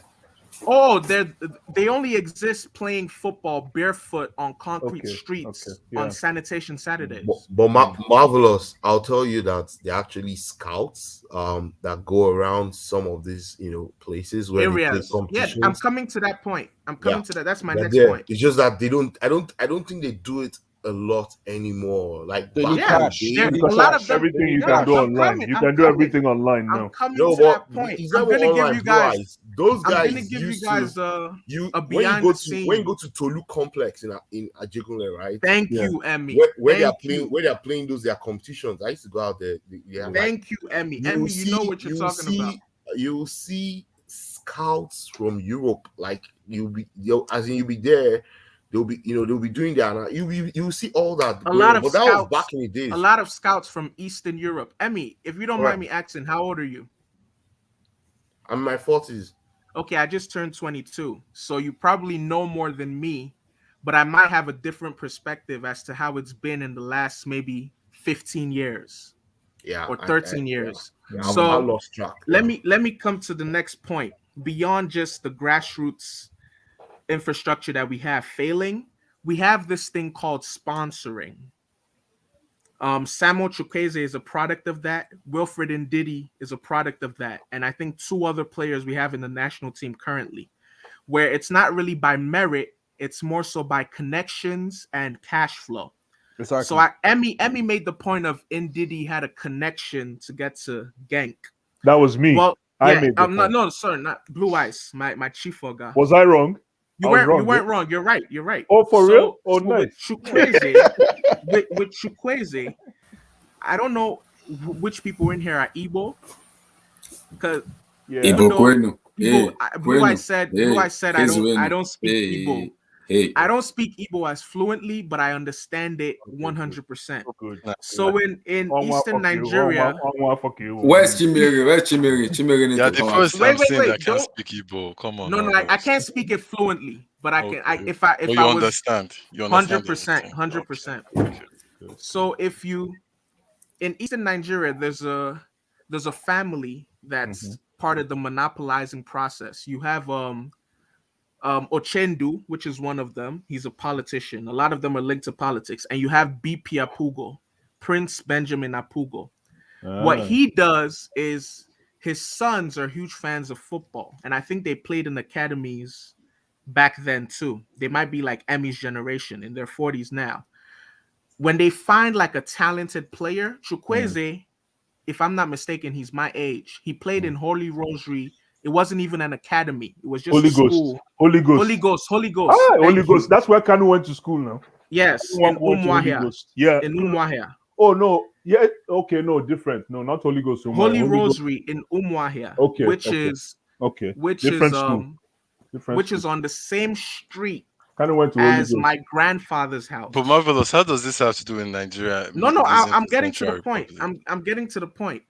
Oh, they only exist playing football barefoot on concrete Okay, streets okay, yeah. on sanitation Saturdays. But marvelous, I'll tell you that they're actually scouts that go around some of these places where they play Areas. Yeah, competitions. I'm coming to that point. I'm coming to that. That's my They're next there. point. It's just that they don't. I don't think they do it a lot anymore. Like They back need in Yeah, the cash. day. there, Need a lot cash. of them. Everything you No, can do I'm online. coming. You I'm can do coming. everything online I'm now. coming No, to but that point. is I'm that what gonna give online you guys. do? Those I'm guys gonna give you used guys to a when behind the scene. you go to Tolu Complex in Ajegunle, right? Thank Yeah. you, Emmy. Where they are Thank playing you. where they are playing their competitions. I used to go out there. They have like Thank you, Emmy. Emmy, you know what you're talking about. you will see scouts from Europe. Like you'll be there. They'll be doing that. You'll see all that. A lot of but that was scouts. back in the days. A lot of scouts from Eastern Europe. Emmy, if you don't All right. mind me asking, how old are you? I'm in my 40s. Okay, I just turned 22. So you probably know more than me, but I might have a different perspective as to how it's been in the last maybe 15 years. Yeah. Or 13 years. Yeah, So I lost track. let me come to the next point. Beyond just the grassroots infrastructure that we have failing, we have this thing called sponsoring. Samuel Chukwueze is a product of that. Wilfred Ndidi is a product of that. And I think two other players we have in the national team currently, where it's not really by merit, it's more so by connections and cash flow. Exactly. So Emmy made the point of Ndidi had a connection to get to Genk. That was me. Well, I Yeah, made the point. no, sorry, not Blue Ice, my chief guy. Was I wrong? You I was weren't. You wrong, weren't yeah? wrong. You're right. You're right. Oh, for real? Oh, so with nice. Chukwueze, with Chukwueze, I don't know which people in here are Igbo, because Yeah. even Igbo though Kwenu. Hey, Blue Kwenu. Eyes said Hey, I Kezuenu. don't speak Igbo. Hey. I don't speak Igbo as fluently, but I understand it 100%. Good. So in Eastern Nigeria, Where's Chimere? Where's Chimere? Chimere need Yeah, to the come out. first I'm saying that wait, can't don't. speak Igbo. Come on. No, now, I boss. can't speak it fluently, but I can. Okay. If But I you was understand. You understand 100%, everything. 100%. Okay. So if you in Eastern Nigeria, there's a family that's part of the monopolizing process. You have Ochendu, which is one of them. He's a politician. A lot of them are linked to politics. And you have BP Apugo, Prince Benjamin Apugo. What he does is his sons are huge fans of football, and I think they played in academies back then too. They might be like Emmy's generation in their 40s now. When they find like a talented player, Chukwueze, if I'm not mistaken, he's my age. He played in Holy Rosary. It wasn't even an academy. It was just Holy a Ghost. school. Holy Ghost. Holy Ghost. Holy Ghost. Ah, Thank Holy Ghost. you. That's where Kanu went to school now. Yes, Kanu in went to Holy Umuahia. Ghost. Yeah. In Umuahia. Oh no. Yeah. Okay. No, different. No, not Holy Ghost. Holy Ghost. Rosary in Umuahia. Okay. Which okay. is Okay. which Different is school. Different which school. is on the same street Kanu went to Holy as Ghost. my grandfather's house. But Marvelous, how does this have to do in Nigeria? No, losing I'm to getting to Central the point. Republic? I'm getting to the point.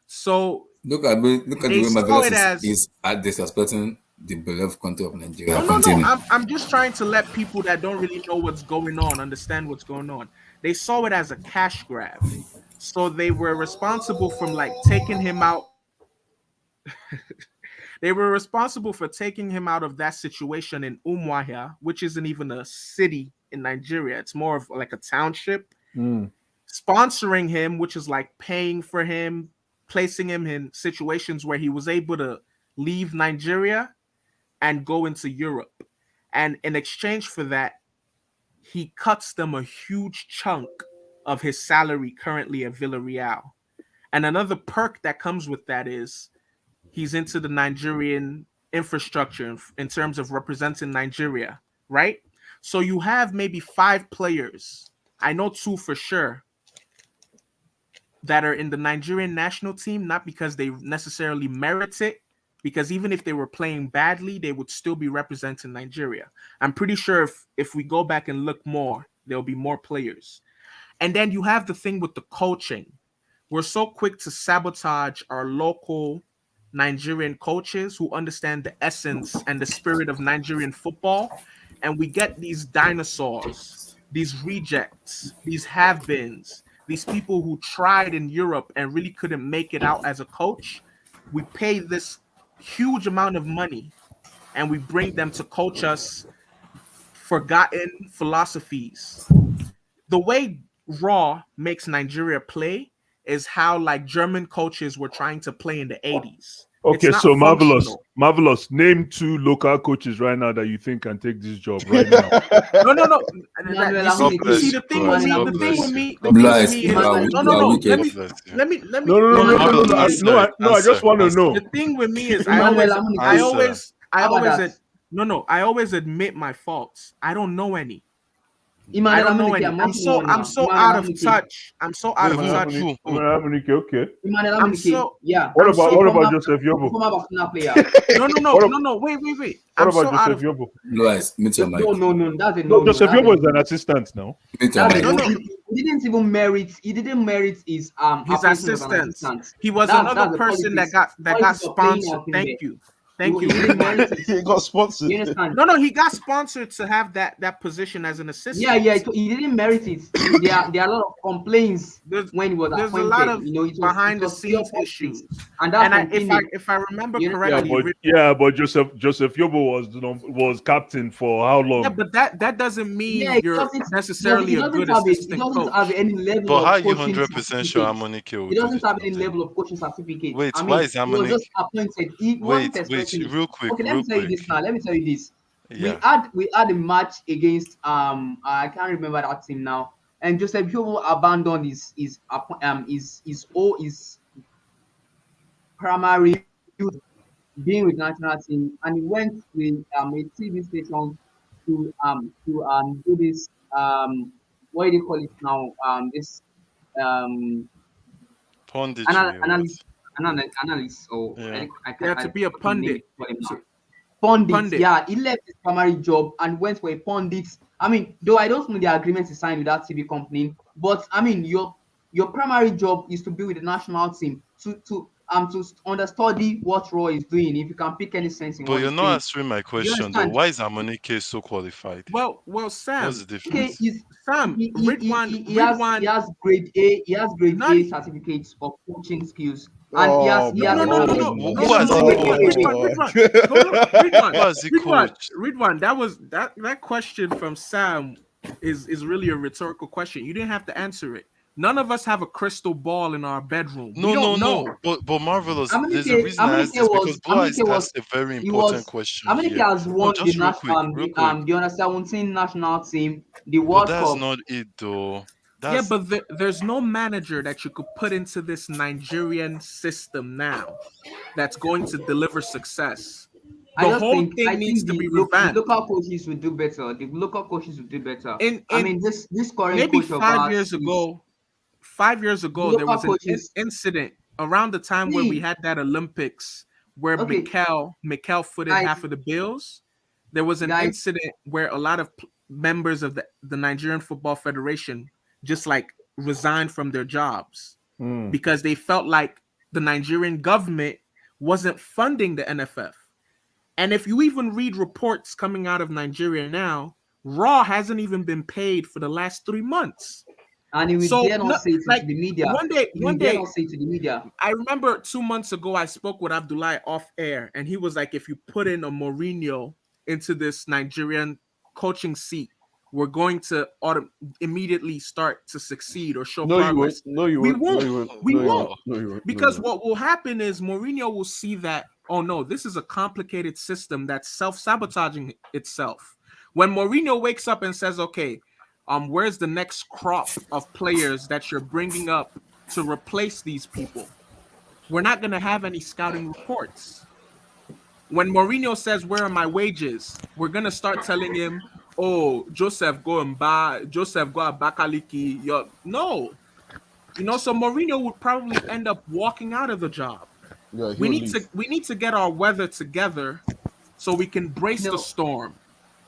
So Look at the they way saw Marvelous it as is at disrespecting the beloved country of Nigeria. no. Continue. I'm just trying to let people that don't really know what's going on understand what's going on. They saw it as a cash grab, so they were responsible from like taking him out. They were responsible for taking him out of that situation in Umuahia, which isn't even a city in Nigeria. It's more of like a township. Sponsoring him, which is like paying for him, placing him in situations where he was able to leave Nigeria and go into Europe. And in exchange for that, he cuts them a huge chunk of his salary currently at Villarreal. And another perk that comes with that is he's into the Nigerian infrastructure in terms of representing Nigeria, right? So you have maybe 5 players. I know 2 for sure that are in the Nigerian national team, not because they necessarily merit it, because even if they were playing badly, they would still be representing Nigeria. I'm pretty sure if we go back and look more, there'll be more players. And then you have the thing with the coaching. We're so quick to sabotage our local Nigerian coaches who understand the essence and the spirit of Nigerian football. And we get these dinosaurs, these rejects, these have-beens, these people who tried in Europe and really couldn't make it out as a coach. We pay this huge amount of money and we bring them to coach us forgotten philosophies. The way Raw makes Nigeria play is how like German coaches were trying to play in the 80s. Okay, It's not so functional. marvelous. Name 2 local coaches right now that you think can take this job right now. No. Emmanuel, You see, the thing with me is let me. No, I just want to know. The thing with me is Emmanuel, I always that? I always admit my faults. I don't know any. I Emmanuel don't know any. Amunike, I'm so out of touch. I'm so out of touch. Okay. Emmanuel I'm Amunike, so yeah. What about Joseph Yobo? Former Barcelona player. No. Wait. What I'm about so out Joseph of. Yobo? Guys, meet your mic. No. That's a No, no. Joseph That's Yobo a is an assistant now. Meet your That's a mic. no. He didn't even merit. He didn't merit his His appointment as an assistant. assistant. He was That's another the person that politics got of playing sponsored. out in Thank there. you. He Very didn't much. merit it. He got sponsored. You understand? No, he got sponsored to have that position as an assistant. Yeah. He didn't merit it. There are a lot of complaints when he was There's appointed. a lot of it was behind the pure scenes politics. issues. And that's if I remember correctly, But Joseph Yobo was captain for how long? yeah, but that doesn't mean it you're doesn't, necessarily it a doesn't good have assistant it doesn't coach. have any level But how are of you coaching 100% sure certificate. Amunike will It do doesn't the have job any then? level of coaching certificate. Wait, I why mean, is he was Amunike? just appointed. One perspective. Real quick. Okay, let me tell you this now. Let me tell you this. Yeah. We had a match against I can't remember that team now, and Joseph Yobo abandoned his primary used being with national team, and he went with a TV station to do this what do you call it now, this um Punditry or what? analyst, analyst, or Yeah. Yeah, I to be a forgot the name pundit. you call him now. So, Pundit, pundit. yeah, he left his primary job and went for a pundit. I mean, though I don't know the agreement he signed with that TV company, but I mean, your primary job is to be with the national team to understudy what Roy is doing. If you can pick any sense in But what you're he's not saying, answering my do you question though. understand? Why is Amonike so qualified? Well, What's Sam. the Okay, difference? Sam, he Ridwan, has grade A, he has grade not A certificates of coaching skills, and Oh he no, has no, no, no, established. no, my no, Okay, Who no, no, has no. no, he wait, wait, wait, coached? wait. Ridwan. No, no, Who has he Ridwan, coached? Ridwan. That question from Sam is really a rhetorical question. You didn't have to answer it. None of us have a crystal ball in our bedroom. We No, don't no, no. know. But marvelous. There's a Amunike, reason I asked this because Bro has Amunike was, asked a very he important was, question Amunike here. has No, won the just national, real quick. the under 17 national team, the But World that's Cup. not it though. Yeah, That's but there's no manager that you could put into this Nigerian system now that's going to deliver success. I The just whole think thing needs to be the revamped. local coaches will do better. The local coaches will do better. I In mean, this current maybe coach of ours is 5 years the ago, there local was an coaches. incident around the time where we See, had that Olympics where okay, Mikel footed guys, half of the bills. There was an guys. incident where a lot of members of the Nigerian Football Federation just like resigned from their jobs because they felt like the Nigerian government wasn't funding the NFF. And if you even read reports coming out of Nigeria now, Raw hasn't even been paid for the last 3 months. And he will So, dare not no, say it to like the media. one day, He will dare not say it to the media. I remember 2 months ago, I spoke with Abdullah off air, and he was like, "If you put in a Mourinho into this Nigerian coaching seat, we're going to immediately start to succeed or show No, you won't. progress." No, you We won't. No, won't. you won't. We No, you won't. won't. No, you won't. No, you Because won't. what will happen is Mourinho will see that, oh no, this is a complicated system that's self-sabotaging itself. When Mourinho wakes up and says, okay, where's the next crop of players that you're bringing up to replace these people? We're not going to have any scouting reports. When Mourinho says, where are my wages? We're going to start telling him, oh, Joseph, go and buy, Joseph, go at Bakaliki. No. So Mourinho would probably end up walking out of the job. Yeah, We he'll need leave. to get our weather together so we can brace the No, storm.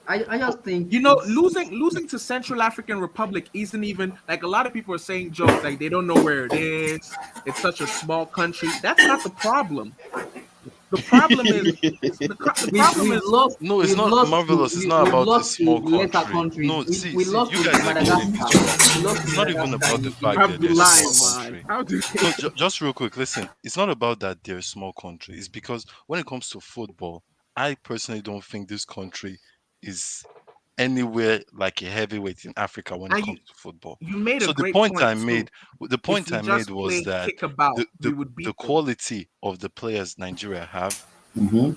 I just think Losing to Central African Republic isn't even like a lot of people are saying jokes like they don't know where it is. It's such a small country. That's not the problem. The problem is the problem we've is lost no, it's we've not lost to marvelous. It's not we've about a lost to small lesser country. countries. No, We see, lost you to guys are getting this Madagascar. wrong. We lost to It's not even Madagascar about the in fact that they're a Abdullah, small man. country. How do No, just real quick, listen. It's not about that they're a small country. It's because when it comes to football, I personally don't think this country is anywhere like a heavyweight in Africa when it and comes to football. you made a So the great point point I too. made, the If point we I made just was played that kickabout, the we the, would the beat them. quality of the players Nigeria have, Mm-hmm.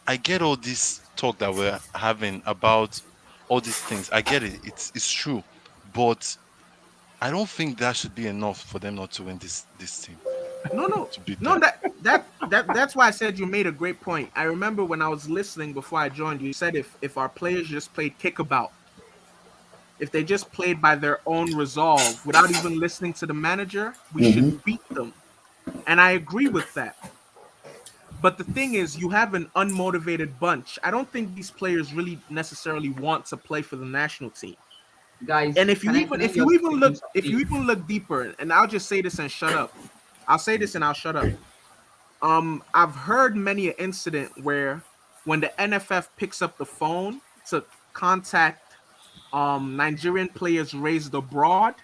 I get all this talk that we're having about all these things. I get it. It's true, but I don't think that should be enough for them not to win this team No, no, to beat no. them. That's why I said you made a great point. I remember when I was listening before I joined, you said if our players just played kickabout, if they just played by their own resolve without even listening to the manager, we should Mm-hmm. beat them. And I agree with that. But the thing is, you have an unmotivated bunch. I don't think these players really necessarily want to play for the national team. Guys, And if you even can I if you just even chip in look if you something? even look deeper, and I'll just say this and shut up. I'll say this and I'll shut up. I've heard many an incident where when the NFF picks up the phone to contact Nigerian players raised abroad,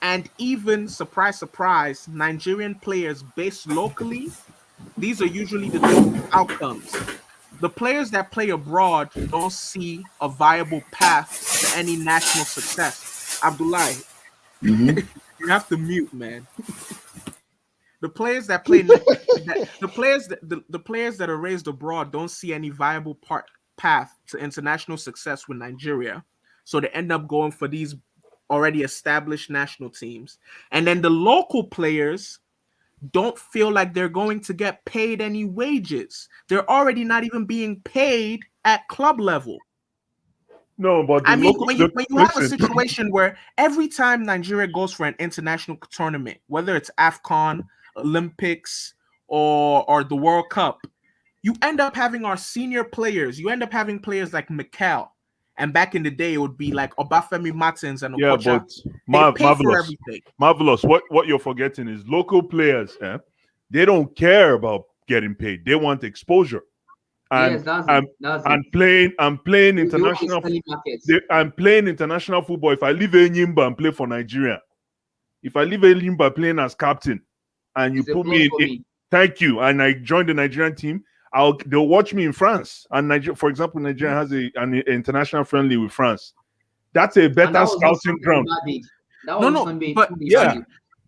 and even surprise, surprise, Nigerian players based locally, these are usually the two outcomes. The players that play abroad don't see a viable path to any national success. Abdullah, Mm-hmm. you have to mute, man. The players that play the players that are raised abroad don't see any viable path to international success with Nigeria. So they end up going for these already established national teams. And then the local players don't feel like they're going to get paid any wages. They're already not even being paid at club level. No, but I mean, when you have a listen. situation where every time Nigeria goes for an international tournament, whether it's AFCON, Olympics, or the World Cup, you end up having our senior players. You end up having players like Mikel, and back in the day, it would be like Obafemi Martins and Okocha. But They pay for everything. Marvelous. What you're forgetting is local players. They don't care about getting paid. They want exposure. And Yes, I'm playing international. I'm playing international football. If I leave Enyimba and play for Nigeria, if I leave Enyimba playing as captain, and you put me in, thank you, and I join the Nigerian team, they'll watch me in France. And Nigeria, for example, Nigeria has an international friendly with France. That's a better scouting ground.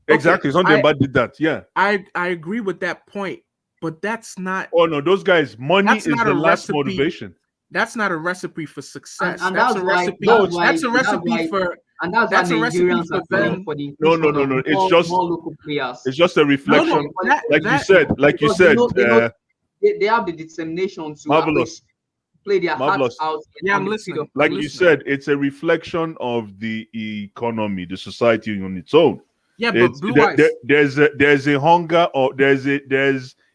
Exactly. Sunday Bad did that. Yeah, I agree with that point. But that's not. Oh no, those guys. Money is the last motivation. That's not a recipe for success. And that's that's a why, recipe. that's a recipe for. And that's a recipe for them. No. It's just more local players. It's just a reflection, like you said. They have the determination to play their hearts out. Yeah, I'm listening. Like you said, it's a reflection of the economy, the society on its own. Yeah, but there's a hunger, or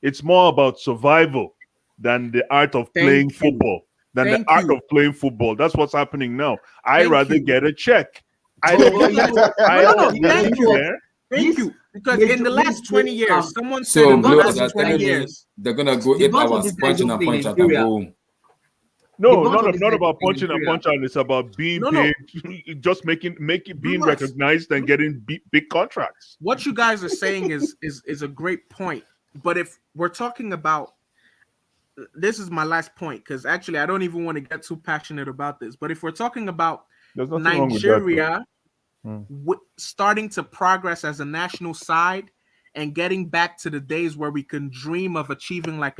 it's more about survival than the art of playing football. Playing football. That's what's happening now. I rather get a check. I don't thank you. Because in the last 20 years, someone said in the last 20 years they're gonna go 8 hours punching and punch out and go home. No, not about punching and punch out. It's about being paid, just being recognized and getting big contracts. What you guys are saying is a great point. But if we're talking about, this is my last point, because actually I don't even want to get too passionate about this. But if we're talking about Nigeria starting to progress as a national side and getting back to the days where we can dream of achieving like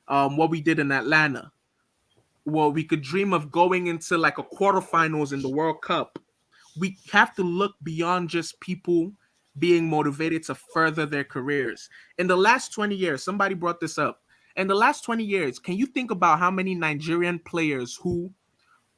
what we did in Atlanta. Well, we could dream of going into like a quarterfinals in the World Cup. We have to look beyond just people being motivated to further their careers. In the last 20 years, somebody brought this up. In the last 20 years, can you think about how many Nigerian players who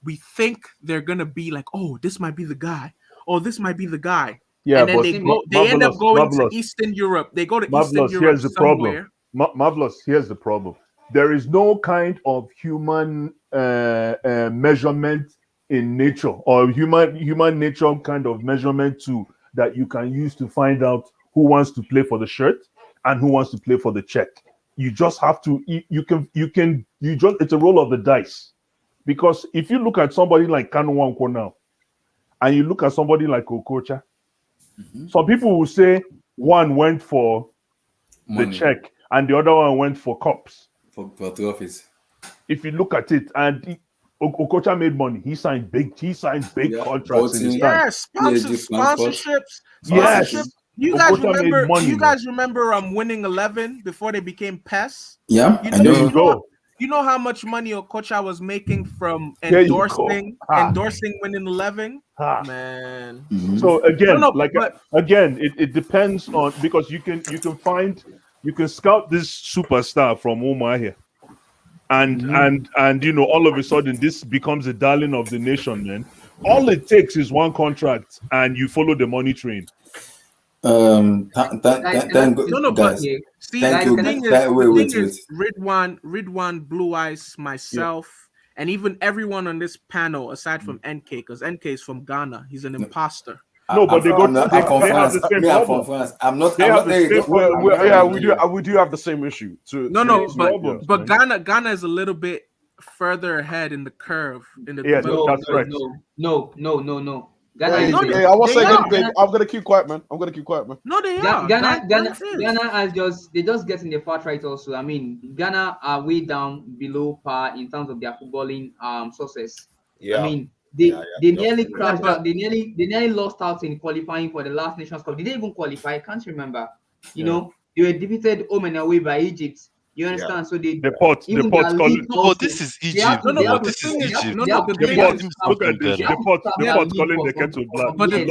we think they're going to be like, oh, this might be the guy. Oh, this might be the guy. Yeah, and then they end up going to Eastern Europe. They go to Eastern Europe here's the somewhere. Marvelous, here's the problem. There is no kind of human measurement in nature, or human nature kind of measurement tool that you can use to find out who wants to play for the shirt and who wants to play for the check. You just have to. It's a roll of the dice, because if you look at somebody like Kanu Nwankwo now, and you look at somebody like Okocha, some people will say one went for the check and the other one went for cups. For trophies. If you look at it, and Okocha made money, he signed big contracts in his time. Sponsorships. Yes. You guys remember winning 11 before they became PES? Yeah. You know how much money Okocha was making from endorsing winning 11? Man. Mm-hmm. So again, it depends on, because you can scout this superstar from Umuahia. And all of a sudden this becomes a darling of the nation, man. All it takes is one contract and you follow the money train. Ridwan, Blue Eyes, myself, and even everyone on this panel, aside from NK, because NK is from Ghana. He's an imposter. No, but they have the same problem. We do have the same issue. But Ghana is a little bit further ahead in the curve. That's right. No. I'm gonna keep quiet, man. No, they are. Ghana they just get in the far right also. I mean, Ghana are way down below par in terms of their footballing success. Yeah. I mean, they nearly crashed out. They nearly lost out in qualifying for the last Nations Cup. Did they even qualify? I can't remember. You know, they were defeated home and away by Egypt. You understand? Yeah. So the pot calling. Oh, this is Egypt. This is Egypt. The pot calling the kettle black. But the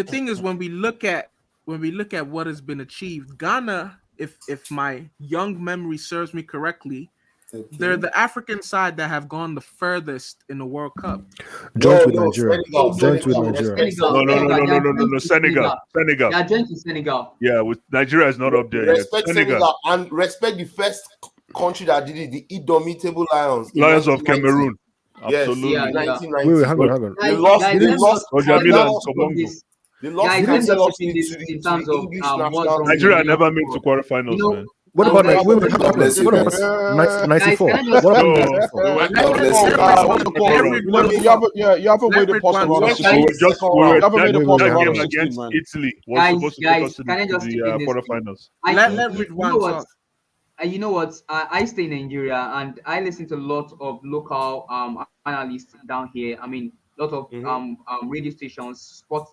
thing is, when we look at when we look at what has been achieved, Ghana, if my young memory serves me correctly, they're the African side that have gone the furthest in the World Cup. Joint with Nigeria. Joint with Nigeria. No. Senegal. They are joined to Senegal. Yeah, with Nigeria is not up there yet. Respect Senegal and respect the first country that did it, the Indomitable Lions. Lions of Cameroon. Yes, Absolutely. yeah. 1990. Wait, hang on. They lost. They lost. Guys, let me just in this in terms of what Nigeria never made to quarterfinals, man. What about 94? What about you haven't made it past the round of 16. You haven't made it past the round of 16, man. Italy was supposed to take us to the quarterfinals. You know what? I stay in Nigeria and I listen to a lot of local analysts down here. I mean, a lot of radio stations, sports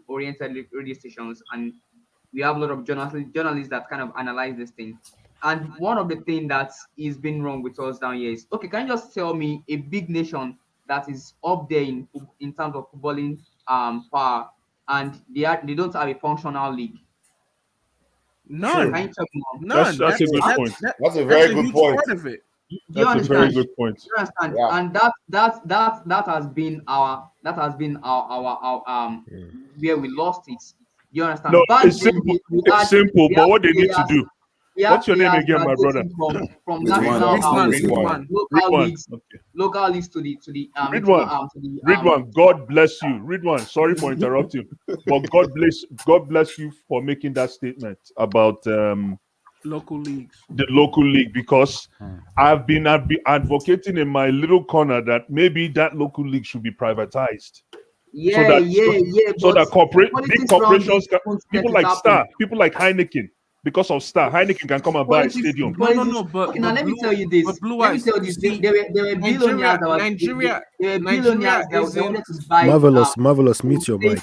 oriented radio stations, and we have a lot of journalists that kind of analyze this thing. And one of the things that is been wrong with us down here is, okay, can you just tell me a big nation that is up there in terms of footballing power, and they don't have a functional league? None. That's a good point. That's a very good point. That's a very good point. You understand? Yeah. And that has been our where we lost it. You understand? No, it's simple. It's simple, but what they need to do. What's your name again, my brother? From national local leagues to the Ridwan, God bless you. Ridwan, sorry for interrupting, but God bless you for making that statement about local leagues. The local league, because I've been advocating in my little corner that maybe that local league should be privatized. So that big corporations, people like Star, people like Heineken, because of Star, Heineken can come and buy a stadium. No, but now let me tell you this. Let me tell you this. There were billionaires that wanted to buy. Marvelous. Meet your mic.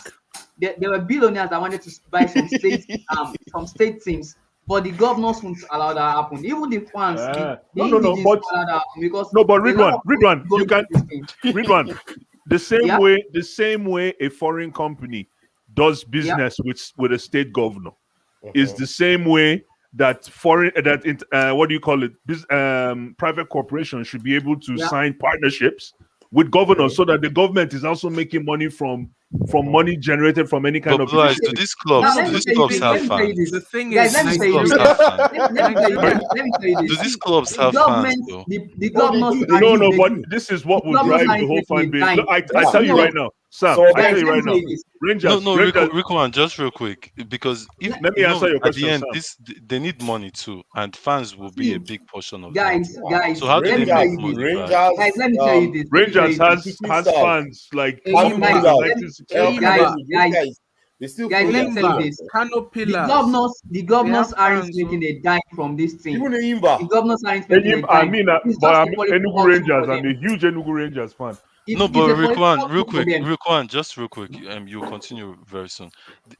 There were billionaires that wanted to buy some state teams. But the governors won't allow that to happen. Even the fans, but Ridwan, you can Ridwan. The same way a foreign company does business with a state governor is the same way that private corporations should be able to sign partnerships with governors, so that the government is also making money from money generated from any kind of. Do these clubs have fans? The thing is, let me tell you this. Do these clubs have fans? The governors. No, but this is what will drive the whole fan base. Look, I tell you right now, Sam. I tell you right now, Rangers. Rico, just real quick, because let me answer your question. At the end, they need money too, and fans will be a big portion of guys. So how do they make money? Guys, let me tell you this. Rangers has fans like. Guys, let me tell you this. The governors aren't making a dime from this thing. Even the governors aren't making a dime. But I'm Enugu Rangers. I'm a huge Enugu Rangers fan. No, but real quick, you'll continue very soon.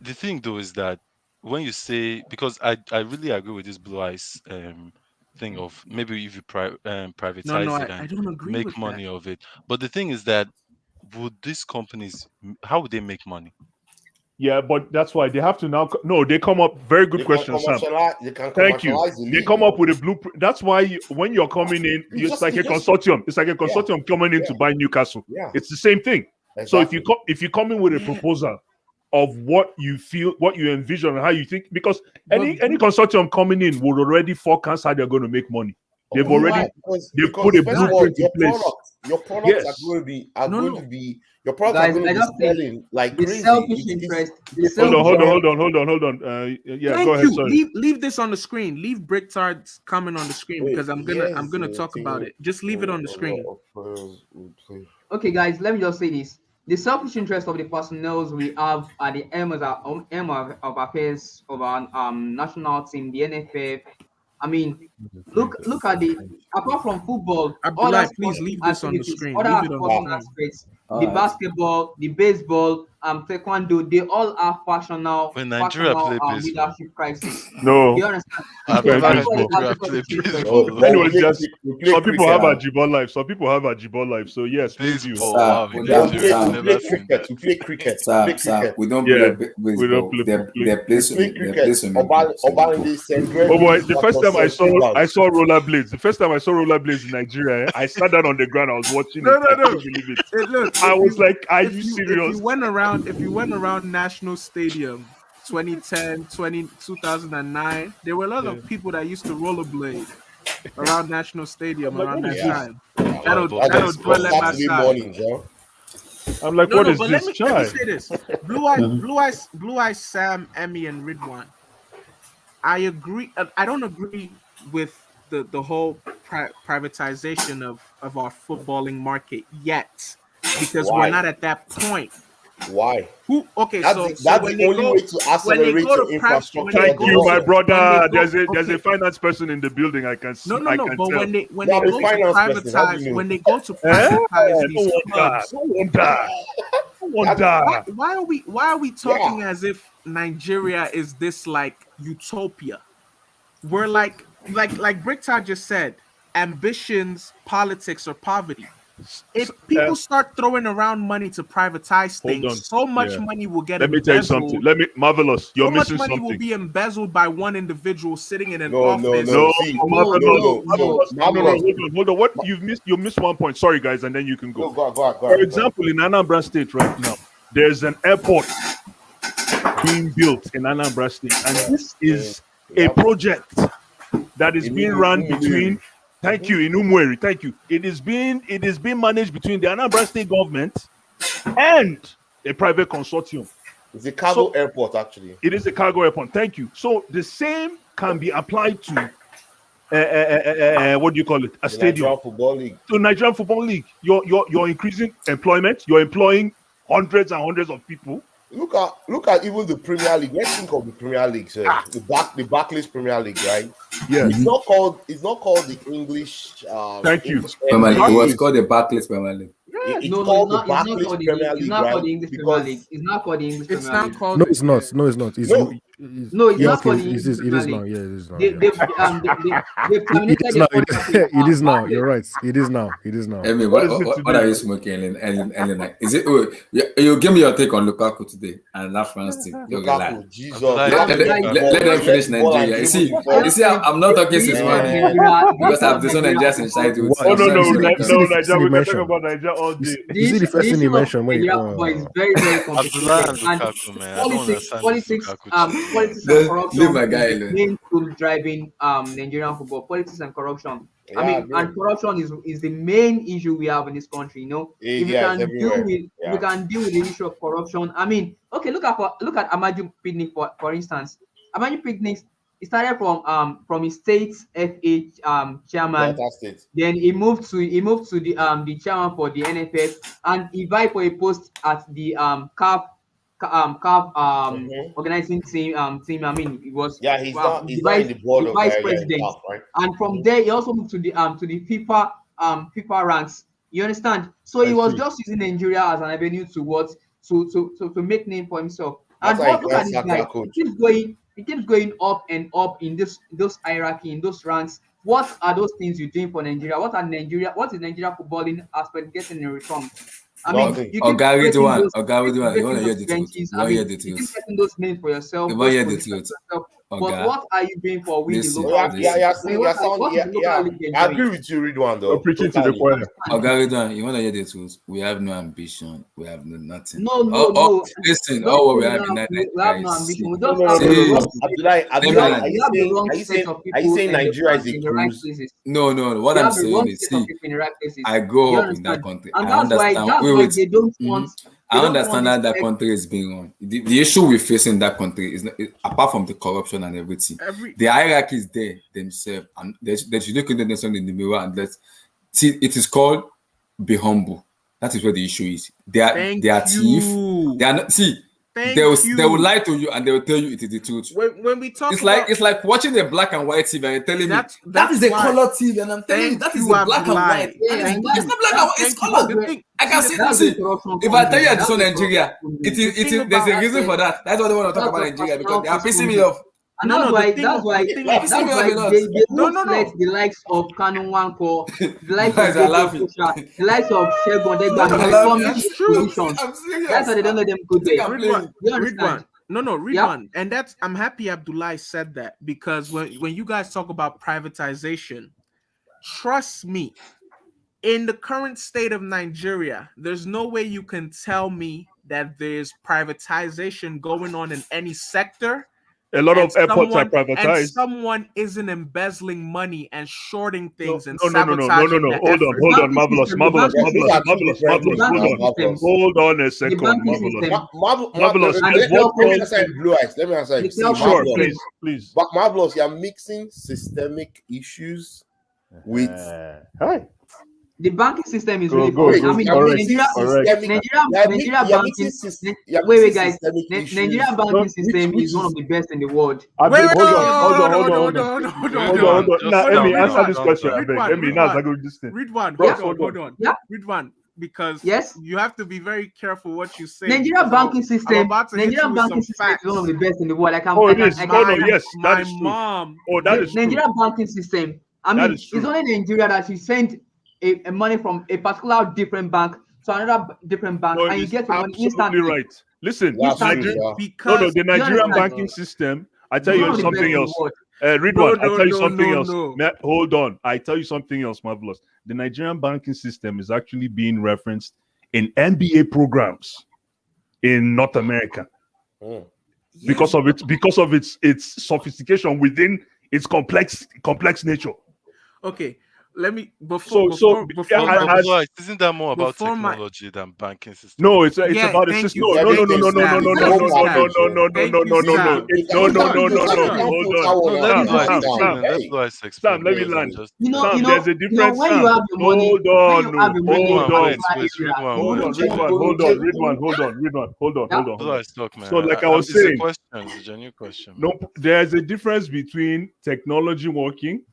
The thing though is that when you say, because I really agree with this Blue Eyes thing of maybe if you privatize it I don't agree make with money that. of it. But the thing is that would these companies, how would they make money? Yeah, but that's why they have to now. No, they come up. Very good question, Sam. Thank you. They come up with a blueprint. That's why when you're coming in, it's like a consortium. It's like a consortium coming in to buy Newcastle. Yeah. It's the same thing. Exactly. So if you come in with a proposal of what you feel, what you envision, and how you think, because any consortium coming in would already forecast how they're going to make money. They've already put a blueprint in place. Your products are going to be your products are going to be selling like crazy. Selfish interest. Hold on. Go ahead. Sorry. Leave this on the screen. Leave Bricktard's comment on the screen, because I'm gonna talk about it. Just leave it on the screen. Okay, guys, let me just say this. The selfish interest of the personnel we have at the aim of affairs of our national team, the NFF. I mean, look at the apart from football, Abdullah, please leave this on the screen. the basketball, the baseball, taekwondo, they all have When Nigeria play baseball, leadership crisis. No, You understand? I've Fair never That's heard why baseball. they Nigeria have play such a baseball. But Anyways, we just play some people have a cricket. Jibon life. Some people have a Jibon life. So yes, maybe you. Baseball, Sir, wow, we in don't, Nigeria, I've sir, We play never seen cricket. that. We play cricket. We sir, play sir, cricket. we don't Yeah, play we don't baseball. play. They play We play cricket. swimming pool. Obani, they Oh boy, celebrate the first time I dance. saw rollerblades. The first time I saw rollerblades in Nigeria, I sat down on the ground. I was watching No, it. I no, no. couldn't believe it. Look, I was like, "Are if you you serious?" if you went around National Stadium 2010, 2009, there were a lot of people that used to rollerblade around National I'm Stadium like, around "What is that Yeah. this?" time. Wow, but That That'll is for dwell at my Saturday side. morning, Joe. I'm like, No, "What no, is but this, let me chai?" say this. Blue Eyes, Sam, Emmy, and Ridwan. I agree. I don't agree with the whole privatization of our footballing market yet, because we're Why? not at that point. Why? Who? Okay, That's so that's when the they only go way to accelerate your infrastructure Thank you, my development. brother. There's okay. a finance person in the building. I can No, see. no, I no. can But tell. when they You are a go to finance person. How do you privatize, know? when they go to Eh? privatize No these wonder. clubs, No wonder. No wonder. why are we Yeah. talking as if Nigeria is this like utopia? We're like Bricktown just said, ambitions, politics, or poverty. If people start throwing around money to privatize Hold things, on. so much Yeah. money will get Let me tell you something. embezzled. Marvelous. You're So much missing money will something. be embezzled by one individual sitting in an No, office. No, See, Marvelous. no. Marvelous. Hold on. What you missed one point. Sorry, guys, and then you can go. No, go For ahead. example, in Anambra State right now, there's an airport being built in Anambra State, and this is a project that is being run between. Thank you, in Umweri. Thank you. It is being managed between the Anambra State government and a private consortium. It's a cargo airport, actually. It is a cargo airport. Thank you. So the same can be applied to what do you call it? A stadium. Nigerian Football League. So Nigerian Football League. You're increasing employment. You're employing hundreds and hundreds of people. Look at even the Premier League. Let's think of the Premier League, sir. The Barclays Premier League, right? Yeah. It's not called the English. Thank you. English It was League. called the Barclays Premier League. It's called the Barclays Premier It's League, not called right? the English Premier Because League. It's not called the English It's Premier not League. called. No, it's not. No, it's not. It's No. No, it's yeah, not okay, called the it English is. It Premier is now. League. Yeah, it is now. They It terminated is the now. contract. It is now. You're right. It is now. It is now. I mean, What is it what today? are you smoking, Ellen? Is it? Oh, you give me your take on Lukaku today and that France team. You'll be like, Lukaku, Jesus. let them finish Nigeria. You see, I'm not talking since morning because I've disowned Nigeria since childhood. What? Oh no, You Nigeria. see the We can talk mention. about Nigeria all day. You see the first thing he mentioned when he. is very, very complicated. Abdullah and And Lukaku, man. I don't understand this Lukaku politics Then and corruption leave my is guy the alone. main tool driving Nigerian football. Politics and corruption. I mean, and corruption is the main issue we have in this country. You know, if we can deal with the issue of corruption. I mean, okay, look at Amaju Picnic for instance. Amaju Picnic, it started from his state FA chairman. Then he moved to the chairman for the NFF, and he vied for a post at the CAF organizing team. I mean, it was he's not in the board the of vice president, CAF, right? and from there he also moved to the FIFA ranks. You understand? So he was just using Nigeria as an avenue to make name for himself. And look at this guy. He keeps going up and up in those hierarchy, in those ranks. What are those things you're doing for Nigeria? What is Nigeria footballing aspect getting in return? I mean, you keep getting those benches. I mean, you keep getting those names for yourself. But what are you doing for winning the local league? I agree with you, Ridwan, though. Preaching to the choir. Ridwan, you want to hear the truth? We have no ambition. We have nothing. No. Listen, all what we have in that we have no ambition. We just are you saying Nigeria is a cruise? No. What I'm saying is, see, I go up in that country. I understand. They don't want. I understand how that country is being run. The issue we face in that country is apart from the corruption and everything. The hierarchy is there themselves, and they should look into themselves in the mirror and let's see. It is called be humble. That is where the issue is. They are thief. They are not. See, they will lie to you and they will tell you it is the truth. When we talk it's like watching a black and white TV and you're telling me that is a color TV, and I'm telling you that is a black and white. It's not black and white, it's color. I can see. If I tell you this on Nigeria, there's a reason for that. That's why they want to talk about Nigeria, because they are pissing me off. And that's why they don't let the likes of Canon Wanko, the likes of the likes of Shegon, they got positions. That's why they don't let them go there. Read one. And that's, I'm happy Abdullah said that, because when you guys talk about privatization, trust me, in the current state of Nigeria, there's no way you can tell me that there's privatization going on in any sector. A lot of airports are privatized. And someone isn't embezzling money and shorting things and No. sabotaging. Hold on, Marvelous. Hold on a second, Marvelous. Let me answer you. Sure, please. But Marvelous, you're mixing systemic issues with. The banking system is really good. I mean, Nigeria banking system. Wait, guys. Nigeria banking system is one of the best in the world. Hold on. Now, let me answer this question. Read one. Hold on. Yeah. Read one. Because yes, you have to be very careful what you say. Nigeria banking system is one of the best in the world. Nigeria banking system. I mean, it's only Nigeria that you send a money from a particular different bank to another different bank, and you get your money instantly. Right. Listen, the Nigerian banking system. I tell you something else. Read one. I tell you something else. Hold on. I tell you something else, Marvelous. The Nigerian banking system is actually being referenced in MBA programs in North America because of its sophistication within its complex nature. Okay. Let me isn't that more about technology than banking system? No, it's about a system. No. Sam, let me land. There's a difference. When you have your money, Hold on. So, like I was saying, it's a genuine question. No, there's a difference between technology working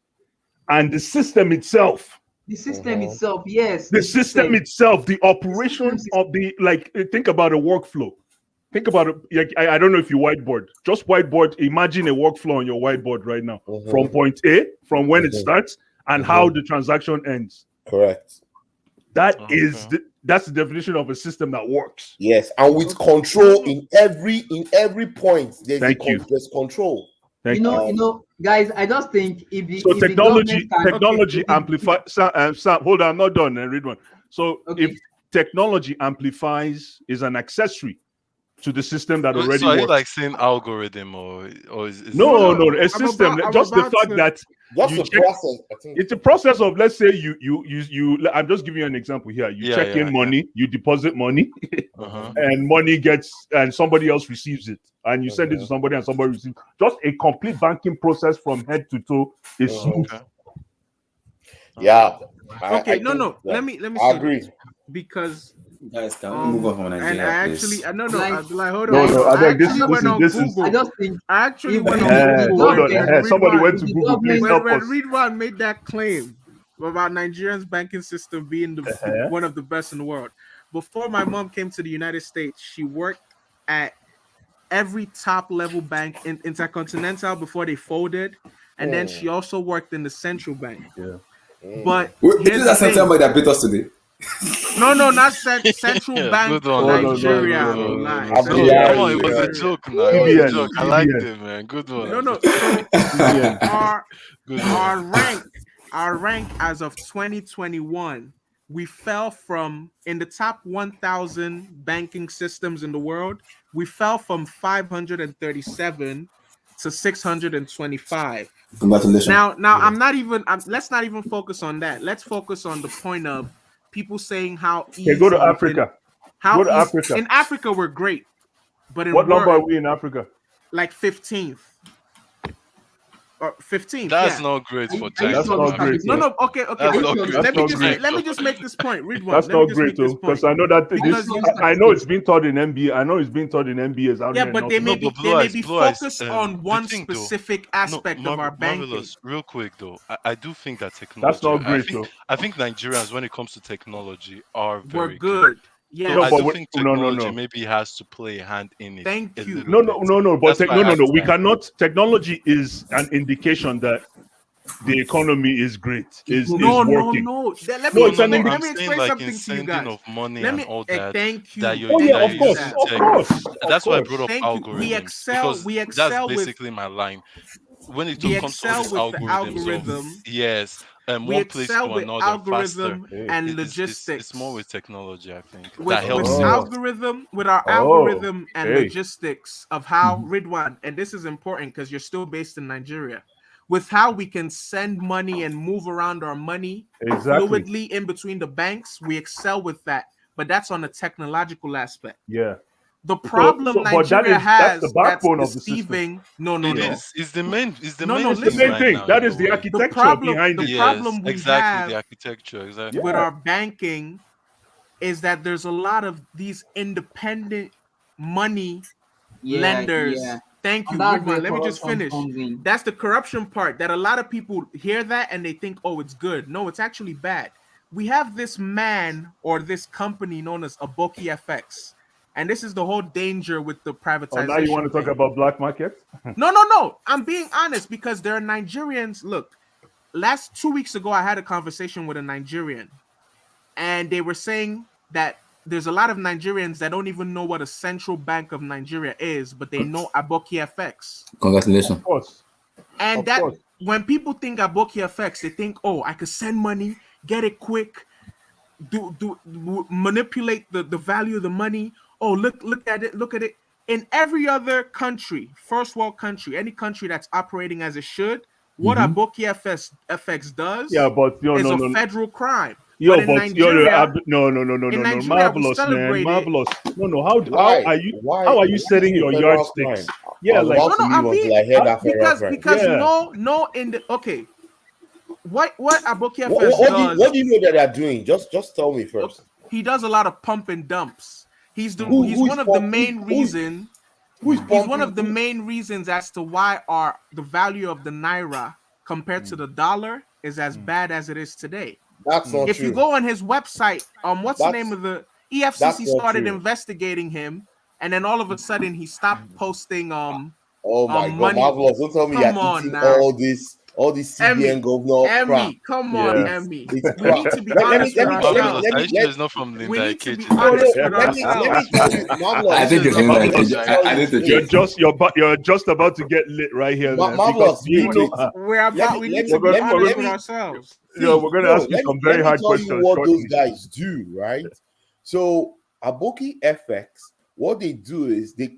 and the system itself. The system itself, yes. The system itself, the operation of think about a workflow. Think about it. I don't know if you whiteboard. Just whiteboard. Imagine a workflow on your whiteboard right now. From point A, from when it starts, and how the transaction ends. Correct. That's the definition of a system that works. Yes, and with control in every point. There's control. You know, guys, I just think if technology amplifies. Sam, hold on, I'm not done. Read one. So if technology amplifies is an accessory to the system that already are works. you like saying algorithm or is no, a system. Just the fact that process. I think it's a process of, let's say you I'm just giving you an example here. You check in money, you deposit money, and money and somebody else receives it, and you send it to somebody and somebody receives. Just a complete banking process from head to toe is smooth. Yeah. Let me. I agree. Because guys, can we move on from Nigeria? And I actually, hold on. No, I think I actually went on Google. Somebody went to Google. Please help us. When Readwan made that claim about Nigeria's banking system being one of the best in the world, before my mom came to the United States, she worked at every top level bank in Intercontinental before they folded, and then she also worked in the central bank. Yeah. But is that central bank that beat us today? No, not Central Bank Nigeria. It was a joke, man. It was a joke. I liked it, man. Good one. So our rank as of 2021, we fell from, in the top 1,000 banking systems in the world, we fell from 537 to 625. Congratulations. Now let's not even focus on that. Let's focus on the point of people saying how easy. Go to Africa. Africa. In Africa, we're great. But in what number are we in Africa? Like 15th. or 15th. That's Yeah. not great for Are you time. That's sure not this can be great. No, fair? no. Okay. That's Are you not sure great. this Let can me be just fair? let me just make this point. Read one. That's Let me not just great, make this though, because point. I know that Are you this. Because sure you, this can I be know fair? it's been taught in NBA. I know it's been taught in NBA yeah, here. but Not they No, may but be they may be Blue Eyes, focused on the one thing though, specific no, aspect of our banking. Marvelous, real quick though, I do think that that's technology, not great, though. I think Nigerians, when it comes to technology, are We're very good. good. So No, Yes. I but do think no, technology no. maybe has to play a hand in it a Thank you. little bit. No. But That's why no, I no. asked We that. cannot. Technology is an indication that the economy is great, It's is No, moving. no, working. no. Let No, me it's an explain. I'm Let me saying explain like in something to you sending guys. of money Let and me. all that, Thank that you. you're Oh yeah, Thank of you, using course, Sam. of tech. course, of That's why I brought course. up Thank you. We algorithms, excel. because We that's excel with basically my line. When it we comes to all excel these with the algorithms of, algorithm. yes, We one place excel to with another faster, algorithm Hey. and it's more with logistics. technology, I think, that With helps things. Oh, algorithm, with our oh, algorithm and hey, logistics of how Ridwan, and this is important because you're still based in Nigeria, with how we can send money and move around our money exactly. fluidly in between the banks, we excel with that. But that's on a technological aspect. Yeah. The So, problem but Nigeria that's the has that's backbone of the system. deceiving. No, no, It Yeah, no. is. It's the No, main it's the thing listen. main right thing. now That in a is the way. architecture behind The it. Yes, problem we exactly, the have architecture, exactly. with Yeah. our banking is that there's a lot of these independent money Yeah, yeah. lenders. Thank And you, that's where Ridwan. Let me just corruption finish. comes in. That's the corruption part that a lot of people hear that and they think, oh, it's good. No, it's actually bad. We have this man or this company known as Aboki FX. And this is the whole danger with the Oh, now you want privatization to talk thing. about black market? No, no, no. I'm being honest because there are Nigerians. Look, last 2 weeks ago, I had a conversation with a Nigerian, and they were saying that there's a lot of Nigerians that don't even know what a central bank of Nigeria is, but they know Aboki FX. Congratulations. Of course, And of that course. when people think Aboki FX, they think, oh, I could send money, get it quick, manipulate the value of the money. Oh, look at it, look at it. In every other country, first world country, any country that's operating as it should, what Mm-hmm. Aboki FX Yeah, does but is a federal crime. But yo, but yo, in no, Nigeria, we marvelous, man, celebrate it. marvelous. No, Why? how Why? are you Why is setting it a your federal crime? yardsticks? I Yeah, was like about No, to no, leave I'm until being I heard that federal crime. because yeah, no in the okay. What Aboki What, FS what, what do you does, what do you know that they're doing? Just tell me first. he does a lot of pump and dumps. He's Who one is of the pump, main reason who is he's one pumping? of the main reasons as to why the value of the naira compared to the dollar is as bad as it is today. That's not If you true. go on his website, what's the name That's of the that's EFCC not started true. investigating him, and then all of a sudden he stopped posting Oh my God, money. marvelous! Don't tell me Come you're on eating now. all this CBN Emmy, governor crap. Emmy, come on, yeah. Emmy. It's We crap. need to be Let me honest let with me let me ourselves. Marvelous. let Are me you sure let it's not from We Linda need to be Ikechi? no honest with let me ourselves. tell you, I marvelous. think it's in Let like me Marvelous, tell I you, need to you're check. just about to get lit right here, man. Because marvelous. Do you we know? We Let need me to be let me honest let with me ourselves. yeah, see. we're gonna No, ask you some let very me hard tell you questions what those shortly. guys do, right? So Aboki FX, what they do is they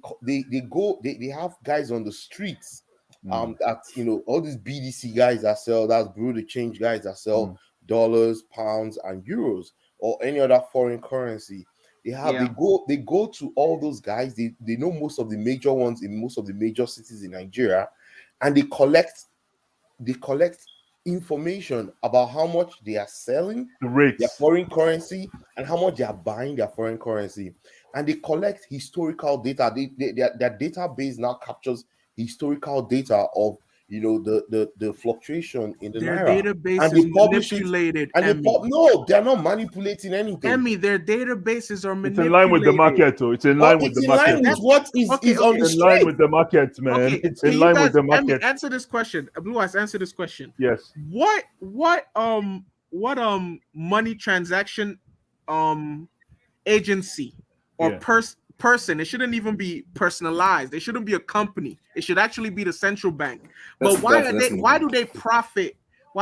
have guys on the streets, that all these BDC guys that sell, that's brew the change guys that sell dollars, pounds, and euros, or any other foreign currency. Yeah. They go to all those guys. They know most of the major ones in most of the major cities in Nigeria, and they collect information about how much they are selling The their rates. foreign currency and how much they are buying their foreign currency, and they collect historical data. Their database now captures historical data of the fluctuation in the Their naira, database and is they publish it. manipulated, And Emmy. no, they're not manipulating anything. Emmy, their databases are It's in line with the manipulated. market, oh. It's in line with It's the in line market, with oh. That's what is okay, on okay, the In line street. with the market, man. okay. It's Can in you line with guys, the Emmy, market. answer this question? Blue Eyes, answer this question. Yes. What money transaction agency or Yeah. person, it shouldn't even be personalized, it shouldn't be a company, it should actually be the central bank. That's But tough. That's why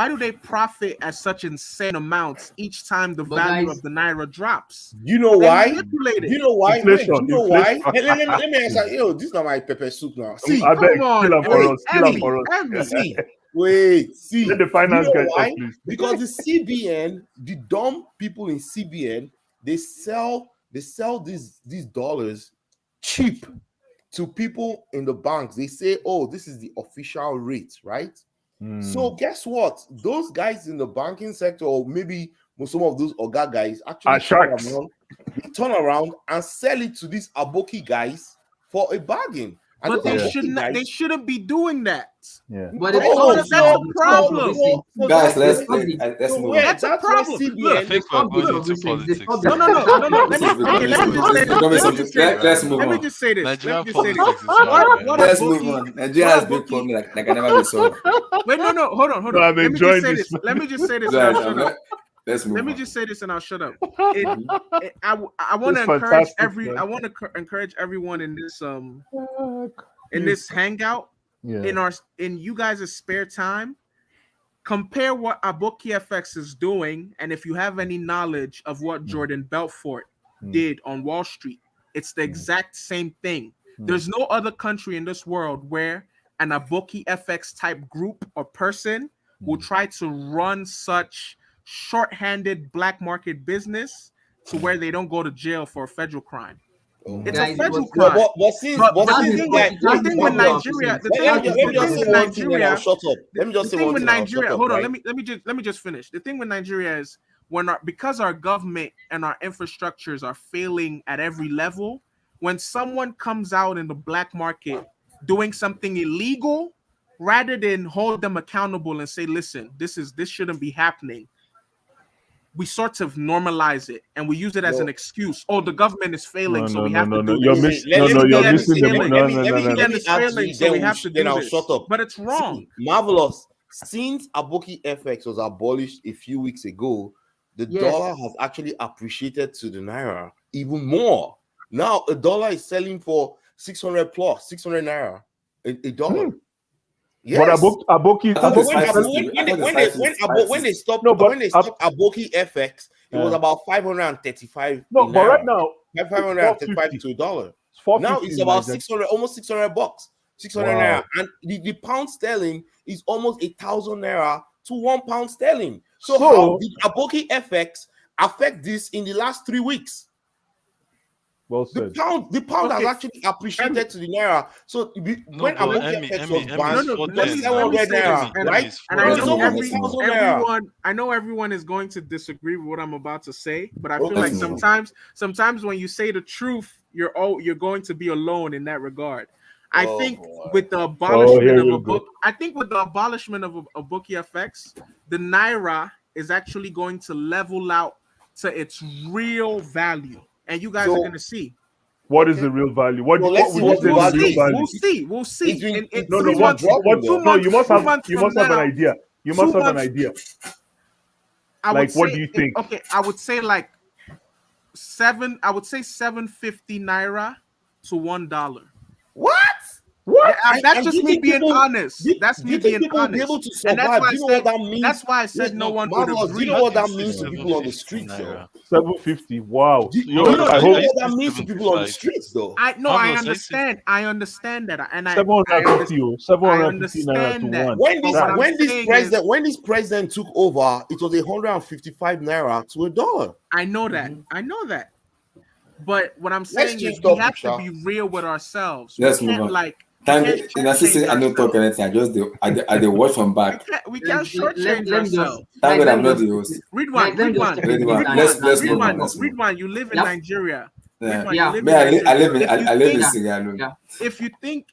do they profit at such insane amounts each time the But value of guys, the naira drops? You know They why? manipulate Do you it. know why? Wait, do Inflation. you know Inflation. why? Let me answer. This is not my pepper soup now. See, I Come beg, kill on, him for Emmy, us. Kill him see, Emmy, for us. Emmy. see. Wait, Let see. the Do you finance know guy talk, why? please. Because the CBN, the dumb people in CBN, they sell these dollars cheap to people in the banks. They say, oh, this is the official rate, right? So guess what? Those guys in the banking sector, or maybe some of those Oga guys, actually Are sharks. they turn around and sell it to these Aboki guys for a bargain. And But those they Aboki shouldn't. guys, They shouldn't be doing that. Yeah. But the no, problem, That's a the problem of problem. recent, Guys, let's so move where on. That's a that's where problem. I CBN. think we're the going problem of into recent, the politics. problem. No. This Let is me becoming just something. say This is this. becoming Let me something. just say this. Let's move Let me on. just say this. Let Nigerian me just say this. politics is wild, man. What Let's a move bookie. on. Nigeria has big Bookie. problem that can never be solved. Wait, no. Hold on. No, I'm Let me just enjoying say this. this. Let me just say this. And Guys, I'll shut up. let's move Let me on. just say this and I'll shut up. Mhm. I want to It's encourage fantastic, man. I want to encourage everyone in this hangout Yeah. in you guys' spare time. Compare what Aboki FX is doing, and if you have any knowledge of what Jordan Belfort did on Wall Street, it's the exact same thing. There's no other country in this world where an Aboki FX type group or person will try to run such short-handed black market business to where they don't go to jail for a federal crime. It's a Guys, federal but crime. But since But that's the the thing point. with That's the Nigeria, problem of recent. the let me thing just with say one thing and I'll Nigeria, shut up. Let me just the say thing one with thing and I'll shut Nigeria, up. hold on, Right? let me just finish. The thing with Nigeria is because our government and our infrastructures are failing at every level, when someone comes out in the black market doing something illegal, rather than hold them accountable and say, listen, this shouldn't be happening, we sort of normalize it and we use it as an excuse. Oh, the government is failing, so we have to do You're this. missing. No, you're missing the. No, no, no, no. Let me It's ask failing, you, so we have to then do I'll this. shut up. But it's wrong. See, marvelous. Since Aboki FX was abolished a few weeks ago, the dollar has actually appreciated to the naira even more. Now a dollar is selling for 600 plus 600 naira a dollar. But Aboki. I thought it's when 560. they stopped No, but Aboki FX, it was about 535. No, but right now, 535 to a dollar. Now it's about 600, almost 600 bucks, 600 naira, and the pound sterling is almost 1,000 naira to £1 sterling. So how did Aboki FX affect this in the last 3 weeks? Well said. The pound has actually appreciated to the naira. So when Aboki FX was banned, it was 700 naira, right? And I know everyone is going to disagree with what I'm about to say, but I feel like sometimes when you say the truth, you're going to be alone in that regard. I think with the abolishment of a book, a Bookie FX, the naira is actually going to level out to its real value, and you guys are going to see. What is the real value? What would you say the real value? We'll see. In No, 3 months, no, you must have an idea. You must have an idea. Like, what do you think? Okay, I would say like 750 naira to $1. What? That's just me being honest. That's me being honest. Be able to survive. Do you know what that means? That's why I said no one would agree. Do you know what that means to people on the streets, though? 750. Wow. Do you know what that means to people on the streets, though? I understand. I understand that, and 750. 750 naira to one. When this president took over, it was 155 naira to a dollar. I know that. I know that. But what I'm saying is we have to be real with ourselves. Let's move on. Thank you. I don't talk anything. I just do. I watch from back. We can't shortchange ourselves. Thank God I'm not the host. Read one. Let's move on. Read one. You live in Nigeria. I live in Sierra Leone. If you think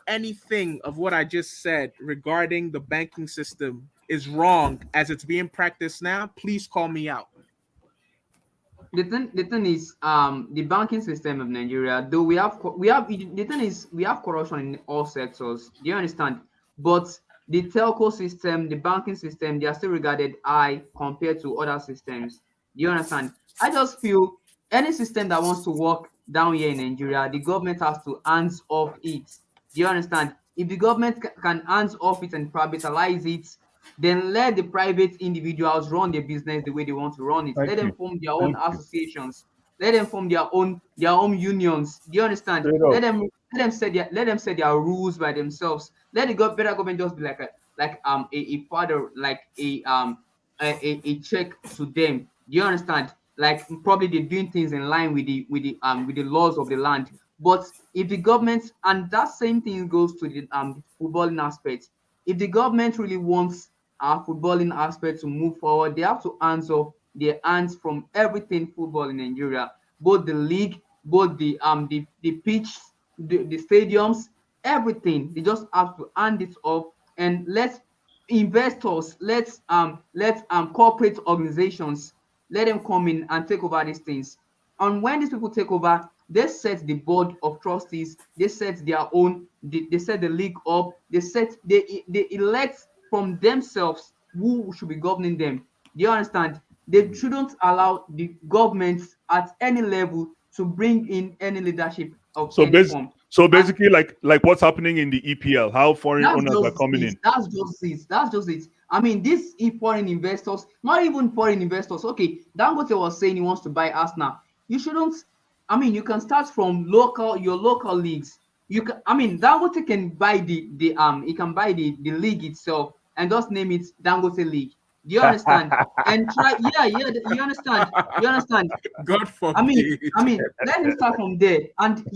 anything of what I just said regarding the banking system is wrong as it's being practiced now, please call me out. The thing is, the banking system of Nigeria, though we have the thing is we have corruption in all sectors. Do you understand? But the telco system, the banking system, they are still regarded high compared to other systems. Do you understand? I just feel any system that wants to work down here in Nigeria, the government has to hands off it. Do you understand? If the government can hands off it and privatize it, then let the private individuals run their business the way they want to run it. Let them form their own associations. Let them form their own unions. Do you understand? Let them set their rules by themselves. Let the federal government just be like a father, like a check to them. Do you understand? Like probably they're doing things in line with the laws of the land. But if the government, and that same thing goes to the footballing aspect, if the government really wants our footballing aspect to move forward, they have to hands off their hands from everything football in Nigeria, both the league, both the pitch, the stadiums, everything. They just have to hand it off and let investors, let corporate organizations, let them come in and take over these things. And when these people take over, they set the board of trustees, they set their own, they set the league up, they elect from themselves who should be governing them. Do you understand? They shouldn't allow the government at any level to bring in any leadership of So any form. so And basically, like what's happening in the EPL, how foreign that's owners are just coming it. in. That's just it. That's just it. I mean, these foreign investors, not even foreign investors. Okay, Dangote was saying he wants to buy Arsenal. You shouldn't. I mean, you can start from your local leagues. You can. I mean, Dangote can buy he can buy the league itself and just name it Dangote League. Do you understand? And try. Yeah, yeah. You understand? You understand? God I mean, forbid. let him start from there, and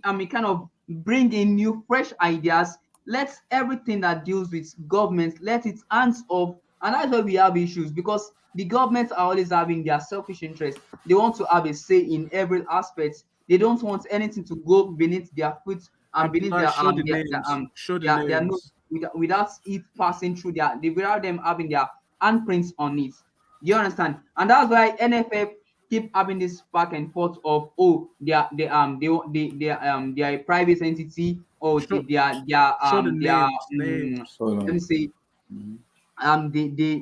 I mean, kind of bring in new, fresh ideas. Let everything that deals with government let its hands off, and that's why we have issues because the governments are always having their selfish interests. They want to have a say in every aspect. They don't want anything to go beneath their foot and beneath Abdullah, show the names. Show the their nose names. without it passing through without them having their handprints on it. Do you understand? And that's why NFF keep having this back and forth of they are a private entity or Show, show the names. Names. let me say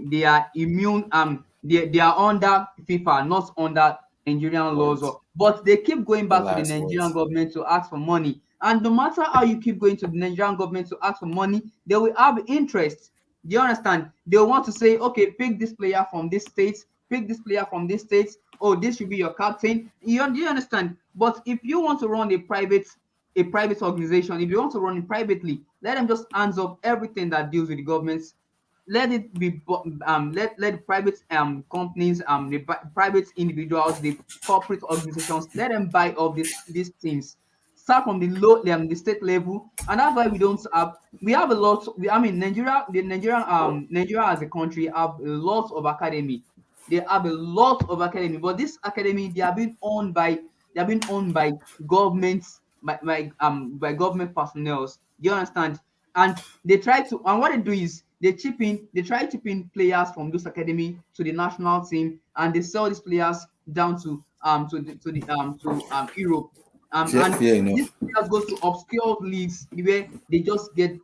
they are immune they are under FIFA, not under Nigerian laws. Words. But they keep going The back to the last Nigerian words. government to ask for money. And no matter how you keep going to the Nigerian government to ask for money, they will have interest. Do you understand? They want to say, okay, pick this player from this state, pick this player from this state. Oh, this should be your captain. Do you understand? But if you want to run a private organization, if you want to run it privately, let them just hands up everything that deals with the governments. Let it be let private companies, private individuals, the corporate organizations, let them buy up these things. Start from the state level, and that's why we have a lot. I mean, Nigeria as a country have a lot of academy. They have a lot of academy, but this academy they are being owned by governments, by government personnel. Do you understand? And they try to, and what they do is they try to pin players from this academy to the national team, and they sell these players down to Europe. And Fair these enough. players go to obscure leagues where they just get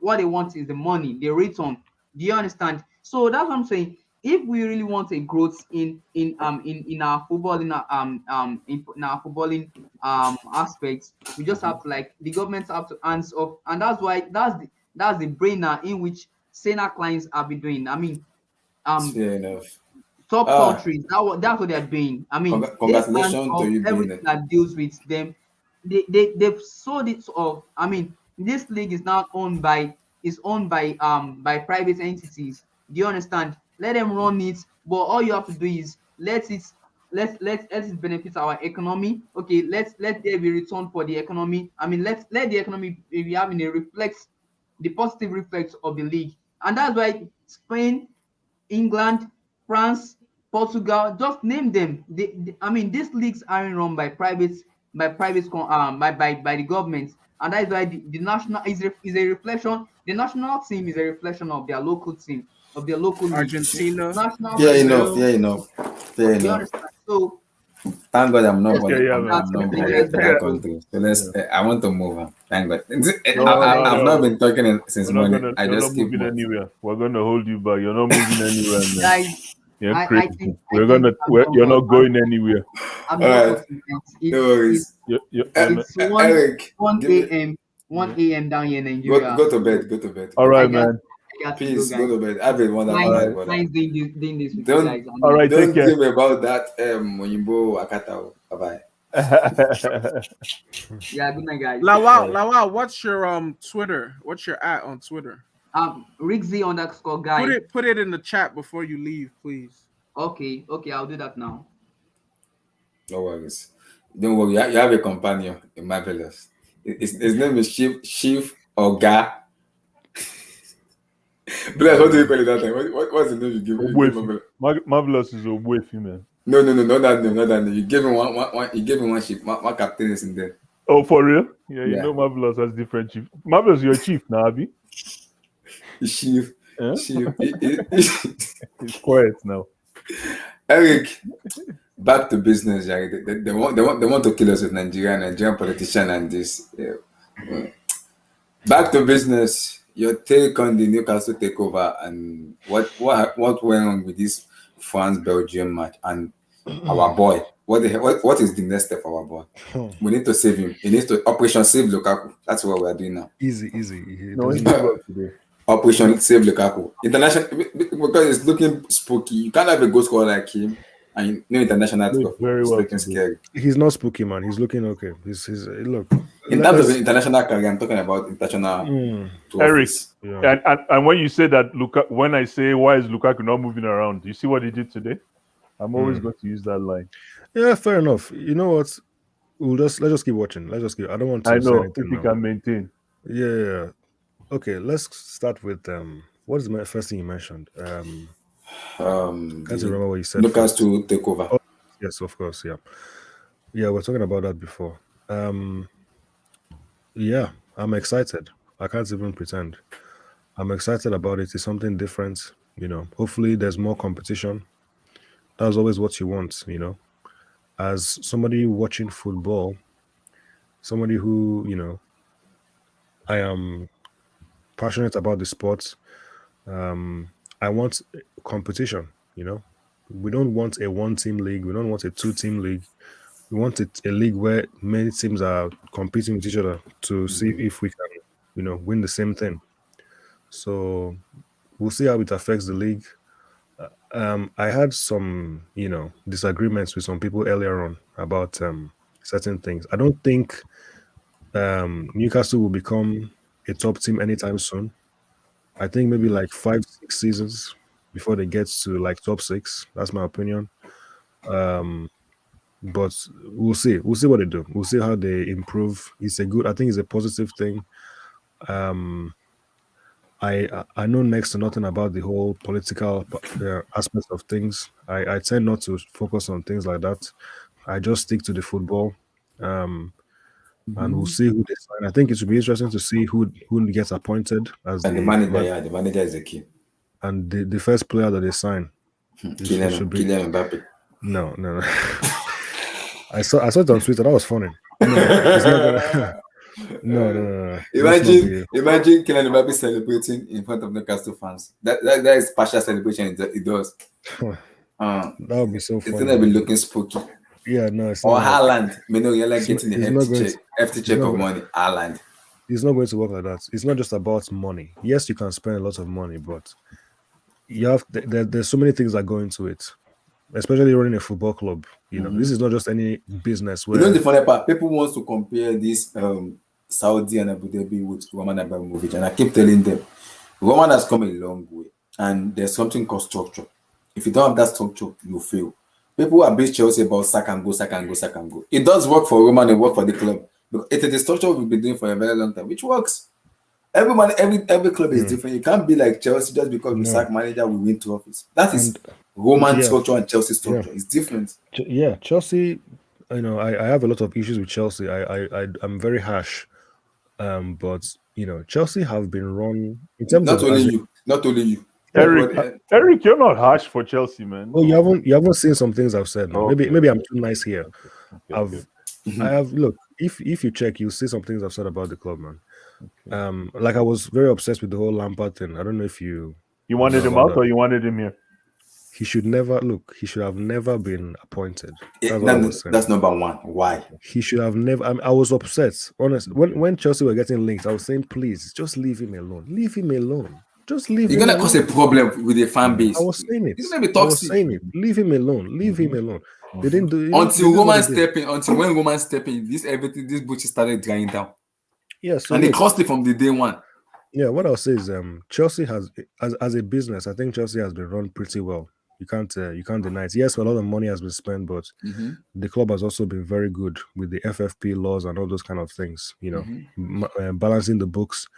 what they want is the money, the return. Do you understand? So that's what I'm saying. If we really want a growth in our football in our footballing aspects, we just have to, like, the government have to hands off, and that's why that's the brainer in which Sena clients have been doing. I mean, um Fair enough. top Ah, countries. That's what they're doing. I mean, they hands congratulations to off you being everything it. that deals with them. They've sold it off. I mean, this league is now owned by private entities. Do you understand? Let them run it, but all you have to do is let it benefit our economy. Okay, let there be return for the economy. I mean, let the economy be having the positive reflex of the league, and that's why Spain, England, France, Portugal, just name them. I mean, these leagues aren't run by the government, and that is why the national is a reflection. The national team is a reflection of their local team, of their local league. Argentina, National Fair team. enough. Brazil. Fair enough. Fair Do you enough. understand? So Thank God I'm not just Yeah, born. yeah, I'm man. that not something born let's in that go. country. So let's. Yeah. I want to move on. Thank God. No, no, I've not no. been talking since We're not morning. gonna. I You're not just keep moving moving. anywhere. We're gonna hold you back. You're not moving anywhere, man. Guys, You're I crazy. think We're gonna. I've done You're well. not going anywhere. I've All done right. sufficient. No It's worries. You're not. it's one Eric, one give me. a.m. Yeah. 1 a.m. down here in Go Nigeria. go to So bed. Go to bed. All Go to I right, bed. got man. to go, Peace. Go guys. to bed. Have a wonderful All Nice, night, right. brother. nice doing this with you Don't guys. I All mean, right. Take don't care. dream about that Oyinbo Akata. Bye bye. yeah, good night, guys. Lawal, All Lawal, what's your Twitter? What's your at on Twitter? Rixie underscore Put guy. it in the chat before you leave, please. Okay, I'll do that now. No worries. Don't worry. You have a companion in Marvelous. His name is Chief Oga Bless, what do you call it that time? What's the name you give Obwefi. Marvelous? Marvelous is Obwefi, man. No, not that name, not that name. You gave him one. You gave him one ship. One captain is in there. Oh, for real? Yeah, you Yeah. know Marvelous has different chief. Marvelous, your chief now, Abby. Chief. Huh? Chief. He's quiet now. Eric, back to business. Yeah. They want to kill us with Nigerian politician and this. Yeah. Back to business. Your take on the Newcastle takeover and what went on with this France Belgium match and our boy. What is the next step for our boy? We need to save him. He needs to Operation Save Lukaku. That's what we are doing now. Easy. No, he's not well today. Operation Save Lukaku. International, because it's looking spooky. You can't have a goal scorer like him and no international. Very well looking scary. He's not spooky, man. He's looking okay. He's look. In terms of international career, I'm talking about international. Eric, and when you say that, when I say why is Lukaku not moving around, you see what he did today? I'm always going to use that line. Yeah, fair enough. You know what? Let's just keep watching. I don't want to. I know if he can maintain. Yeah. Okay, let's start with what is the first thing you mentioned? Can't remember what you said. Newcastle takeover. Oh, yes, of course. Yeah, we're talking about that before. Yeah, I'm excited. I can't even pretend. I'm excited about it. It's something different. Hopefully there's more competition. That's always what you want. As somebody watching football, somebody who I am passionate about the sport. I want competition. We don't want a one-team league. We don't want a two-team league. We want a league where many teams are competing with each other to see if we can, win the same thing. So we'll see how it affects the league. I had some, disagreements with some people earlier on about certain things. I don't think Newcastle will become a top team anytime soon. I think maybe like 5-6 seasons before they get to like top 6. That's my opinion. But we'll see. We'll see what they do. We'll see how they improve. I think it's a positive thing. I know next to nothing about the whole political aspect of things. I tend not to focus on things like that. I just stick to the football. And we'll see who they sign. I think it should be interesting to see who gets appointed as the manager. The manager is the key. And the first player that they sign should be Kylian Mbappe. No. I saw it on Twitter. That was funny. It's not gonna... No. Imagine Kylian Mbappe celebrating in front of Newcastle fans. That is partial celebration. It does. That would be so funny. It's gonna be looking spooky. Yeah, no, it's or not. Haaland. You're like getting the hefty check of money. Haaland. It's not going to work like that. It's not just about money. Yes, you can spend a lot of money, but you have there's so many things that go into it. Especially running a football club. This is not just any business where the funny part, people want to compare this Saudi and Abu Dhabi with Roman Abramovich, and I keep telling them Roman has come a long way, and there's something called structure. If you don't have that structure, you fail. People are based Chelsea about sack and go. It does work for Roman, it works for the club. But it is the structure we've been doing for a very long time, which works. Every club is different. You can't be like Chelsea just because we sack manager, we win trophies. That is Roman structure and Chelsea structure. It's different. Yeah, Chelsea. I have a lot of issues with Chelsea. I'm very harsh, but Chelsea have been run in terms not of only you. Eric, you're not harsh for Chelsea, man. Oh, you haven't seen some things I've said. No. Maybe I'm too nice here. Okay. I have look. If you check, you'll see some things I've said about the club, man. Okay. Like I was very obsessed with the whole Lampard thing. I don't know if you wanted him out or you wanted him here. He should have never been appointed. That's number one. Why? He should have never. I was upset. Honestly, when Chelsea were getting linked, I was saying, please, just leave him alone. Leave him alone. Just leave him alone. You're gonna cause a problem with the fan base. I was saying it. It's gonna be toxic. I was saying it. Leave him alone. Leave him alone. They didn't do until Roman step in. Until when Roman step in, this butcher started drying down. Yeah, and it cost it from the day one. Yeah, what I'll say is, Chelsea has, as a business, I think Chelsea has been run pretty well. You can't deny it. Yes, a lot of money has been spent, but the club has also been very good with the FFP laws and all those kind of things. Balancing the books.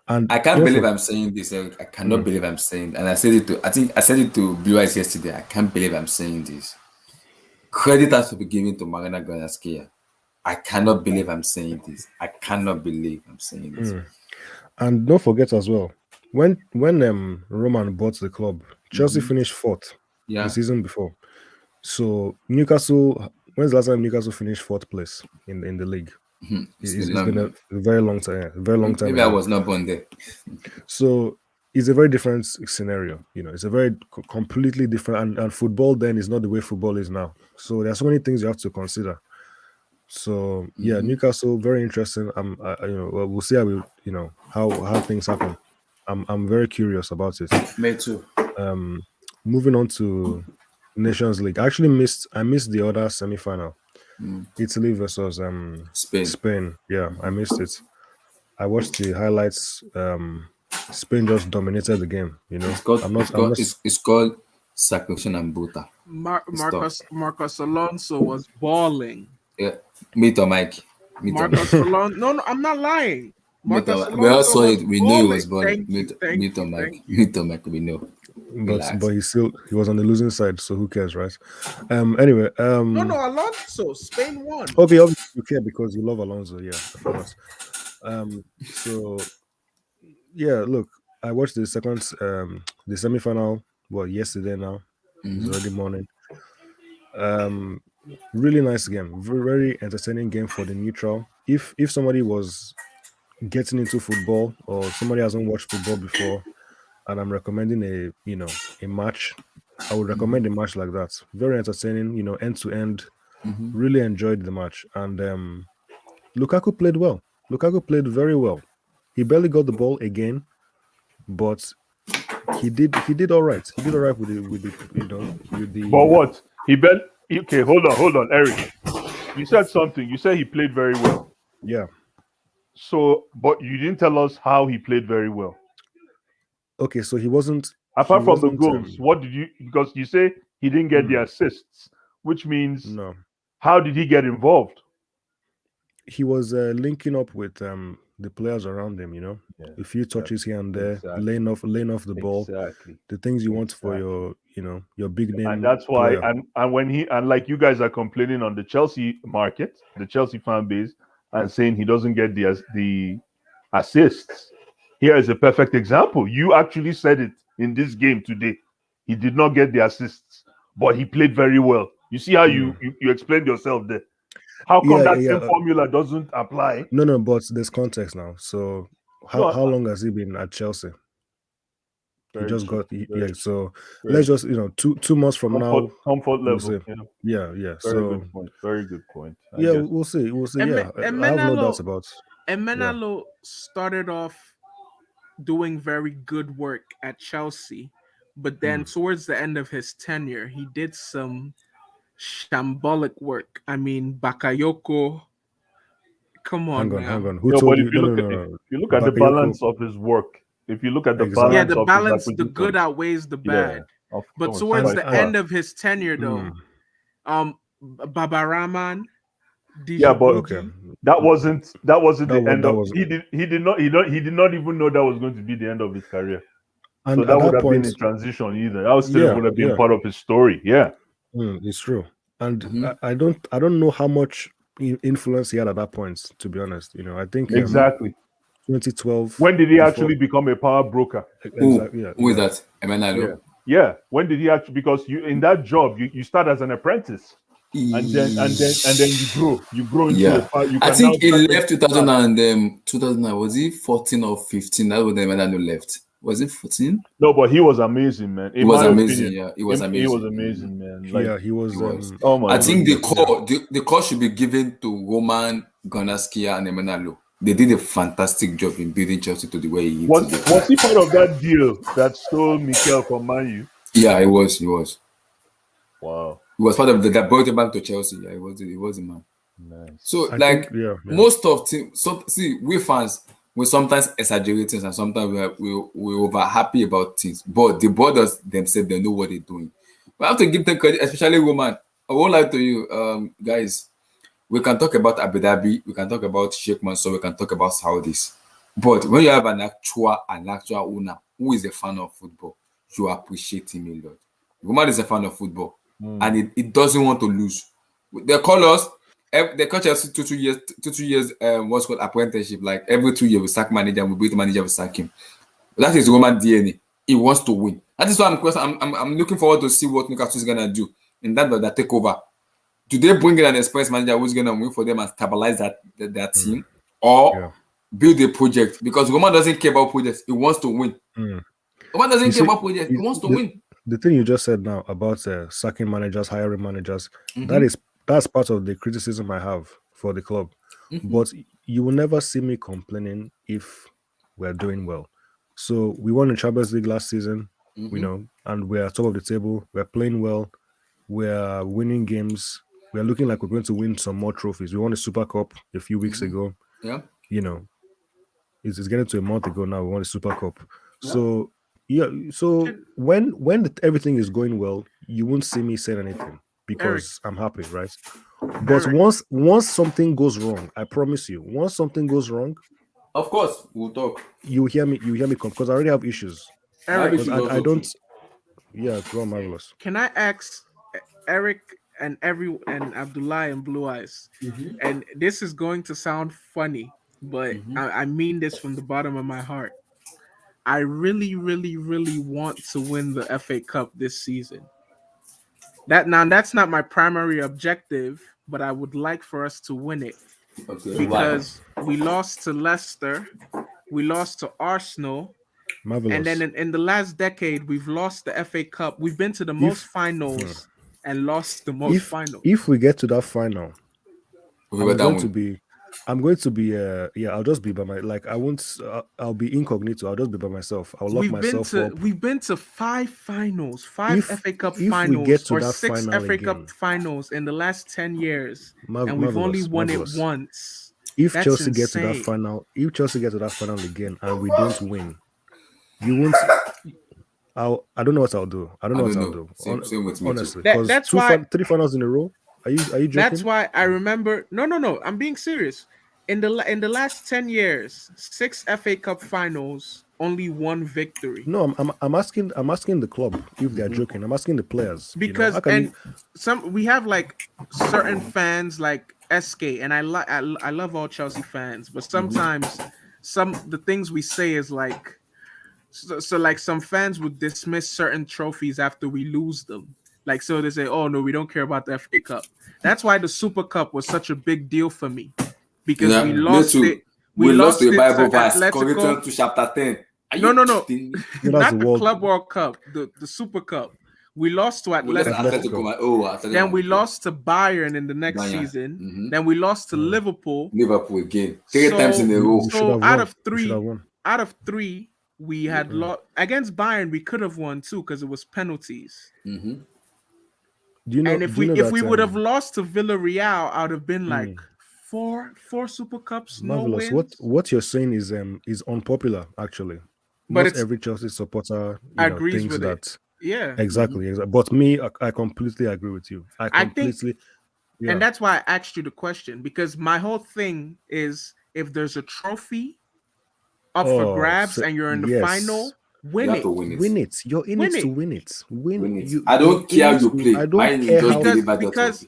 And I can't don't believe forget, I'm saying this, Eric. I cannot believe I'm saying, and I said it to. I think I said it to Blue Eyes yesterday. I can't believe I'm saying this. Credit has to be given to Marina Granaskia. I cannot believe I'm saying this. I cannot believe I'm saying this. and don't forget as well, when Roman bought the club, Chelsea finished fourth Yeah. the season before. So Newcastle, when's the last time Newcastle finished fourth place in the league? It's been a very long time, very long time. Maybe I was not born there. So it's a very different scenario. It's a very completely different, and football then is not the way football is now. So there's so many things you have to consider. So yeah, Newcastle, very interesting. We'll see how things happen. I'm very curious about it. Me too. Moving on to Nations League. I missed the other semi-final. Italy versus Spain. Yeah, I missed it. I watched the highlights. Spain just dominated the game. It's called Sacrifice and Buta. Marcus Alonso was balling. Yeah, meet or Mike. Marcus Alonso. No, I'm not lying. Marcus we all saw it. We knew he was balling. Meet or Mike. We know. But he was on the losing side, so who cares, right? Anyway. No, Alonso. Spain won. Okay, obviously you care because you love Alonso. Yeah, of course. So yeah, look, I watched the semi-final. Yesterday now. It's already morning. Really nice game. Very, very entertaining game for the neutral. If somebody was getting into football or somebody hasn't watched football before, and I'm recommending a match, I would recommend a match like that. Very entertaining, end to end. Really enjoyed the match. And Lukaku played well. Lukaku played very well. He barely got the ball again, but he did all right. He did all right with the But what? Okay, hold on, Eric. You said something. You said he played very well. Yeah. So, but you didn't tell us how he played very well. Okay, so he wasn't. Apart from the goals, what did you? Because you say he didn't get the assists, which means no. How did he get involved? He was linking up with the players around him. A few touches here and there, laying off the ball. The things you want for your big name. And that's why. Player. And when like you guys are complaining on the Chelsea market, the Chelsea fan base, and saying he doesn't get the assists. Here is a perfect example. You actually said it in this game today. He did not get the assists, but he played very well. You see how you explained yourself there. How come that same formula doesn't apply? No, but there's context now. So how long has he been at Chelsea? He just got So let's just 2 months from now. Comfort level. We'll yeah. Very good point. We'll see. Yeah, I have no doubts about. Emenalo started off doing very good work at Chelsea, but then towards the end of his tenure, he did some shambolic work. I mean, Bakayoko. Come on, hang on. Who told you? If you look at the balance of his work, if you look at the balance, the good outweighs the bad. Yeah, but towards the end of his tenure, though, Babaraman. Yeah, but that wasn't the end of. He did not even know that was going to be the end of his career. And so that would have been a transition either. That still would have been part of his story. Yeah, it's true. And I don't know how much influence he had at that point. To be honest, I think exactly 2012. When did he actually become a power broker? Exactly. Who is that? Emenalo. Yeah. When did he actually? Because you in that job you start as an apprentice. And then you grow into I think he left 2000 was he 14 or 15? That was when Emenalo left. Was it 14? No, but he was amazing, man. He was amazing. Yeah, he was amazing. He was amazing, man. He was. Oh my! I think the call should be given to Roman, Gonaskia, and Emenalo. They did a fantastic job in building Chelsea to the way he is. Was he part of that deal that stole Mikel from Man U? Yeah, he was. Wow. He was part of that brought him back to Chelsea. Yeah, he was a man. Nice. So most of teams. So see, we fans we sometimes exaggerate things and sometimes we're over happy about things. But the borders themselves, they know what they're doing. We have to give them credit, especially Roman. I won't lie to you, guys. We can talk about Abu Dhabi, we can talk about Sheikh Mansour, we can talk about Saudis. But when you have an actual owner who is a fan of football, you appreciate him a lot. Roman is a fan of football, and it doesn't want to lose. They call us. They catch us 2 years, 2 years. What's called apprenticeship. Like every 2 years, we sack manager, we beat manager, we sack him. That is Roman DNA. He wants to win. That is why I'm looking forward to see what Newcastle is gonna do in that takeover. Do they bring in an experienced manager who's gonna win for them and stabilize their team, or build a project? Because Roman doesn't care about projects; he wants to win. Roman doesn't care about projects; he wants to win. The thing you just said now about sacking managers, hiring managers, that's part of the criticism I have for the club. But you will never see me complaining if we're doing well. So we won the Champions League last season, and we're top of the table. We're playing well. We're winning games. We're looking like we're going to win some more trophies. We won the Super Cup a few weeks ago. Yeah. It's getting to a month ago now. We won the Super Cup. Yeah. So when everything is going well, you won't see me saying anything because I'm happy, right? But once something goes wrong, I promise you, once something goes wrong, of course we'll talk. You hear me come because I already have issues. Eric, I don't. Yeah, go on, Marvelous. Can I ask Eric and Abdullah and Blue Eyes? And this is going to sound funny, but I mean this from the bottom of my heart. I really, really, really want to win the FA Cup this season. That's not my primary objective, but I would like for us to win it. Because we lost to Leicester, we lost to Arsenal, Marvelous. And then in the last decade, we've lost the FA Cup. We've been to the most finals and lost the most finals. If we get to that final, I'm going to be I'll just be by my I'll be incognito. I'll just be by myself. I'll lock myself up. We've been to 5 finals, 5 FA Cup finals, or 6 FA Cup finals in the last 10 years, and we've only won it once. If Chelsea get to that final, again and we don't win, you won't. I don't know what I'll do. I don't know what I'll do. Same with me, honestly, because that's why 3 finals in a row. Are you joking? That's why I remember. No. I'm being serious. In the last 10 years, 6 FA Cup finals, only 1 victory. No, I'm asking the club if they're joking. I'm asking the players because we have like certain fans like SK, and I love all Chelsea fans, but sometimes the things we say is like. So like some fans would dismiss certain trophies after we lose them. Like, so they say, oh no, we don't care about the FA Cup. That's why the Super Cup was such a big deal for me. Because we lost it. We lost the Bible verse, Corinthians to chapter 10. No. Not the Club World Cup, the Super Cup. We lost to Atletico. Then we lost to Bayern in the next season. Then we lost to Liverpool. Liverpool again. 3 times in a row. So out of 3, we had lost against Bayern. We could have won 2 because it was penalties. Do if we would have lost to Villarreal, I would have been like 4 Super Cups. Marvelous. No wins. What you're saying is unpopular, actually. But not every Chelsea supporter agrees thinks with that. It. Yeah, exactly. But me, I completely agree with you. I think, and that's why I asked you the question, because my whole thing is if there's a trophy up for grabs and you're in the final, win it. Win it. You're in it to win it. Win it. I don't care how you play. I don't care because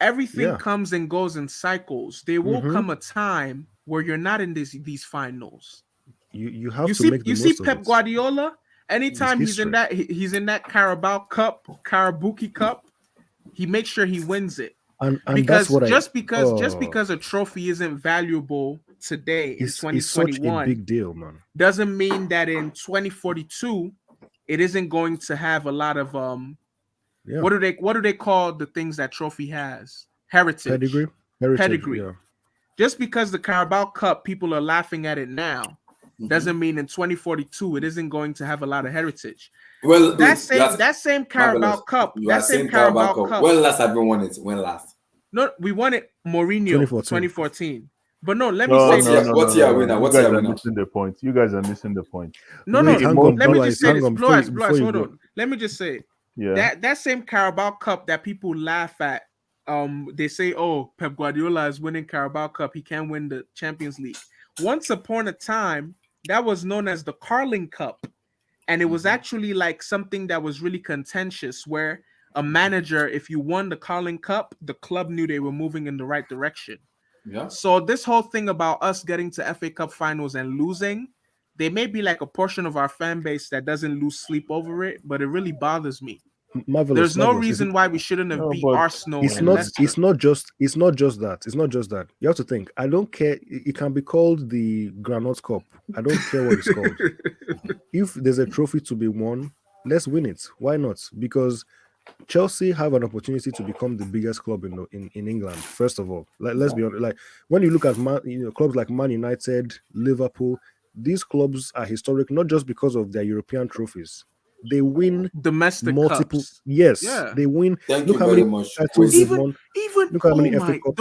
everything comes and goes in cycles. There will come a time where you're not in these finals. You have to make the most of it. You see Pep Guardiola, anytime he's in that Carabao Cup, Carabuki Cup, he makes sure he wins it. And because just because a trophy isn't valuable today in 2021, it's such a big deal, man. Doesn't mean that in 2042 it isn't going to have a lot of what do they call the things that trophy has? Heritage. Pedigree. Yeah. Just because the Carabao Cup people are laughing at it now doesn't mean in 2042 it isn't going to have a lot of heritage. Well, that same Carabao Cup. When last have we won it? When last? No, we won it. Mourinho 2014. But no, let me say what's your winner? What's your winner? Missing the point. You guys are missing the point. No. Let me just say this. Blue hold on. Let me just say. Yeah. That same Carabao Cup that people laugh at. They say, oh, Pep Guardiola is winning Carabao Cup. He can't win the Champions League. once upon a time, that was known as the Carling Cup. And it was actually like something that was really contentious, where a manager, if you won the Carling Cup, the club knew they were moving in the right direction. Yeah. So this whole thing about us getting to FA Cup finals and losing, there may be like a portion of our fan base that doesn't lose sleep over it, but it really bothers me. Marvelous. There's no Marvelous. reason why we shouldn't have No, beat but Arsenal It's and not. Leicester. It's not just. It's not just that. It's not just that. You have to think. I don't care. It can be called the Granot Cup. I don't care what it's called. If there's a trophy to be won, let's win it. Why not? Because Chelsea have an opportunity to become the biggest club in England. First of all, let's be honest. Like when you look at clubs like Man United, Liverpool, these clubs are historic not just because of their European trophies. They win domestic multiple. cups. Yes, Yeah. they win. Thank Look you how very many much. titles they've Even won. even Look how many oh FA my, Cups.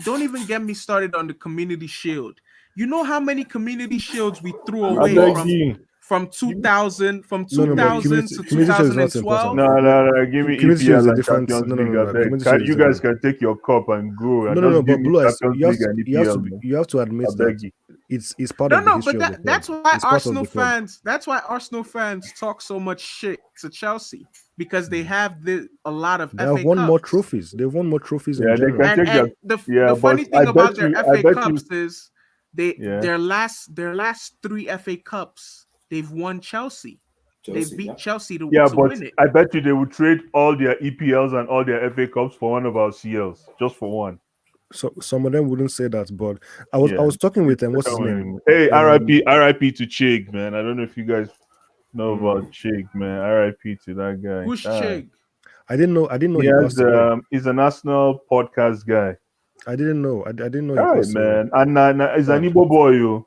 don't even get me started on the Community Shield. You know how many Community Shields we threw I away beg from you. 2000 No, but 2000 to community shield is not 2012? important. No. Give me Community shield is EPL a and different. Champions No, no, League. no, I no. beg. Community shield is You guys different. can take your cup and go. And No, no, just no. give But me Blue Eyes, Champions League and EPL, man. you have to I admit beg that you. it's part No, of the no, history but of the club. that's why It's part of Arsenal the club. fans. That's why Arsenal fans talk so much shit to Chelsea, because they have a lot of They FA have won more Cups. trophies. They've won more trophies in Yeah, they general. can take their. And the Yeah, but funny I thing about bet their you. I FA bet Cups you. is Yeah. their last 3 FA Cups they've won Chelsea. They Chelsea, beat yeah. Chelsea to Yeah, but win it. I bet you they would trade all their EPLs and all their FA Cups for one of our CLs, just for one. So some of them wouldn't say that, but I Yeah. was talking with them. What's his name? Hey, RIP to Chig, man. I don't know if you guys know about Chig, man. RIP to that guy. Who's Chig? I didn't know He he passed away. he's an Arsenal podcast guy. I didn't know. I didn't know he All right, passed away. man. And he's an Sad. Igbo boy, yo.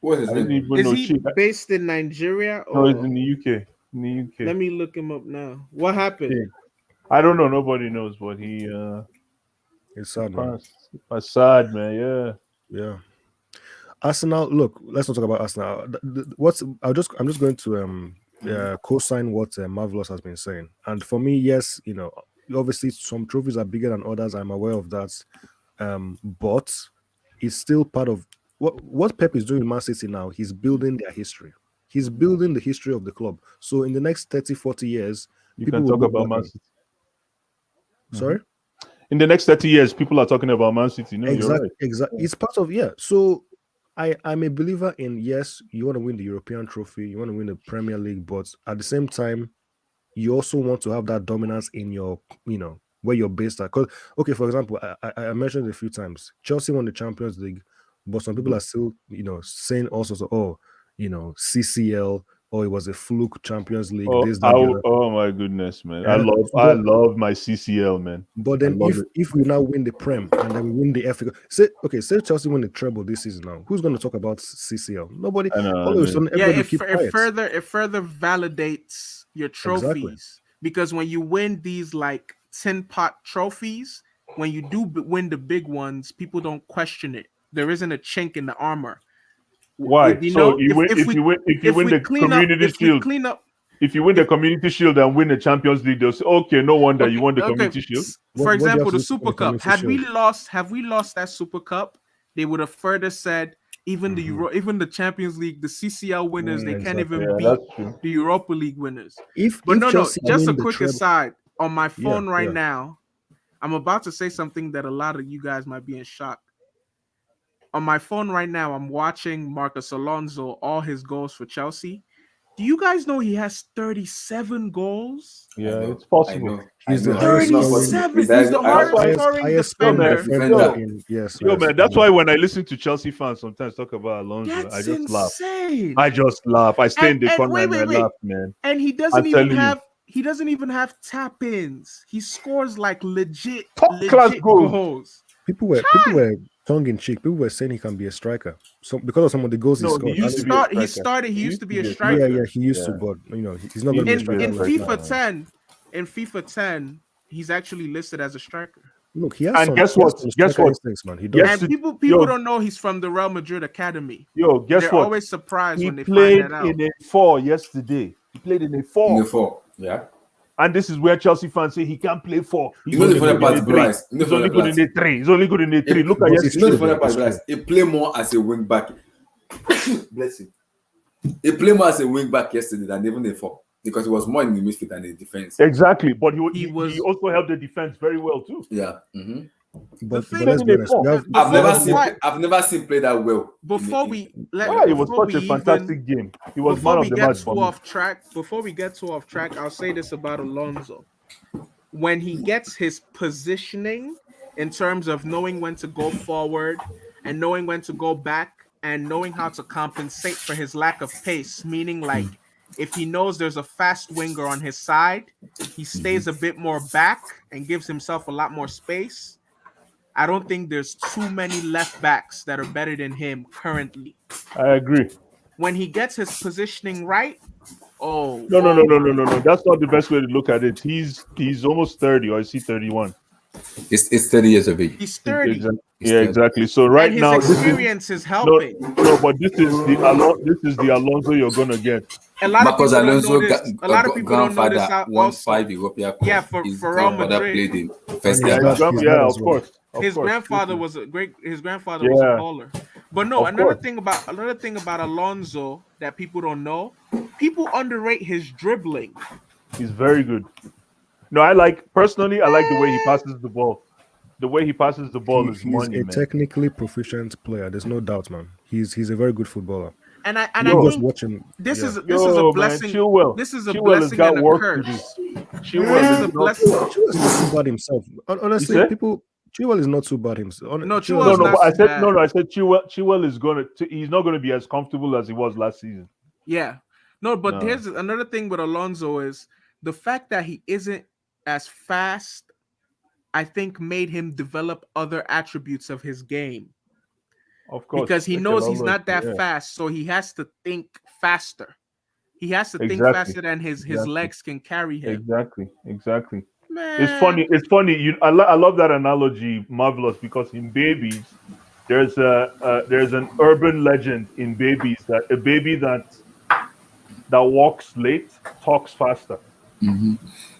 What is I his didn't name? even Is know he Chig. based in Nigeria No, he's or? in the UK. In the UK. Let me look him up now. What happened? Chig. I don't know. Nobody knows, but he It's sad, man. passed. That's sad, man. Yeah. Yeah. Arsenal. Look, let's not talk about Arsenal. I'm just going to co-sign what Marvelous has been saying. And for me, yes, obviously some trophies are bigger than others. I'm aware of that. But it's still part of what Pep is doing in Man City now. He's building their history. He's building the history of the club. So in the next 30, 40 years, You people can will talk look about back Man and- City. Sorry? In the next 30 years, people are talking about Man City. No, you're right. Exactly. It's part of So I'm a believer in, yes, you want to win the European trophy, you want to win the Premier League, but at the same time, you also want to have that dominance in your, where you're based at. Because, okay, for example, I mentioned it a few times, Chelsea won the Champions League, but some people are still, saying all sorts of, CCL, or it was a fluke Champions League, this, that, the other. Oh my goodness, man! Yeah. I love my CCL, man. But then I love if we now win the Prem and then we win the FA, say Chelsea win the treble this season now, who's going to talk about CCL? Nobody. I know, All of a sudden, Yeah, everybody it keep quiet. further validates your trophies, because when you win these like tin pot trophies, when you do win the big ones, people don't question it. There isn't a chink in the armor. Why? You So know, you win if you win the Community Shield. If you win the Community Shield and win the Champions League, they'll say, "Okay, no wonder you won the Community Shield." For What do you example, have the to do Super for the Cup. Community Have we lost that Super Cup, they would have further said even the even the Champions League, the CCL winners, they can't Exactly. even beat the Europa League winners. If Just win a the quick treble- aside on my phone right yeah. now, I'm about to say something that a lot of you guys might be in shock. On my phone right now, I'm watching Marcus Alonso, all his goals for Chelsea. Do you guys know he has 37 goals? Yeah, it's possible. He's the I know. highest It's not scoring. possible. He's the hardest scoring highest defender. defender in yes. Yo, man, that's why when I listen to Chelsea fans sometimes talk about Alonso, That's I just laugh. insane. I just laugh. I stay in the corner and I wait. laugh, man. And he I'm telling you. he doesn't even have tap-ins. He scores like legit class goals. People were tongue in cheek. People were saying he can be a striker. So because of some of the goals he scored. He used to be a striker. Yeah, he used to, but he's not going to be a striker. In right FIFA now. 10, in FIFA 10, he's actually listed as a striker. Look, he has And some, guess he has what? some Guess striker what? instincts, man. He does. And people don't know he's from the Real Madrid Academy. Yo, guess They're what? always surprised He when they played find that out. in a 4 yesterday. He played in a 4. In the 4, yeah. And this is where Chelsea fans say he can't play 4. He's You know the only funny good in part, a 3. Bryce. You know He's the only funny good in part. a 3. He's only good in a 3. Look at You know the yesterday. funny part, Bryce. He play more as a wing back. Bless you. He played more as a wing back yesterday than even a 4 because he was more in the midfield than the defense. Exactly, but he was also helped the defense very well too. Yeah. But thing- let's be honest, we have, I've never seen play that well. Before we it was such a fantastic game. He was man of the match for me. Before we get too off track, I'll say this about Alonso. When he gets his positioning in terms of knowing when to go forward and knowing when to go back and knowing how to compensate for his lack of pace, meaning like if he knows there's a fast winger on his side, he stays a bit more back and gives himself a lot more space. I don't think there's too many left backs that are better than him currently. I agree. When he gets his positioning right, No. That's not the best way to look at it. He's almost 30, or is he 31? It's 30 years of age. He's 30. Exactly. So right and his now, experience is helping. No, but this is the Alonso you're gonna get. A lot Marcos of people Alonso, don't notice. A lot of people don't notice how won also. 5 European Cups. Yeah, for Real Madrid. Played in first Of course. His grandfather was a baller. But no, another thing about Alonso that people don't know, people underrate his dribbling. He's very good. No, I like the way he passes the ball. The way he passes the ball is money, man. He's a technically proficient player. There's no doubt, man. He's a very good footballer. And I just think watching. This is a blessing. Chilwell. This is a Chilwell blessing has got and a work curse. to do. This is a blessing. Chilwell's not too bad himself. Honestly, Chilwell is not too bad himself. Chilwell's but I said Chilwell is he's not gonna be as comfortable as he was last season. Yeah. But here's another thing with Alonso is the fact that he isn't as fast, I think made him develop other attributes of his game. Of course. Because he knows he's not that fast, so he has to think faster. He has to think faster than his legs can carry him. Exactly. Man. It's funny. I love that analogy, Marvelous, because in babies, there's an urban legend in babies that a baby that walks late talks faster.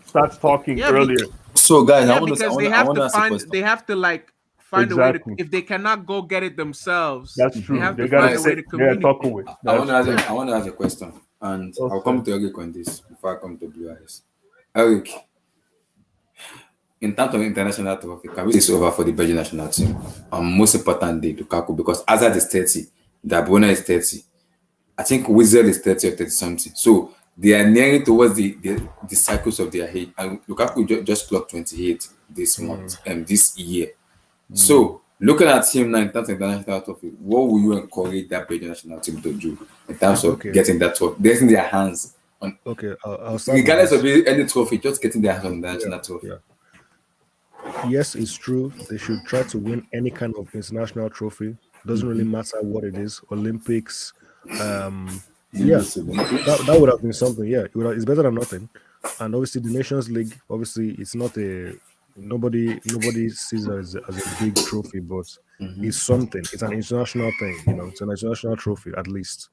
Starts talking earlier. So guys, they have to find a way to, if they cannot go get it themselves. That's true. They have to gotta find a way to communicate. talk away. I want to ask a question, and I'll come to Eric on this before I come to Blue Eyes. Eric, in terms of international trophy, can we say it's over for the Belgian national team? Most importantly, Lukaku, because Hazard is 30, De Bruyne is 30. I think Wizard is 30 or 30 something. So they are nearing towards the cycles of their age. And Lukaku just clocked 28 this month and this year. So looking at him now in terms of international trophy, what will you encourage that Belgian national team to do in terms of getting that trophy, getting their hands on? I'll start regardless of any trophy, just getting their hands on the national trophy. Yes, it's true. They should try to win any kind of international trophy. Doesn't really matter what it is. Olympics. That would have been something. Yeah, it's better than nothing. And obviously, the Nations League. Obviously, it's not nobody sees it as a big trophy, but it's something. It's an international thing. It's an international trophy at least.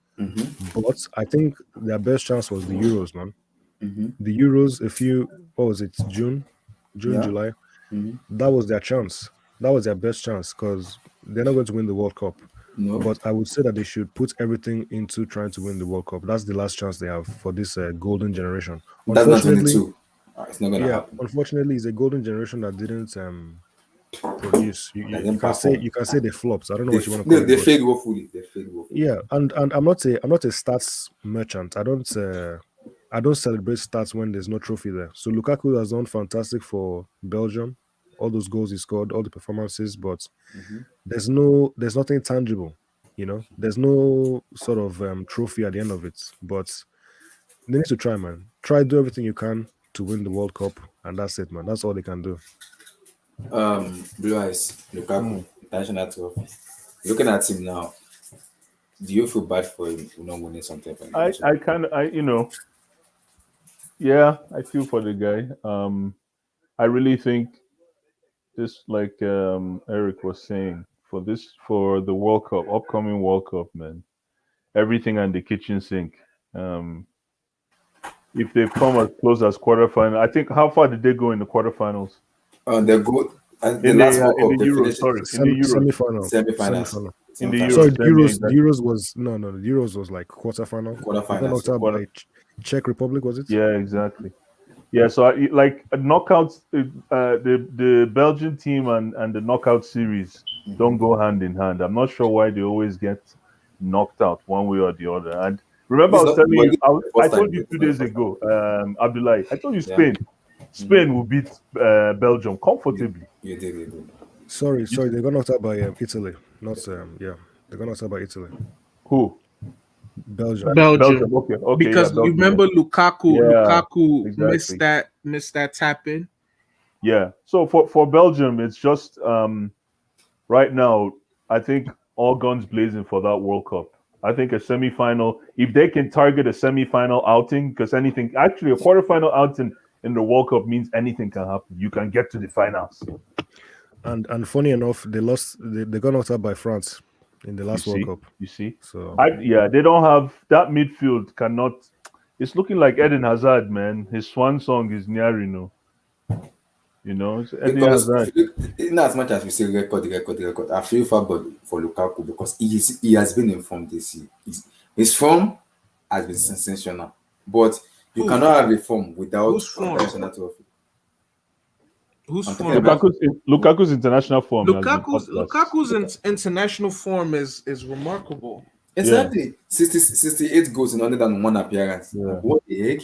But I think their best chance was the Euros, man. The Euros, what was it, June, July? That was their chance. That was their best chance because they're not going to win the World Cup. No. But I would say that they should put everything into trying to win the World Cup. That's the last chance they have for this golden generation. That's not 22. It's not going to happen. Unfortunately, it's a golden generation that didn't produce. You can say they flopped. I don't know what you want to call it. They failed woefully. Yeah, and I'm not a stats merchant. I don't celebrate stats when there's no trophy there. So Lukaku has done fantastic for Belgium. All those goals he scored, all the performances, but there's nothing tangible, There's no sort of trophy at the end of it. But they need to try, man. Do everything you can to win the World Cup, and that's it, man. That's all they can do. Blue Eyes, Lukaku, international trophy. Looking at him now, do you feel bad for him not winning something? I feel for the guy. I really think this, like Eric was saying, for the World Cup, upcoming World Cup, man, everything on the kitchen sink. if they've come as close as quarterfinal. I think how far did they go in the quarterfinals? They're good. The In last the World in Cup, the they Euros, finished sorry, in the Euros, semi-final. semi-finals. in the Sorry, Euros. the Then Euros. The exactly. Euros was no. The Euros was like quarterfinal. They got knocked Quarterfinals. out Quarter, by Czech Republic. Was it? yeah, exactly. Yeah, so like knockouts, the Belgian team and the knockout series don't go hand in hand. I'm not sure why they always get knocked out one way or the other. And remember, I This was not, telling but you, this is the I first told time. you It's two not the days first time. ago, Abdullahi, I told you Yeah. Spain will beat Belgium comfortably. You did. You did. Sorry. They got knocked out by Italy. Not yeah. They got knocked out by Italy. Who? Belgium. Belgium. Okay, yeah, Because you Belgium. remember Lukaku. Yeah, Lukaku exactly. missed that tap in. Yeah. So for Belgium, it's just right now, I think all guns blazing for that World Cup. I think a semi-final, if they can target a semi-final outing, because anything, actually a quarter-final outing in the World Cup means anything can happen. You can get to the finals. And funny enough, they lost. They got knocked out by France in the last World Cup. You see. So They don't have that midfield. Cannot. It's looking like Eden Hazard, man. His swan song is Nyarino. You know, it's Eden Because Hazard. in as much as we say record, I feel for Lukaku because he has been informed this year. His form has been sensational, but you cannot have a form without Whose form? international trophy. Whose I'm form? talking about Lukaku's international form has been Lukaku's top class. international form is remarkable. exactly 68 goals in only than one appearance. Yeah. What the heck?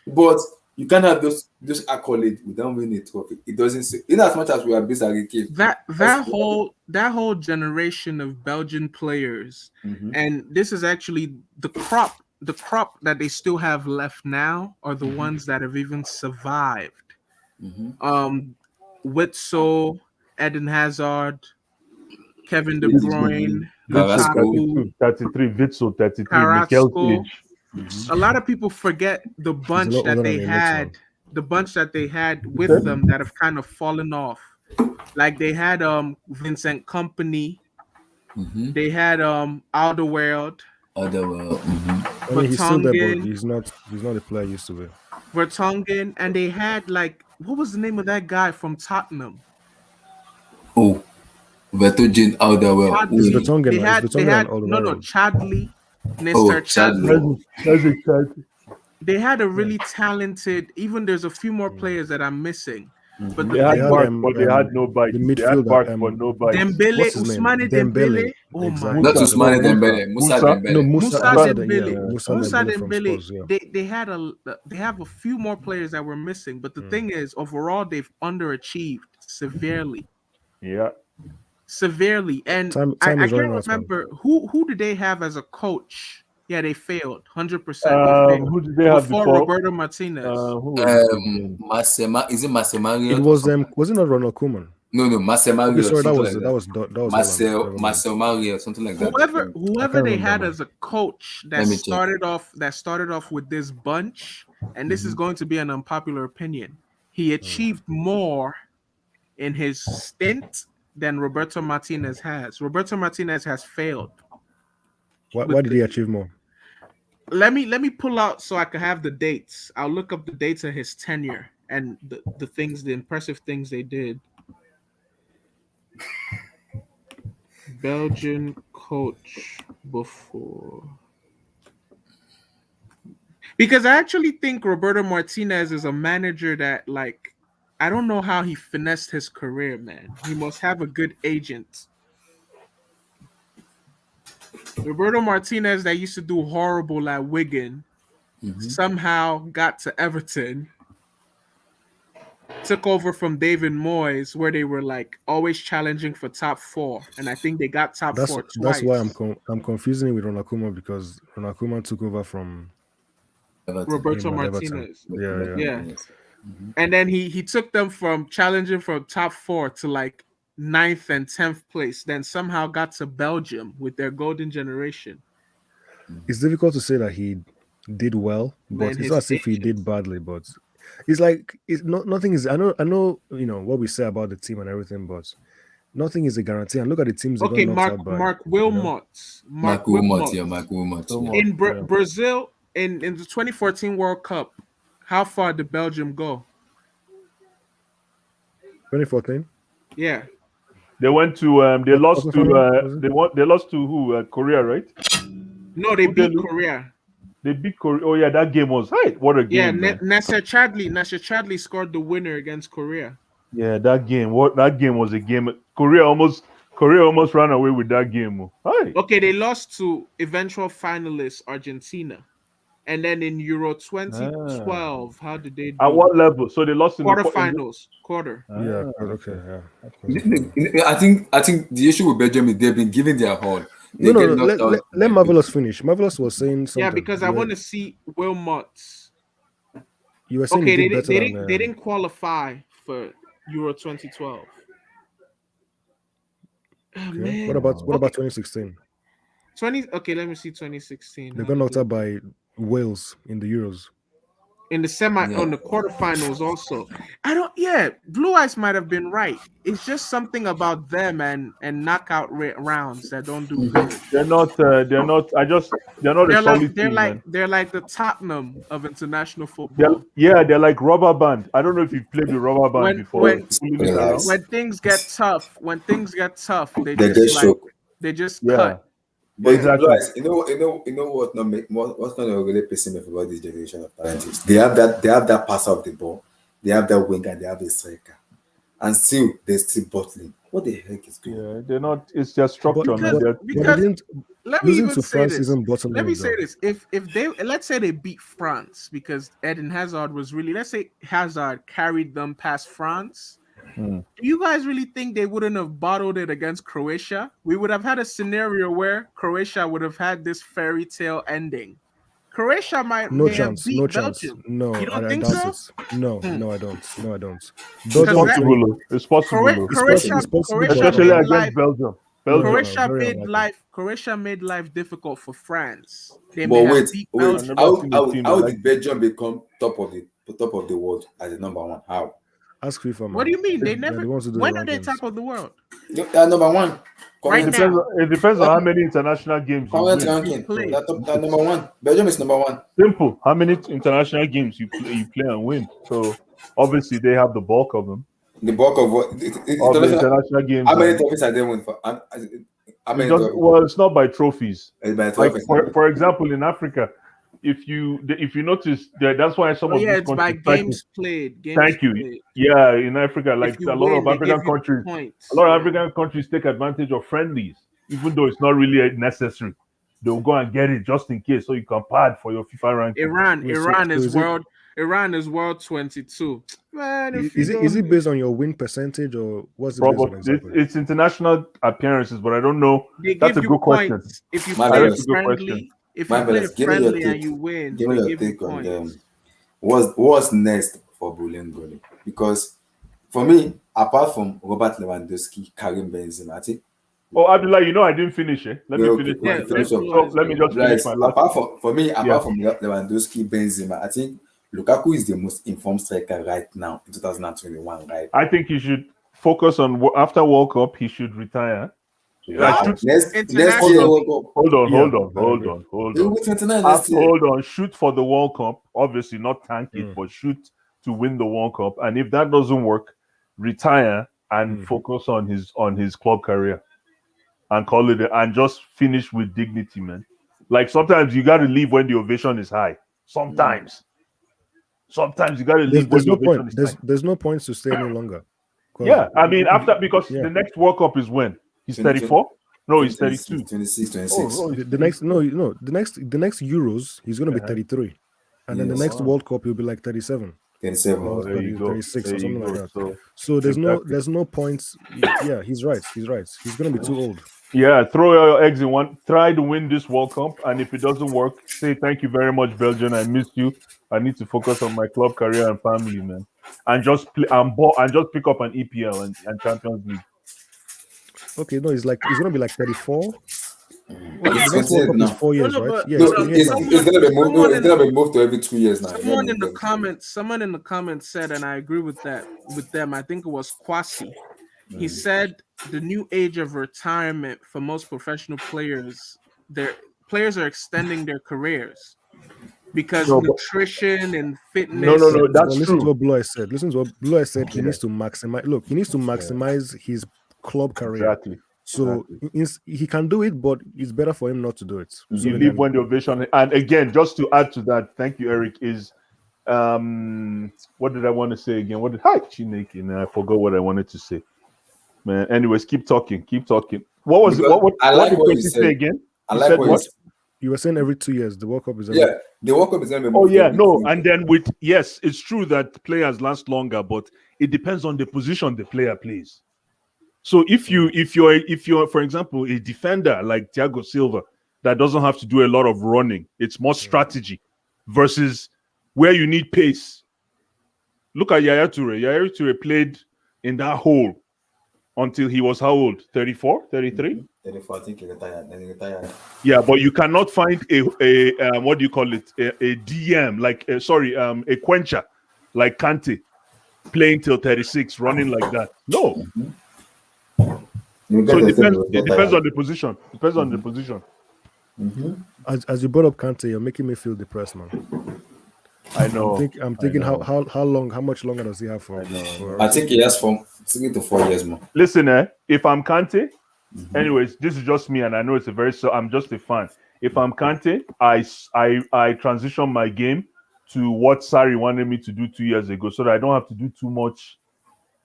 But you can't have those accolades without winning a trophy. It doesn't say. In as much as we are based on game, That whole generation of Belgian players, and this is actually the crop that they still have left now are the ones that have even survived. Witzel, Eden Hazard, Kevin De Bruyne, Lukaku, 33, Witzel, 33, Carrasco. Mikel's age. A lot of people forget the bunch lot that older they than Witzel. had with them that have kind of fallen off. Like they had Vincent Company, they had Alderweireld, I mean, he's still there, but Vertonghen, he's not the player he used to be. Vertonghen, and they had like what was the name of that guy from Tottenham? Oh, Vertonghen, Alderweireld. It's Chadley. Vertonghen. They It's had Vertonghen and Alderweireld. Chadley, Mr. Oh, Chadley. They had a really talented. Even there's a few more players that I'm missing. But They had Bark, but they had no bite. The They had midfielder, Bark, but no bite. Dembele, what's his name? Ousmane Dembele. Oh exactly. my Not God. Ousmane Dembele, Moussa Dembele. No, Moussa Dembele. Moussa Dembele from Dembele. Spurs, yeah. They have a few more players that were missing, but the thing is, overall, they've underachieved severely. Yeah. Severely, and Time I is can't running out, man. remember who did they have as a coach. Yeah, they failed 100%. Who did they have before before? Roberto Martinez? Who was it again? Is it Masemario? It was was it not Ronald Koeman? No, Masemario. Okay, sorry, that was Marcel Holland. Mario, something like that. Whoever they had as a coach that Let me started off with this bunch, and this is going to be an unpopular opinion. He achieved more in his stint than Roberto Martinez has. Roberto Martinez has failed. Why did he achieve more? Let me pull out so I can have the dates. I'll look up the dates of his tenure and the impressive things they did. Belgian coach before. Because I actually think Roberto Martinez is a manager that, like, I don't know how he finessed his career, man. He must have a good agent. Roberto Martinez, that used to do horrible at Wigan, somehow got to Everton, took over from David Moyes, where they were like always challenging for top 4, and I think they got top 4 twice. That's why I'm confusing it with Ronald Koeman, because Ronald Koeman took over from Roberto Martinez. Yeah. And then he took them from challenging from top 4 to like 9th and 10th place, then somehow got to Belgium with their golden generation. It's difficult to say that he did well, but it's not as if he did badly. But it's like nothing is. I know what we say about the team and everything, but nothing is a guarantee. And look at the teams. Okay, Mark Wilmot. Mark Wilmot. In Brazil, in the 2014 World Cup, how far did Belgium go? 2014. Yeah. They went to they lost to Quarterfinal, was it? they lost to who? Korea, right? No, they Who they beat lose? Korea. They beat Korea. Oh yeah, that game was what a Yeah, game, man. Nasser Chadli scored the winner against Korea. Yeah, that game was a game. Korea almost ran away with that game. Oh. Hi. Okay, they lost to eventual finalists Argentina. And then in Euro Ah. 2012, how did they At do? what level? So they lost in the Quarterfinals. Quarter. Yeah, okay. yeah. I think the issue with Belgium is they've been giving their all. No, They no, get no. knocked out. Let Marvelous finish. Marvelous was saying Yeah, something. because I want to see Wilmots. You were saying he Okay, did better than. they didn't qualify for Euro 2012. Oh, Okay. man. What about 2016? 20. Okay, let me see 2016. They got knocked out by Wales in the Euros. In the on the quarterfinals also. Blue Eyes might have been right. It's just something about them and knockout rounds that don't do good. They're not they're not a solid team, man. They're like the Tottenham of international football. They're like rubber band. I don't know if you've played with rubber band before. When things get tough, they They just get shook. they just Yeah. cut. But Exactly. guys, you know what? What's not really pissing me off about this generation of talent is they have that passer of the ball, they have that winger, they have the striker, and still they're still bottling. What the heck is going on? Yeah, they're not. It's their structure, man. Because let me losing even to say France this. isn't bottling. Let me say this: if they let's say they beat France because Eden Hazard was really, let's say Hazard carried them past France. Do you guys really think they wouldn't have bottled it against Croatia? We would have had a scenario where Croatia would have had this fairy tale ending. Croatia may have beat Belgium. No, You don't I think doubt so? it. No, I don't. No, I don't. It's possible. It's possible. Croatia Especially made against Belgium. Croatia made life difficult for France. They But may have wait, beat wait. Belgium. How did Belgium become top of the world as the number one? How? Ask FIFA, man. What do you mean? They They're never. the ones who do When the are they rankings. top of the world? They are number one. Right now. It depends on how many international games you Current win. ranking. They're number one. Belgium is number one. Simple. How many international games you play and win? So obviously they have the bulk of them. The bulk of what? Of the international games. How many trophies are they winning for? How many trophies? Well, it's not by trophies. It's by Like trophies. for example, in Africa, if you notice, that's why some of these it's by countries. games played. Thank you. Yeah, in Africa, like a lot of African countries, points. a lot of African countries take advantage of friendlies, even though it's not really necessary. They'll go and get it just in case, so you can pad for your FIFA ranking. Iran is world 22. Man, Is it based on your win percentage or what's it based on exactly? It's international appearances, but I don't know. That's a good question. If you play friendly, and you win, give me your take on them. What's next for Bulengoli? Because for me, apart from Robert Lewandowski, Karim Benzema, I think. Oh, Abdullah, I didn't finish it. Let me finish. Let me just finish my last. Apart from Lewandowski, Benzema, I think Lukaku is the most informed striker right now in 2021. Right? I think he should focus on after World Cup. He should retire. Next year, hold on. Hold on. Shoot for the World Cup. Obviously, not tank it, but shoot to win the World Cup. And if that doesn't work, retire and focus on his club career and call it and just finish with dignity, man. Like sometimes you got to leave when the ovation is high. Sometimes you got to leave when the ovation is high. There's no point to stay any longer. Yeah, I mean because the next World Cup is when. He's 34? No, he's 32. 26. The next Euros, he's going to be 33. And then the next World Cup, he'll be like 37. 37. Or 36 or something like that. So there's no points. Yeah, he's right. He's going to be too old. Yeah, throw your eggs in one. Try to win this World Cup. And if it doesn't work, say thank you very much, Belgium. I missed you. I need to focus on my club career and family, man. And just play and just pick up an EPL and Champions League. Okay, no, he's gonna be like 34. It's next World Cup is 4 years, right? Yeah, it's gonna be moved to every 2 years now. Someone in the comments said, and I agree with them. I think it was Kwasi. He said the new age of retirement for most professional players, their players are extending their careers. because No, but- nutrition and fitness. No, But that's listen to true. what Blue Eyes said. Listen to what Blue Eyes said. He Yeah. needs to maximize. Look, he needs to maximize his club career. Exactly. So he can do it, but it's better for him not to do it. So You he leave can- when the ovation. And again, just to add to that, thank you, Eric. Is what did I want to say again? What did hi Chineke? And I forgot what I wanted to say. Man, anyways, keep talking. What was it? Because What I like did what you Percy said. say again? I You like said what what? You were saying every 2 years the World Cup is every. Yeah, the World Cup is going to be. Oh moved yeah, every no, 2 and years. then with yes, it's true that players last longer, but it depends on the position the player plays. So if you're for example a defender like Thiago Silva that doesn't have to do a lot of running, it's more strategy versus where you need pace. Look at Yaya Toure. Yaya Toure played in that hole until he was how old? 34, 33? 34, I think he retired. Then he retired. Yeah, but you cannot find a what do you call it? A DM like a quencher like Kante playing till 36, running like that. No. So it depends on the position. Depends on the position. As you brought up Kante, you're making me feel depressed, man. I know. I'm thinking how much longer does he have for? I think he has from 3 to 4 years more. Listen, if I'm Kante, anyways, this is just me, and I know it's I'm just a fan. If I'm Kante, I transition my game to what Sarri wanted me to do 2 years ago, so that I don't have to do too much.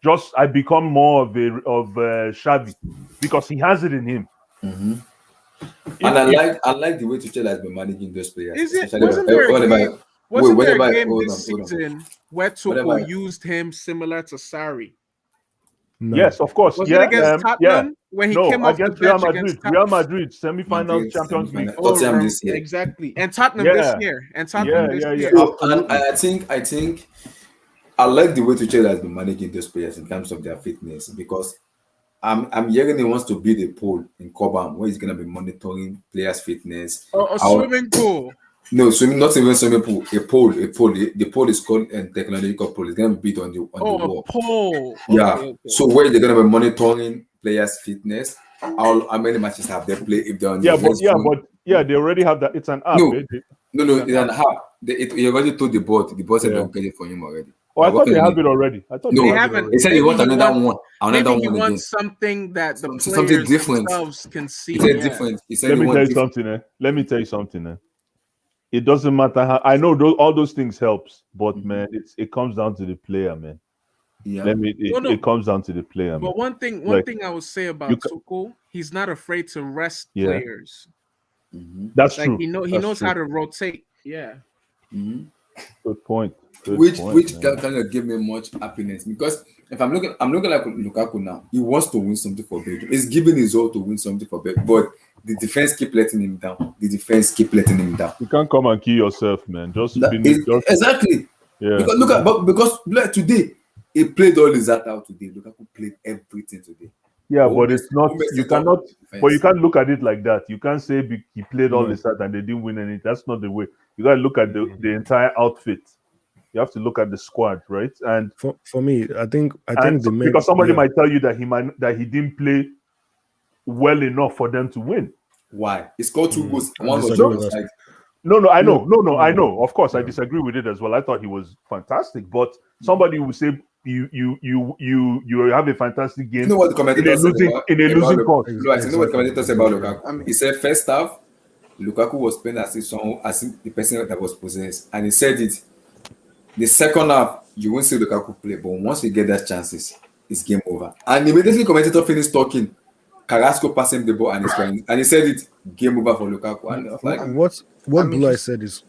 Just I become more of Xavi because he has it in him. And I like the way Tuchel has been managing those players. Wasn't there a game this season where Tuchel used him similar to Sarri? No. Yes, of course. Was it against Tottenham when he came off the against bench Real against Madrid? Real Madrid semi-final Champions League. Tottenham this year. Exactly, and Tottenham this year. So, and I think I like the way Tuchel has been managing those players in terms of their fitness, because I'm hearing he wants to build a pool in Cobham where he's gonna be monitoring players' fitness. A swimming pool. No, not even swimming pool. A pole. The pole is called a technological pole. It's gonna be built on the wall. A pole. Yeah. Okay. So where they're gonna be monitoring players' fitness, how many matches have they played if they're on the they already have that. It's an app. No, it's an app. He already told the board. The board said they'll get it for him already. Oh, I thought they have it already. They haven't. He said he wants another one. Maybe he wants something that the something players different. themselves can see. He said different. He said Let me tell you something. It doesn't matter how. I know all those things helps, but man, it comes down to the player, man. Yeah. It comes down to the player. But man. one thing I would say about Tuchel, he's not afraid to rest players. That's true. He knows how to rotate. Yeah. Good point. Which kind of give me much happiness, because if I'm looking like Lukaku now, he wants to win something for Belgium. He's giving his all to win something for Belgium, but the defense keep letting him down. You can't come and kill yourself, man. Exactly. Yeah. Because today he played all his heart out today. Lukaku played everything today. Yeah, but it's not. You cannot. But you can't look at it like that. You can't say he played all his heart and they didn't win anything. That's not the way. You got to look at the entire outfit. You have to look at the squad, right? And for me, I think because somebody might tell you that he didn't play well enough for them to win. Why? He scored 2 goals. One was offside. No, I know. Of course, I disagree with it as well. I thought he was fantastic, but somebody will say you have a fantastic game. You know what the commentators in a losing cause. You know what the commentators about Lukaku? He said first half, Lukaku was playing as if the person that was possessed, and he said it. The second half, you won't see Lukaku play, but once we get that chances, it's game over. And immediately, commentator finished talking. Carrasco passed him the ball and he's crying. And he said it, game over for Lukaku. And like, what Blue Eye said is.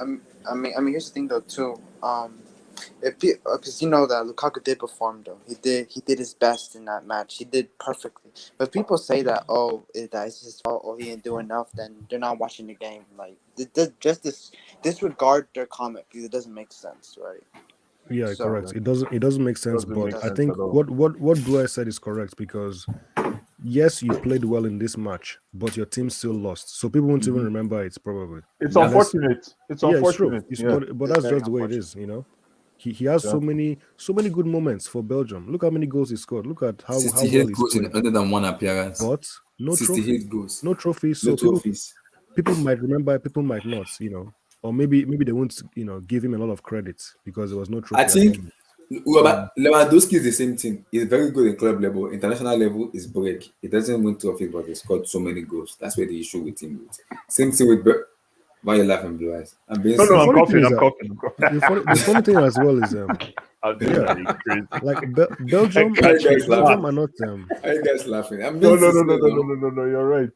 I mean, here's the thing though too. Because you know that Lukaku did perform though. He did his best in that match. He did perfectly. But people say that it's his fault or he didn't do enough. Then they're not watching the game. Like disregard their comment because it doesn't make sense, right? Yeah, correct. It doesn't make sense. But I think what Blue Eye said is correct, because yes, you played well in this match, but your team still lost. So people won't even remember it probably. It's unfortunate. It's unfortunate. It's true. But that's just the way it is, you know. He has so many good moments for Belgium. Look how many goals he scored. Look at how 68 goals in under than one appearance. But no 68 trophies. goals. No trophies. No So trophies. People might remember, people might not, you know. or maybe they won't give him a lot of credit because there was no I trophy at the think end. Lewandowski is the same thing. He's very good in club level. International level is break. He doesn't win trophies, but he scored so many goals. That's where the issue with him is. Same thing with why you laughing, Blue Eyes? I'm being No, no, The I'm serious. funny thing coughing. is I'm that coughing. I'm coughing. the funny thing as well is This yeah, guy is crazy. like I Belgium Why you catch guys me laughing? Belgium are fast. not Why you guys laughing? I'm No, being no, no, sincere no, no, no, now. no, no, no. You're right.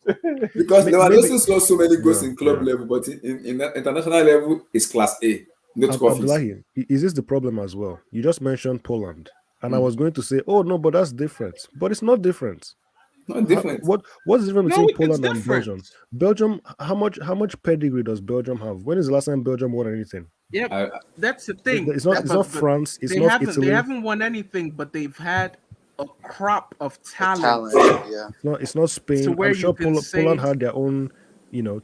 Because maybe Lewandowski scores so many goals yeah. in club level, but in that international level, it's class A. No trophies. Abdullahi, is this the problem as well? You just mentioned Poland, and I Mm. was going to say, oh no, but that's different. But it's not different. Not different. What's the difference No, between it's Poland and different. Belgium? Belgium, how much pedigree does Belgium have? When is the last time Belgium won anything? Yep, I, that's the thing. It's not. It's not But France. It's they not haven't Italy. won anything, but they've had a crop of The talent talent, yeah. It's not to Spain. where I'm you sure can Poland say had their own,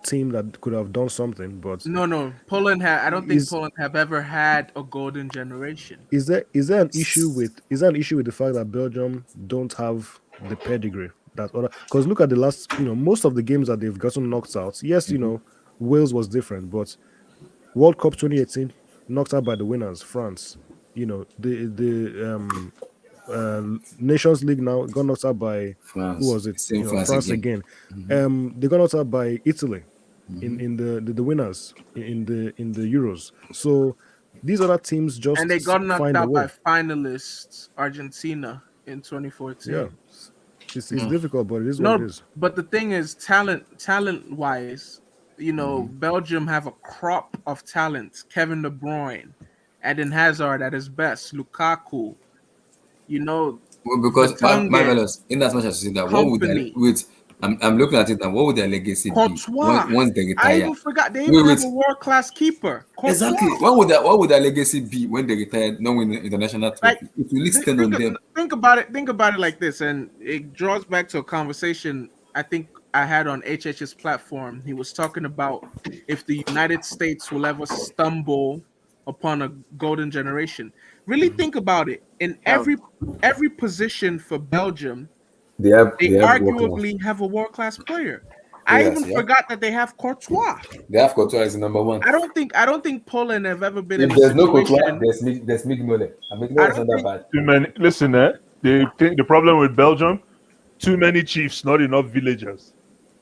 team that could have done something. But no. Poland I don't think is Poland have ever had a golden generation. is there an issue with the fact that Belgium don't have the pedigree that other? Because look at the last, most of the games that they've gotten knocked out. Yes, Wales was different, but World Cup 2018 knocked out by the winners, France. The Nations League now got knocked out by who France. was it? Same France France again. again. Mhm. They got knocked out by Italy in Mhm. in the winners in the Euros. So these other teams And just they got knocked find a out by way. finalists Argentina in Yeah, 2014. it's difficult, but it is what it No, is. but the thing is, talent wise, Belgium have a crop of talents. Kevin De Bruyne, Eden Hazard at his best, Lukaku, you know, Well, because Vertonghen, marvelous. In as much as you say that, what would their company, wait? I'm looking at it now. What would their legacy be Courtois. once they I retire? even forgot they even Wait, have wait. a world class keeper, Courtois. Exactly. What would their legacy be when they retire, not win the international Like trophy? It will really stand on them. think about it. Think about it like this, and it draws back to a conversation I think I had on HH's platform. He was talking about if the United States will ever stumble upon a golden generation. Really think about it. In Hell, every position for Belgium, They they have work class arguably have a world class player. I even players. Yeah, forgot that they have Courtois. they have Courtois as the number one. I don't think Poland have ever been in If a there's no Courtois, situation. there's Mignolet. And I Mignolet is don't not that think bad. Too many. Listen, they think the problem with Belgium, too many chiefs, not enough villagers.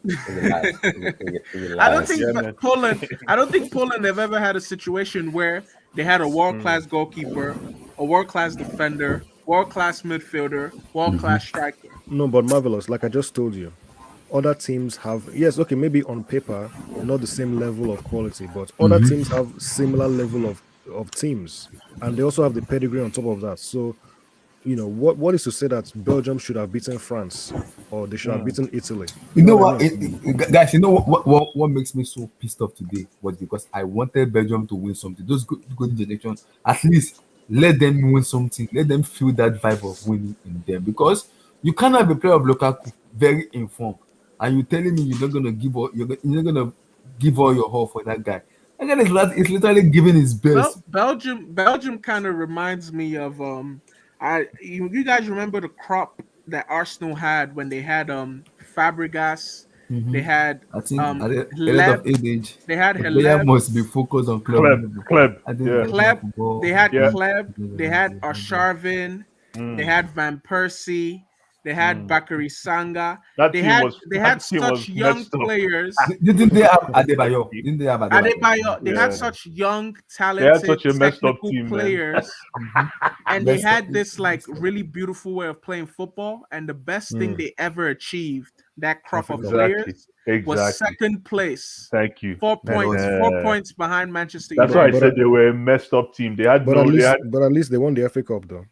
It's a lie. It's a I don't lie. think Yeah, man. Poland. I don't think Poland have ever had a situation where they had a world Mm. class goalkeeper, a world class defender, world class midfielder, world class striker. No, but marvelous. Like I just told you, other teams have, yes, okay, maybe on paper not the same level of quality, but other teams have similar level of teams, and they also have the pedigree on top of that. So what is to say that Belgium should have beaten France or they should have Mm. beaten Italy? You You know know what I what, mean? guys? You know what makes me so pissed off today was because I wanted Belgium to win something. Those good generations, at least let them win something. Let them feel that vibe of winning in them. Because you cannot be a player of Lukaku, very informed, and you telling me you're not gonna give all you're not gonna give all your all for that guy. That guy is literally giving his best. Belgium kind of reminds me of you guys remember the crop that Arsenal had when they had Fabregas, they had I think at a lot Hleb, of age, they had a player Hleb, must be focused on club Kleb, level. Kleb. I think Yeah. international Kleb, football. they had Yeah. Kleb, they had Arshavin, they Mm. had Van Persie, they had Mm. Bakary Sanga. That They team had was they that had team was such young messed up. players. Didn't they have That Adebayo? team. Didn't they have Adebayo? Adebayo, they had Yeah. such young, They had talented, such a messed up technical team, man. players, and they Messed up. had this like really beautiful way of playing football. And the best thing Mm. they ever achieved, that crop Africa of Cup. Exactly. players, was Exactly. second place, Thank you. 4 points, was 4 points behind Manchester That's why I But United. said they were a messed up team. They had but at no. They least had. but at least they won the FA Cup though.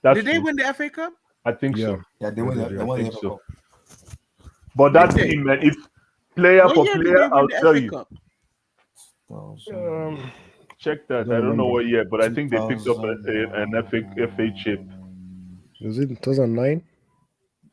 That's Did they true. win the FA Cup? I think Yeah, so. yeah, they they won did. they Yeah. I won the think FA so. Cup. But Did that they? team, man, if player What for year did player, they win I'll the tell FA you. Cup? Check I that. don't I don't know remember. what year, but I think they picked up an FA chip. Was it 2009?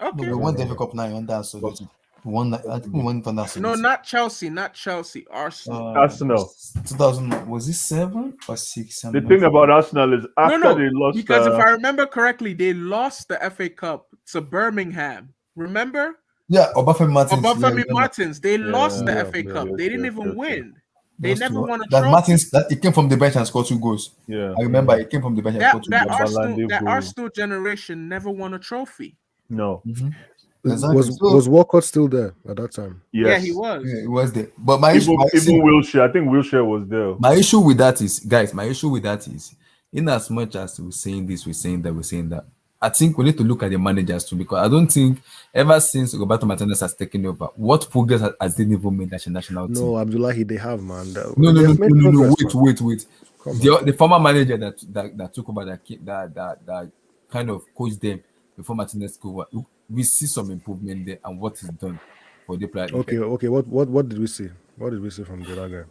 No, Okay. we won the FA Cup now under But Solid. I think we won it under No, Solid. not Chelsea, not Chelsea. Arsenal. Arsenal. 2000, was it 7 or 6? The thing about Arsenal is after No, they lost, because if I remember correctly, they lost the FA Cup to Birmingham. Remember? Yeah, Obafemi Martins. Yeah, I Obafemi remember. Martins. They lost yeah, the Yeah, FA yeah. Cup. yes, They didn't yes, even yes, yes. win. They That's never true. won a That trophy. Martins, that he came from the bench and scored 2 goals. Yeah. I remember he came from the bench and That scored two that goals. Arsenal Balande that goal. Arsenal generation never won a trophy. No. Exactly. Was So Walcott still there at that time? Yeah, he Yes. was. yeah, it was there. But my issue, Even Wilshere. I think Wilshere was there. my issue with that is, guys, my issue with that is, in as much as we're saying this, we're saying that, we're saying that, I think we need to look at the managers too, because I don't think ever since Roberto Martinez has taken over, what progress has they even made that national team? No, Abdullahi, they have, man. No, They have made progress, wait, man. wait, wait. Come on. The former manager that took over, that kind of coached them before Martinez took over, we see some improvement there and what is done for the player. Okay. What did we see? What did we see from the other guy?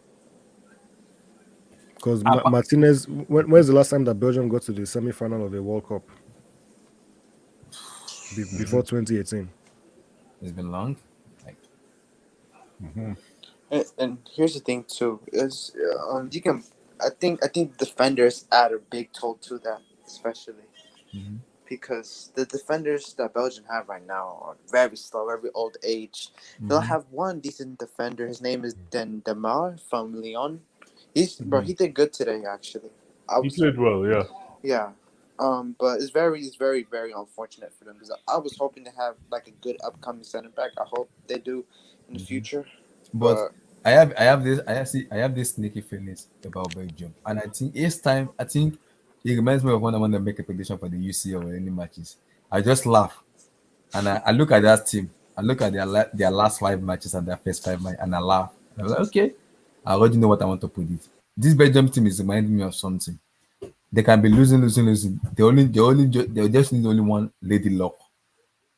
Because Martinez, when's the last time that Belgium got to the semi-final of the World Cup? Before 2018. It's been long. Like, And here's the thing too is you can I think defenders add a big toll to that, especially because the defenders that Belgium have right now are very slow, very old age. They'll have one decent defender. His name is Demar from Lyon. He did good today actually. He played well, yeah. Yeah. But it's very, very unfortunate for them because I was hoping to have like a good upcoming center back. I hope they do in the future. but I have this sneaky feelings about Belgium, and I think each time I think it reminds me of when I want to make a prediction for the UCL or any matches. I just laugh, and I look at that team. I look at their last 5 matches and their first 5 matches, and I laugh. I'm like, okay, I already know what I want to predict. This Belgium team is reminding me of something. They can be losing. They just need only one lady luck.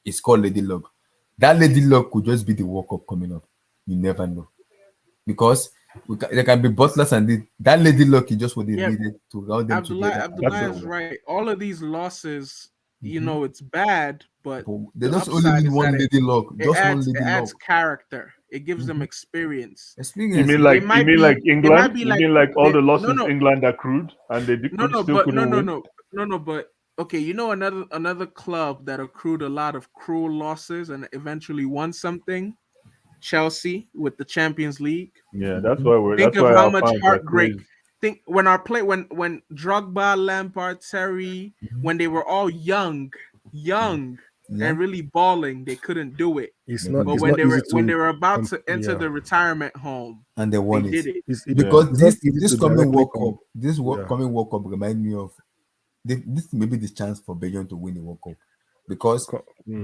It's called lady luck. That lady luck could just be the World Cup coming up. You never know, because there can be butlers and that lady luck is just what they Yeah, needed to round them together. Abdullah is right. All of these losses, it's bad, but They the just only upside need is one that lady luck. Just one it lady luck. adds character. It gives them experience. You Experience. mean They like might England? might be You mean like all the no losses no England accrued and they still couldn't win? no, but okay, another club that accrued a lot of cruel losses and eventually won something. Chelsea with the Champions League. Yeah, that's Think of why how our much fans are heartbreak. crazy. Think when Drogba, Lampard, Terry, when they were all young and really balling, they couldn't do it. It's But not easy when they to were about to enter the retirement home, And they they won it did it. because it's not easy this to coming directly World Cup, yeah. coming World Cup remind me of this may be the chance for Belgium to win the World Cup, because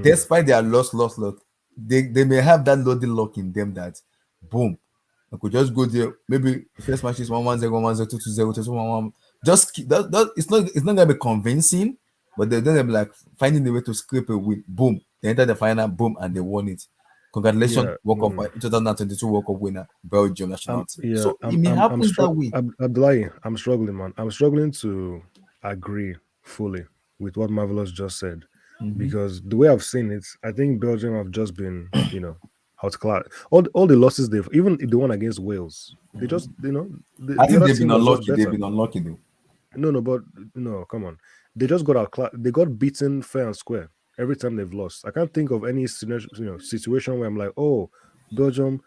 despite their lost luck, they may have that loaded luck in them that boom, I could just go there. Maybe the first match is 1-1-0, 1-1-0, 2-2-0, 2-1-1. Just keep that. It's not gonna be convincing, but they're be like finding the way to scrape a win. Boom, they enter the final. Boom, and they won it. Congratulations, Yeah. World Cup 2022 World Cup winner, Belgium national team. Yeah, So it may happen that way. Abdullahi, I'm struggling, man. I'm struggling to agree fully with what Marvelous just said, because the way I've seen it, I think Belgium have just been, outclassed. All the losses even the one against Wales, they just, the I think other they've team been was just unlucky. better. They've been unlucky though. No, come on. They just got outclassed. They got beaten fair and square every time they've lost. I can't think of any situation where I'm like, oh, Belgium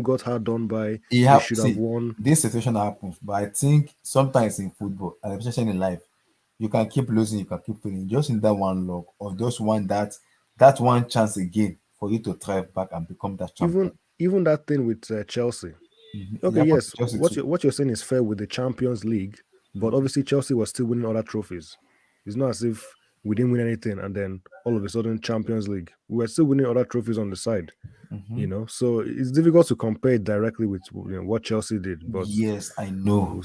got hard done by. They should have won. This situation happens, but I think sometimes in football, and especially in life, you can keep losing, you can keep winning. Just in that one luck, or just one that one chance again for you to thrive back and become that champion. Even that thing with Chelsea. Okay, yes, what you're saying is fair with the Champions League, but obviously Chelsea was still winning other trophies. It's not as if we didn't win anything and then all of a sudden Champions League. We were still winning other trophies on the side. So it's difficult to compare it directly with what Chelsea did. But yes, I know,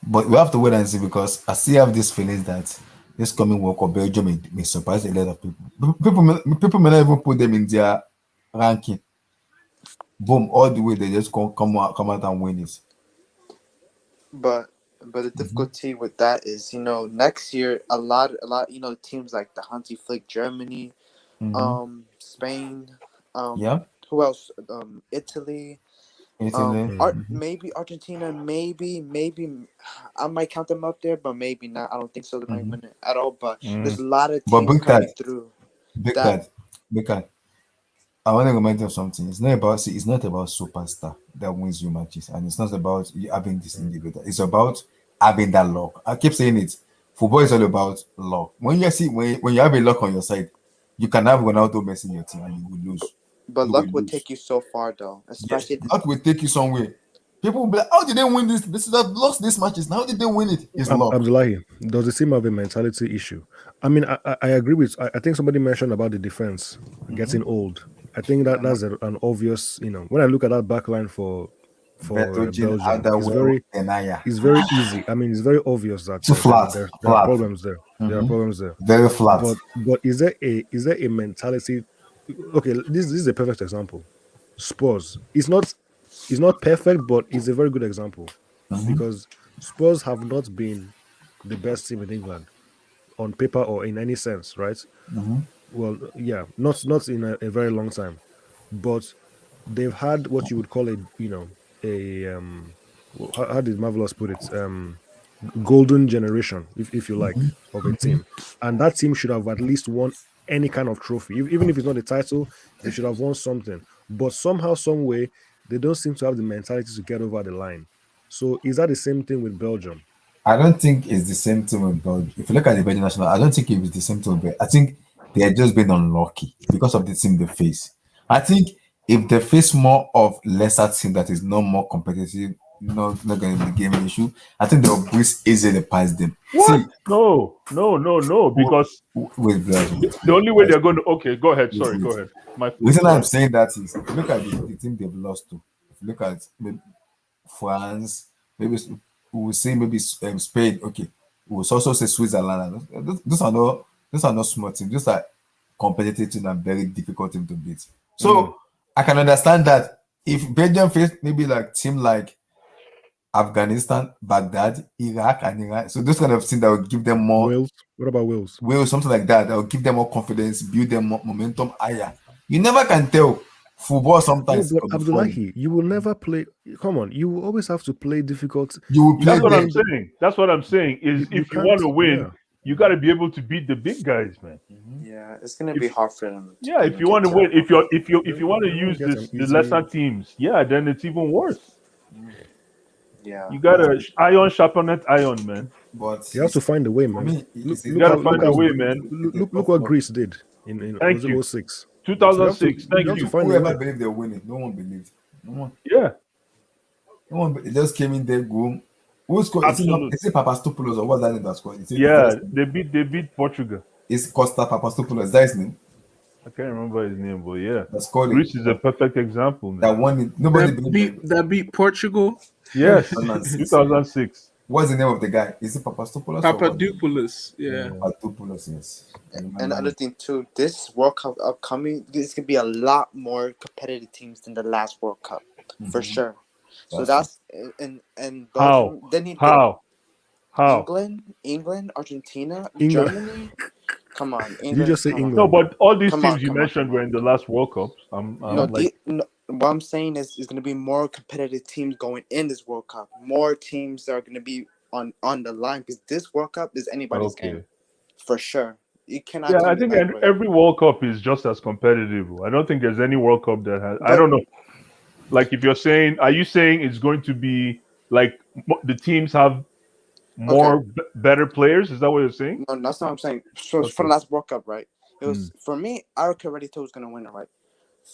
but we have to wait and see, because I still have this feeling that this coming World Cup Belgium may surprise a lot of people. People may not even put them in their ranking. Boom, all the way they just come out and win it. But the difficulty with that is, next year a lot, teams like the Hansi Flick Germany, Spain, who else? Italy. Maybe Argentina, maybe I might count them up there, but maybe not. I don't think so. They might win it at all. But there's a lot of teams coming through. Big card. I want to remind you of something. It's not about superstar that wins you matches, and it's not about you having this individual. It's about having that luck. I keep saying it. Football is all about luck. When you have a luck on your side, you can have Ronaldo messing your team and you will lose. But You will luck would lose. take you so far, though. Yes, Especially luck will take you somewhere. People will be like, "How did they win this? This is have lost this matches. How did they win it? It's luck." Abdullahi, does the team have a mentality issue? I mean, I agree with. I think somebody mentioned about the defense getting old. I think that's an obvious. When I look at that back line for Vertonghen, Belgium, Alderweireld, Denaya. it's very easy. I mean, it's very obvious that Too flat. there are Flat. problems there. There are problems there. Very flat. But is there a mentality? Okay, this is a perfect example. Spurs. It's not perfect, but it's a very good example because Spurs have not been the best team in England on paper or in any sense, right? Well, yeah, not in a very long time, but they've had what you would call how did Marvelous put it? Golden generation, if you like, of a team, and that team should have at least won any kind of trophy, even if it's not a title, they should have won something. But somehow, some way, they don't seem to have the mentality to get over the line. So, is that the same thing with Belgium? I don't think it's the same thing with Belgium. If you look at the Belgian national, I don't think it was the same thing with Belgium. I think they are just been unlucky because of the team they face. I think if they face more of lesser team that is not more competitive, not going to be the game issue, I think they'll breeze easily past them. What? See, No. Because with Belgium, the only way they're going to. Okay, go ahead. Sorry, go ahead. The reason I'm saying that is if you look at the team they've lost to, if you look at maybe France, maybe we will say maybe Spain. Okay, we will also say Switzerland. Those are not small teams. Those are competitive teams and very difficult team to beat. So I can understand that if Belgium face maybe like team like Afghanistan, Baghdad, Iraq, and Iran, so those kind of things that will give them more. Wales. What about Wales? Wales, something like that. That will give them more confidence, build them more momentum higher. You never can tell. Football sometimes. No, but Abdullahi, you will never play. Come on, you will always have to play difficult. You will play. That's what I'm saying. That's what I'm saying. Is if you want to win, you got to be able to beat the big guys, man. Yeah, it's gonna be hard for them. Yeah, if you want to win, if you want to use the lesser teams, then it's even worse. Yeah, you gotta iron sharpen iron, man. But you have to find a way, man. You gotta find a way, man. Look what Greece did in 2006. 2006. Thank you. Whoever believed they're winning, no one believed. No one. Yeah. No one. It just came in there, go. Who scored? Is it Papastopoulos or what's that name that scored? They beat Portugal. It's Costa Papastopoulos. That's his name. I can't remember his name, but yeah. Greece is a perfect example, man. That won it. That beat Portugal. Yes, 2006. What's the name of the guy? Is it Papastopoulos? Papadopoulos. Yeah. Papadopoulos, yes. And another thing too, this World Cup upcoming, there's gonna be a lot more competitive teams than the last World Cup, for sure. So that's and Belgium, how England, Argentina, England. Germany. Come on, England. You just say England. No, but all these teams you mentioned were in the last World Cup. What I'm saying is going to be more competitive teams going in this World Cup. More teams that are going to be on the line because this World Cup is anybody's game, for sure. You cannot. Yeah, I think every World Cup is just as competitive. I don't think there's any World Cup that has. I don't know. Like, if you're saying, are you saying it's going to be like the teams have more better players? Is that what you're saying? No, that's not what I'm saying. So for the last World Cup, right? It was for me. I already thought was going to win it, right?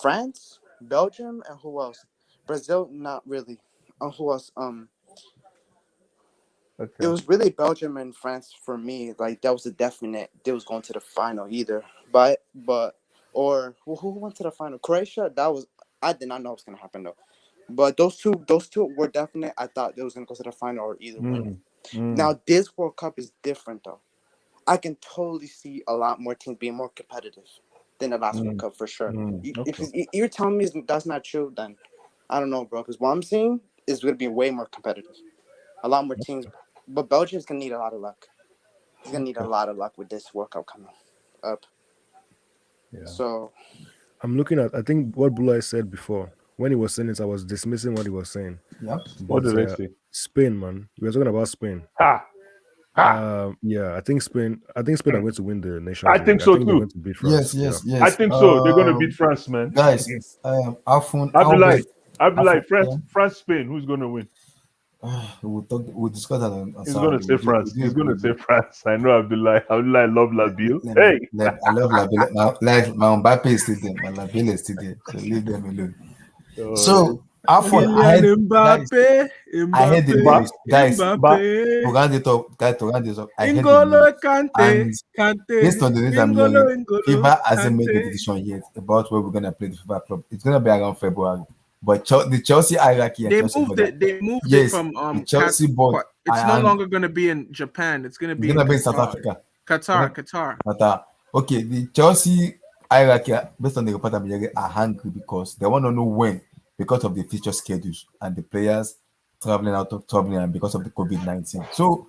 France, Belgium, and who else? Brazil, not really. Who else? It was really Belgium and France for me. Like, that was a definite. They was going to the final either. Or who went to the final? Croatia. I did not know it was gonna happen though. But those two were definite. I thought they was gonna go to the final or either one. Now this World Cup is different though. I can totally see a lot more teams being more competitive than the last World Cup for sure. If you're telling me that's not true, then I don't know, bro. Because what I'm seeing is going to be way more competitive. A lot more teams. But Belgium's going to need a lot of luck. He's going to need a lot of luck with this World Cup coming up. Yeah. So I'm looking at, I think what Bulai said before. When he was saying it, I was dismissing what he was saying. Yeah. What did I say? Spain, man. We were talking about Spain. Yeah, I think Spain. I think Spain are going to win the I Nations think League. I so think they're too. going to beat Yes, France. Yeah. yes, I yes. think so. They're going to beat France, man. Guys, how I'll be best, like yeah. France, Spain. Who's going to win? We'll discuss that on He's going to Saturday. say France. He's going to say France. I know. I'll be like, love Labille. Hey, I love Labelle. My Mbappe is still there. My Labelle is still there. So leave them alone. oh, So, Afon, Kylian guys, Mbappe, I heard the Mbappe, news. Guys, to Mbappe. round it up, I heard the Ingolo news. Kante, And based Kante, on the news I'm Ingolo, hearing, Ingolo, FIFA hasn't made the Kante. decision yet about where we're going to play the FIFA club. It's going to be around February. But the Chelsea hierarchy and They Chelsea moved board, it. They moved it yes, from the Chelsea board, It's no and longer going to be in Japan. It's going to it's be going in to be in South Qatar. Africa. Qatar. But okay, the Chelsea hierarchy, based on the report I'm hearing, are hungry because they want to know when, because of the future schedules and the players traveling and because of the COVID-19. So,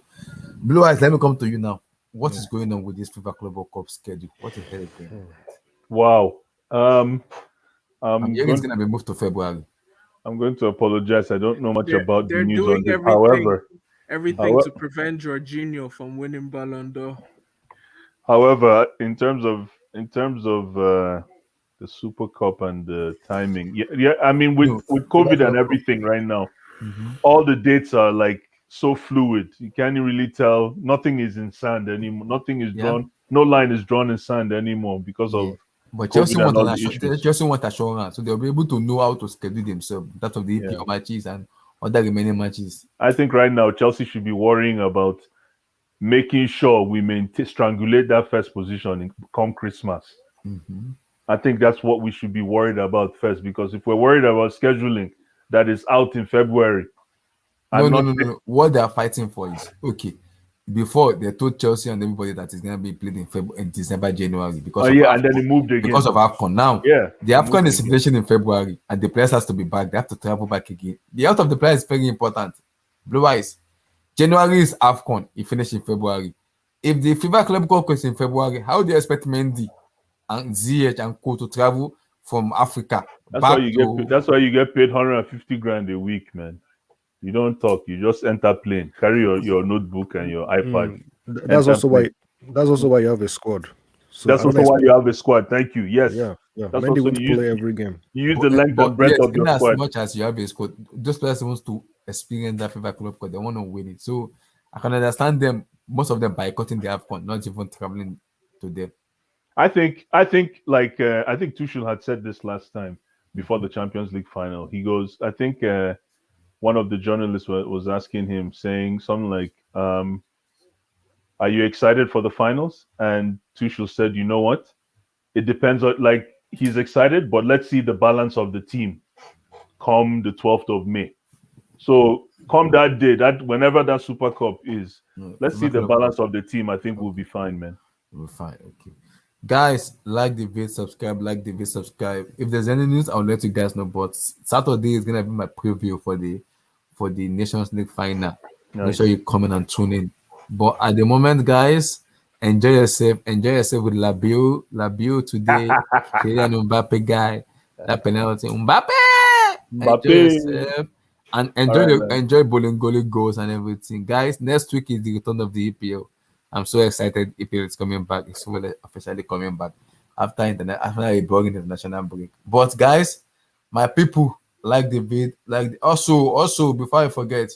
Blue Eyes, let me come to you now. What is going on with this FIFA Club World Cup schedule? What the hell is going on? wow. I'm hearing it's going to be moved to February. I'm going to apologize. I don't know much about the They're news doing on this. everything to prevent Jorginho from winning Ballon d'Or. However, in terms of the Super Cup and the timing, yeah. I mean, with COVID and everything right now, all the dates are like so fluid. You can't really tell. Nothing is in sand anymore. Nothing is drawn. No line is drawn in sand anymore because of But COVID and all the issues. Chelsea want assurance, so they'll be able to know how to schedule themselves, that of the EPL matches and other remaining matches. I think right now Chelsea should be worrying about making sure we strangulate that first position come Christmas. I think that's what we should be worried about first, because if we're worried about scheduling that is out in February, No. What they are fighting for is okay. Before they told Chelsea and everybody that it's going to be played in December, January because of and then it moved again because of AFCON. Now, the AFCON is again. finishing in February, and the players has to be back. They have to travel back again. The out of the players is very important. Blue Eyes, January is AFCON. It finished in February. If the FIFA Club Cup is in February, how do you expect Mendy and ZH and Co to travel from Africa That's why you get paid 150 grand a week, man. You don't talk. You just enter plane, carry your notebook and your iPad. That's also why. That's also why you have a squad. So that's also why you have a squad. Thank you. Yes. Yeah. That's Mendy also wants to play every game. You use the length and breadth of your as squad. much as you have a squad, those players want to experience that FIFA Club Cup. They want to win it. So I can understand them. Most of them boycotting the AFCON, not even traveling to them. I think Tuchel had said this last time before the Champions League final. He goes, I think one of the journalists was asking him, saying something like, "Are you excited for the finals?" And Tuchel said, "You know what? It depends on, like, he's excited, but let's see the balance of the team come the 12th of May. So come that day, that whenever that Super Cup is, let's see the balance of the team. I think we'll be fine, man. We'll be fine. Okay. Guys, like the video, subscribe. If there's any news, I'll let you guys know. But Saturday is gonna be my preview for the Nations League final. Nice. Make sure you come in and tune in. But at the moment, guys, enjoy yourself. Enjoy yourself with Labio today. Kylian Mbappe guy. That penalty. Mbappe! Enjoy yourself. And enjoy bowling goalie goals and everything. Guys, next week is the return of the EPL. I'm so excited EPL is coming back. It's really officially coming back after a boring international break. But guys, my people, like the vid, also before I forget,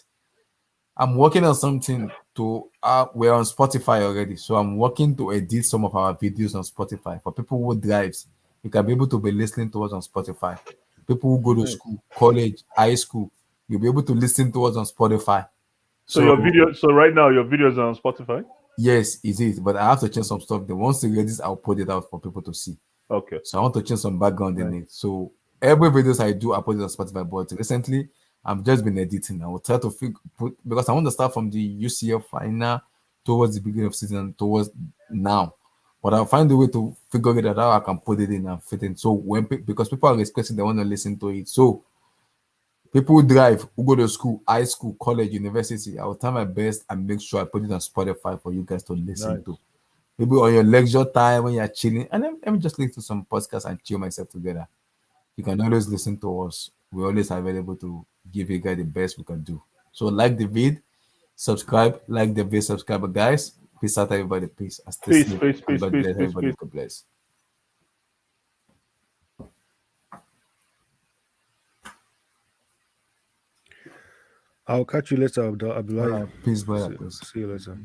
I'm working on something we're on Spotify already. So I'm working to edit some of our videos on Spotify. For people who drives, you can be able to be listening to us on Spotify. People who go to school, college, high school, you'll be able to listen to us on Spotify. So right now your videos are on Spotify? Yes, it is. But I have to change some stuff. Then once it releases, I'll put it out for people to see. Okay. So I want to change some background in it. So every videos I do, I put it on Spotify. But recently, I've just been editing. I will try to because I want to start from the UCL final towards the beginning of season towards now. But I'll find a way to figure it out how I can put it in and fit in. So because people are requesting, they want to listen to it. So people who drive, who go to school, high school, college, university, I will try my best and make sure I put it on Spotify for you guys to listen to. Maybe on your leisure time when you're chilling. And let me just listen to some podcasts and chill myself together. You can always listen to us. We're always available to give you guys the best we can do. So like the vid. Subscribe, like the video, subscribe, guys. Peace out, everybody. Peace. I stay Peace, safe. peace, peace, Everybody peace, bless. peace, Everybody peace. God bless. I'll catch you later, Abdullah. Peace, brother. See you later.